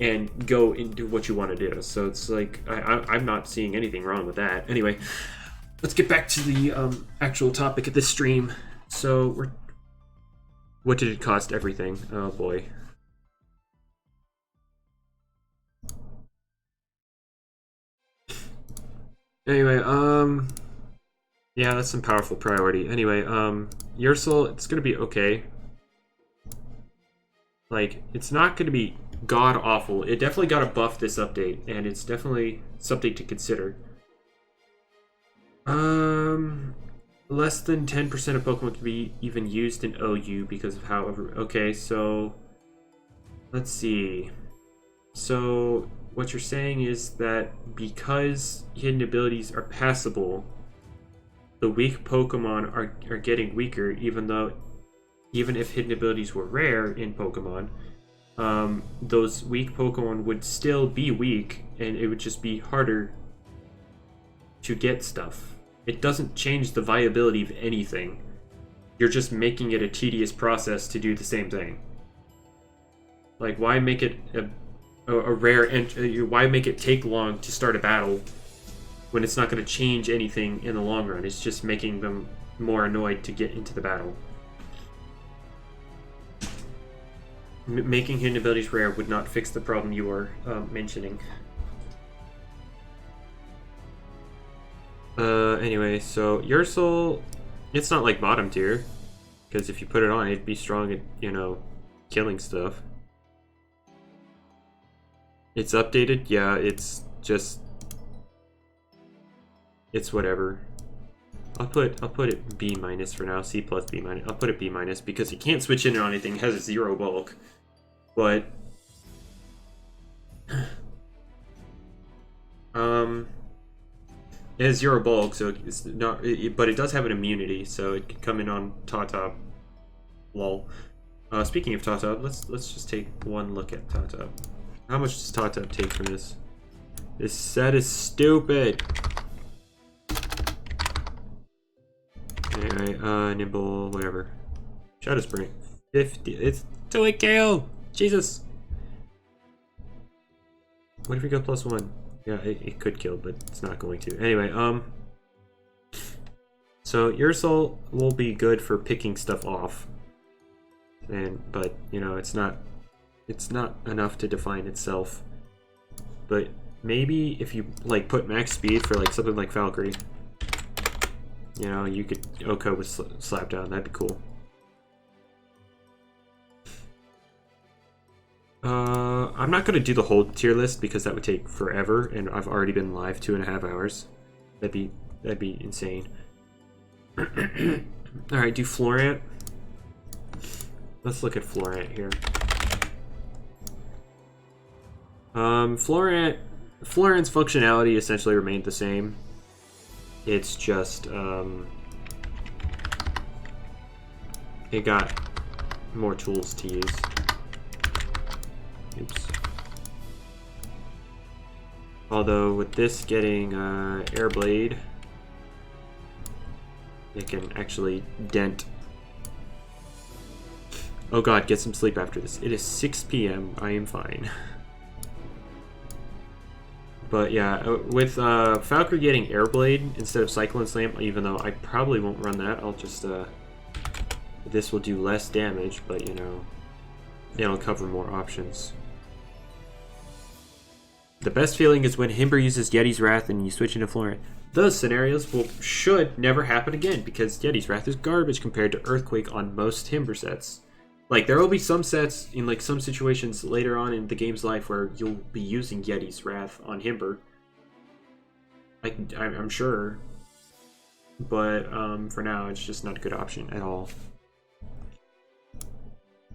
and go into what you want to do. So it's like, I'm not seeing anything wrong with that. Anyway, let's get back to the actual topic of this stream. So what did it cost everything? Oh boy. Anyway, yeah, that's some powerful priority. Anyway, Ursul, it's gonna be okay. Like, it's not gonna be god-awful. It definitely got a buff this update, and it's definitely something to consider. Less than 10% of Pokemon can be even used in OU because of however... Okay, so... Let's see. So... What you're saying is that because hidden abilities are passable, the weak Pokemon are getting weaker, even if hidden abilities were rare in Pokemon, those weak Pokemon would still be weak, and it would just be harder to get stuff. It doesn't change the viability of anything. You're just making it a tedious process to do the same thing. Like, why make it a rare entry? Why make it take long to start a battle when it's not going to change anything in the long run? It's just making them more annoyed to get into the battle. Making hidden abilities rare would not fix the problem you are mentioning. Anyway, so Ursul, it's not like bottom tier, because if you put it on, it'd be strong at, killing stuff. It's updated, yeah, it's just... It's whatever. I'll put it B- for now, C plus B-. I'll put it B- because you can't switch in on anything, it has a 0 bulk. But... It has 0 bulk, so it's not... but it does have an immunity, so it could come in on Tata. Lol. Speaking of Tata, let's just take one look at Tata. How much does Tata take from this? This set is stupid! Anyway, Nimble, whatever. Shadow Spring. 50. It's to a KO! Jesus! What if we go +1? Yeah, it could kill, but it's not going to. Anyway, so Ursul will be good for picking stuff off. But, it's not enough to define itself. But maybe if you put max speed for something like Valkyrie, you could Oko with slap down. That'd be cool. I'm not gonna do the whole tier list because that would take forever, and I've already been live 2.5 hours. That'd be insane. All right, do Florant. Let's look at Florant here. Florant's functionality essentially remained the same. It's just, it got more tools to use. Oops. Although with this getting Air Blade, it can actually dent. Oh god, get some sleep after this. It is 6 p.m. I am fine. But yeah, with Valkyrie getting Airblade instead of Cyclone Slam, even though I probably won't run that, I'll just, this will do less damage, but you know, it'll cover more options. The best feeling is when Himber uses Yeti's Wrath and you switch into Florent. Those scenarios should never happen again, because Yeti's Wrath is garbage compared to Earthquake on most Himber sets. Like, there will be some sets in like some situations later on in the game's life where you'll be using Yeti's Wrath on Himber. I'm sure. But for now, it's just not a good option at all.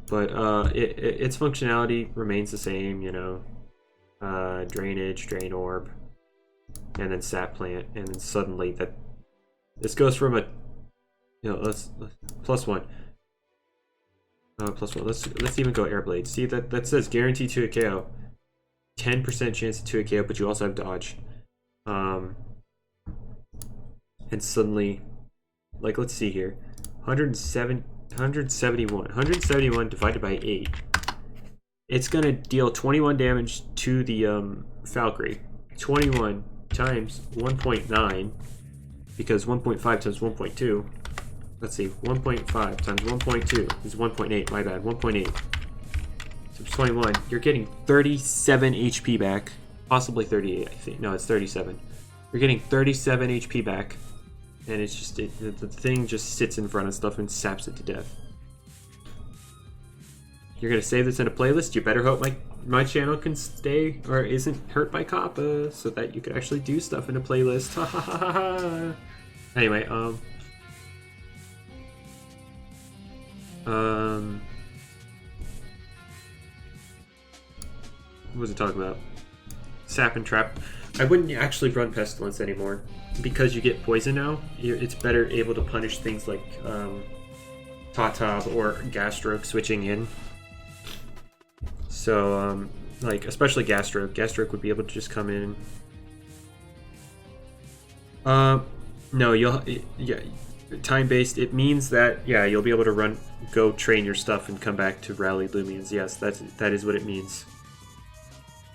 But its functionality remains the same, you know. Drainage, Drain Orb, and then Sap Plant, and then suddenly this goes from a, you know, let's +1. +1. Let's even go Airblade. See that says guaranteed to a KO. 10% chance to a KO, but you also have dodge. And suddenly, like, let's see here, 171 divided by 8. It's gonna deal 21 damage to the Valkyrie. 21 times 1.9, because 1.5 times 1.2. Let's see, 1.5 times 1.2 is 1.8, my bad, 1.8. So 21, you're getting 37 HP back. Possibly 38, I think. No, it's 37. You're getting 37 HP back. And it's just, the thing just sits in front of stuff and saps it to death. You're gonna save this in a playlist? You better hope my channel can stay, or isn't hurt by Kappa, so that you can actually do stuff in a playlist. Ha ha ha ha. Anyway, what was it talking about? Sap and Trap. I wouldn't actually run Pestilence anymore, because you get poison now. It's better able to punish things like Tatab or Gasstroke switching in. So, like, especially Gasstroke. Gasstroke would be able to just come in. No, yeah, time-based. It means that, yeah, you'll be able to go train your stuff and come back to rally Loomians. Yes, that is what it means.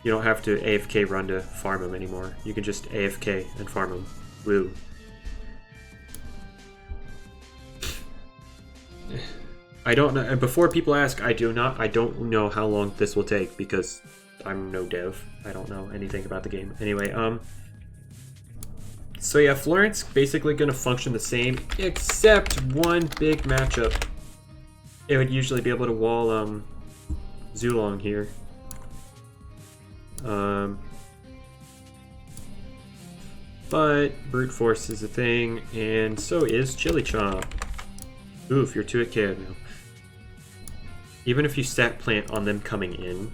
You don't have to AFK run to farm them anymore. You can just AFK and farm them. Woo. I don't know. And before people ask, I don't know how long this will take, because I'm no dev. I don't know anything about the game. Anyway, so yeah, Florent's basically gonna function the same, except one big matchup. It would usually be able to wall Zulong here. But Brute Force is a thing, and so is Chili Chomp. Oof, you're 2 KO now. Even if you Sap Plant on them coming in,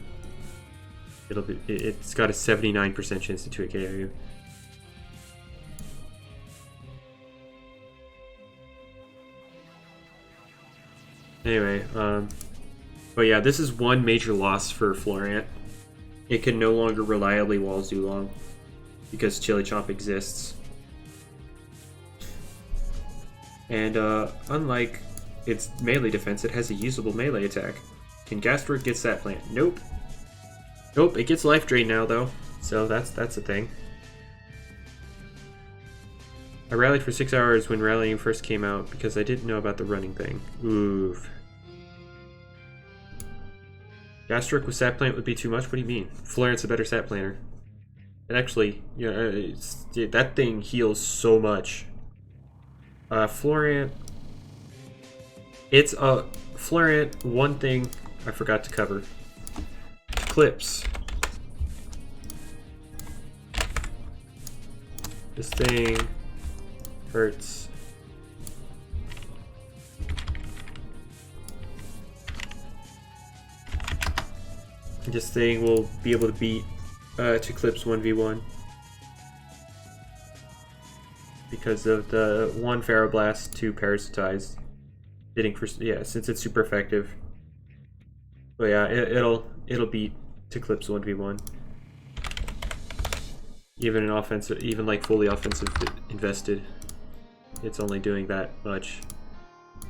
it's got a 79% chance to 2 KO you. Anyway, but yeah, this is one major loss for Florent. It can no longer reliably wall Zulong because Chili Chomp exists. And unlike its melee defense, it has a usable melee attack. Can Gasstroke get Sap Plant? Nope. Nope, it gets Life Drain now though, so that's a thing. I rallied for 6 hours when rallying first came out because I didn't know about the running thing. Oof. Gasstroke with Sap Plant would be too much? What do you mean? Florent's a better Sap Planter. It actually, you know, that thing heals so much. Florent... It's a... Florent, one thing I forgot to cover. Clips. This thing hurts. This thing will be able to beat to Clips 1v1 because of the 1 Pharaoh Blast, 2 Parasitize. Hitting for, yeah, since it's super effective. But yeah, it'll beat to clips 1v1. Even an offensive, even like fully offensive invested, it's only doing that much.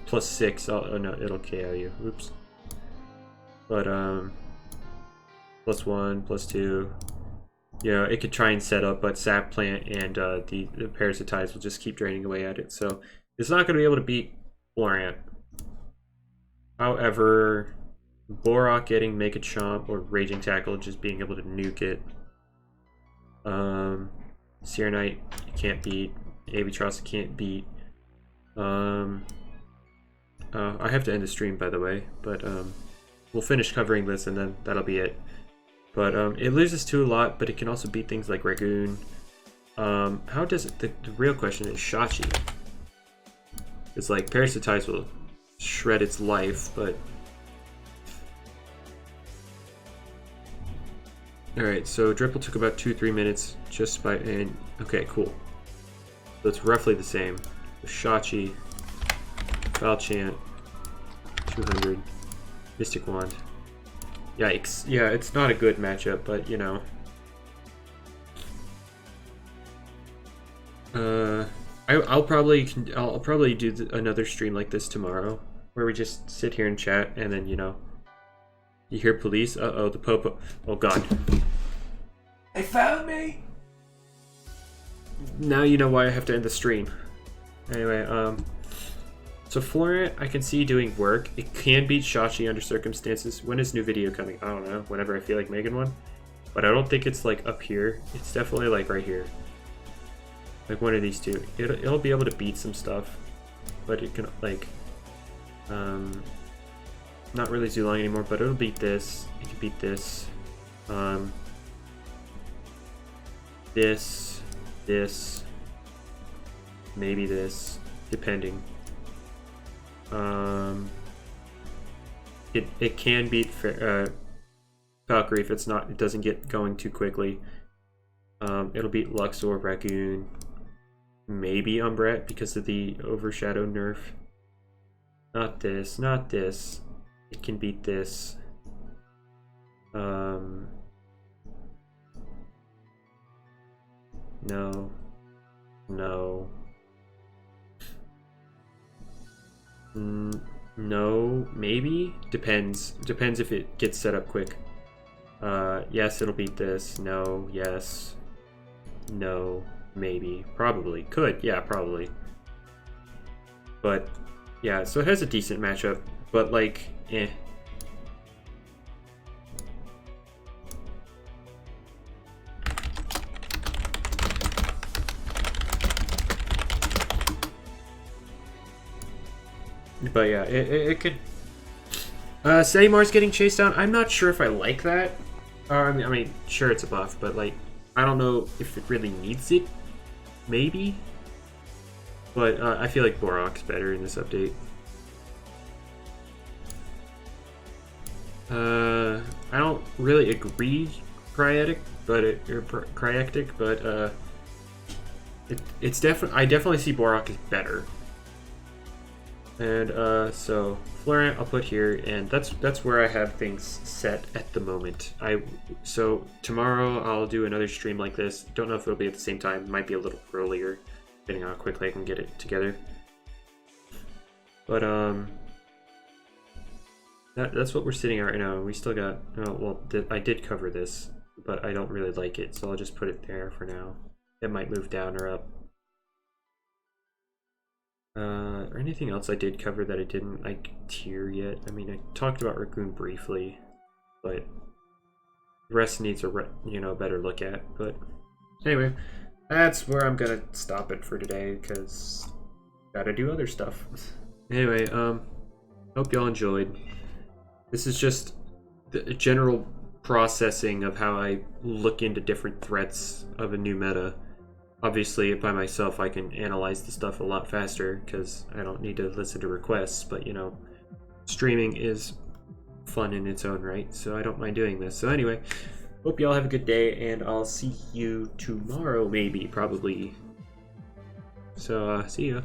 +6, oh no, it'll KO you, oops. But +1, +2, you know, it could try and set up, but Sap Plant and the Parasitize will just keep draining away at it, so it's not going to be able to beat Florant. However, Borak getting Mega Chomp or Raging Tackle, just being able to nuke it. Seer Knight, you can't beat. Avitross, you can't beat. I have to end the stream, by the way, but we'll finish covering this and then that'll be it. But it loses to a lot, but it can also beat things like Ragoon. How does it, the real question is Shachi. It's like Parasitize will shred its life, but alright, so Dripple took about 2-3 minutes just by, and okay, cool. So it's roughly the same. Shachi, Foul Chant, 200, Mystic Wand. Yikes. Yeah, it's not a good matchup, but you know. I'll probably do another stream like this tomorrow, where we just sit here and chat, and then, you know, you hear police. Uh-oh, the Popo. Oh god. They found me! Now you know why I have to end the stream. Anyway, so Florant, I can see doing work. It can beat Shachi under circumstances. When is new video coming? I don't know. Whenever I feel like making one. But I don't think it's like up here. It's definitely like right here. Like one of these two. It'll be able to beat some stuff. But it can like not really Zulong anymore, but it'll beat this. It can beat this. This. Maybe this. Depending. It can beat Valkyrie if it doesn't get going too quickly. It'll beat Luxor, Ragoon, maybe Umbret because of the Overshadow nerf. Not this, not this. It can beat this. No. No, maybe? Depends if it gets set up quick. Yes, it'll beat this. No, yes. No, maybe. Probably. Could, yeah, probably. But, yeah, so it has a decent matchup, but like, eh. But yeah, it could. Seimar's getting chased down. I'm not sure if I like that. I mean, sure it's a buff, but like, I don't know if it really needs it. Maybe. But I feel like Borak's better in this update. I don't really agree, Cryactic, but it's definitely. I definitely see Borak as better. And so Florant I'll put here, and that's where I have things set at the moment. So tomorrow I'll do another stream like this. Don't know if it'll be at the same time. It might be a little earlier, depending on how quickly I can get it together. But that's what we're sitting at right now. We still got I did cover this, but I don't really like it, so I'll just put it there for now. It might move down or up. Or anything else I did cover that I didn't like tier yet. I mean, I talked about Ragoon briefly, but the rest needs a better look at. But anyway, that's where I'm gonna stop it for today because gotta do other stuff. Anyway, hope y'all enjoyed. This is just the general processing of how I look into different threats of a new meta. Obviously, by myself, I can analyze the stuff a lot faster because I don't need to listen to requests, but, you know, streaming is fun in its own right, so I don't mind doing this. So anyway, hope y'all have a good day, and I'll see you tomorrow, maybe, probably. So, see ya.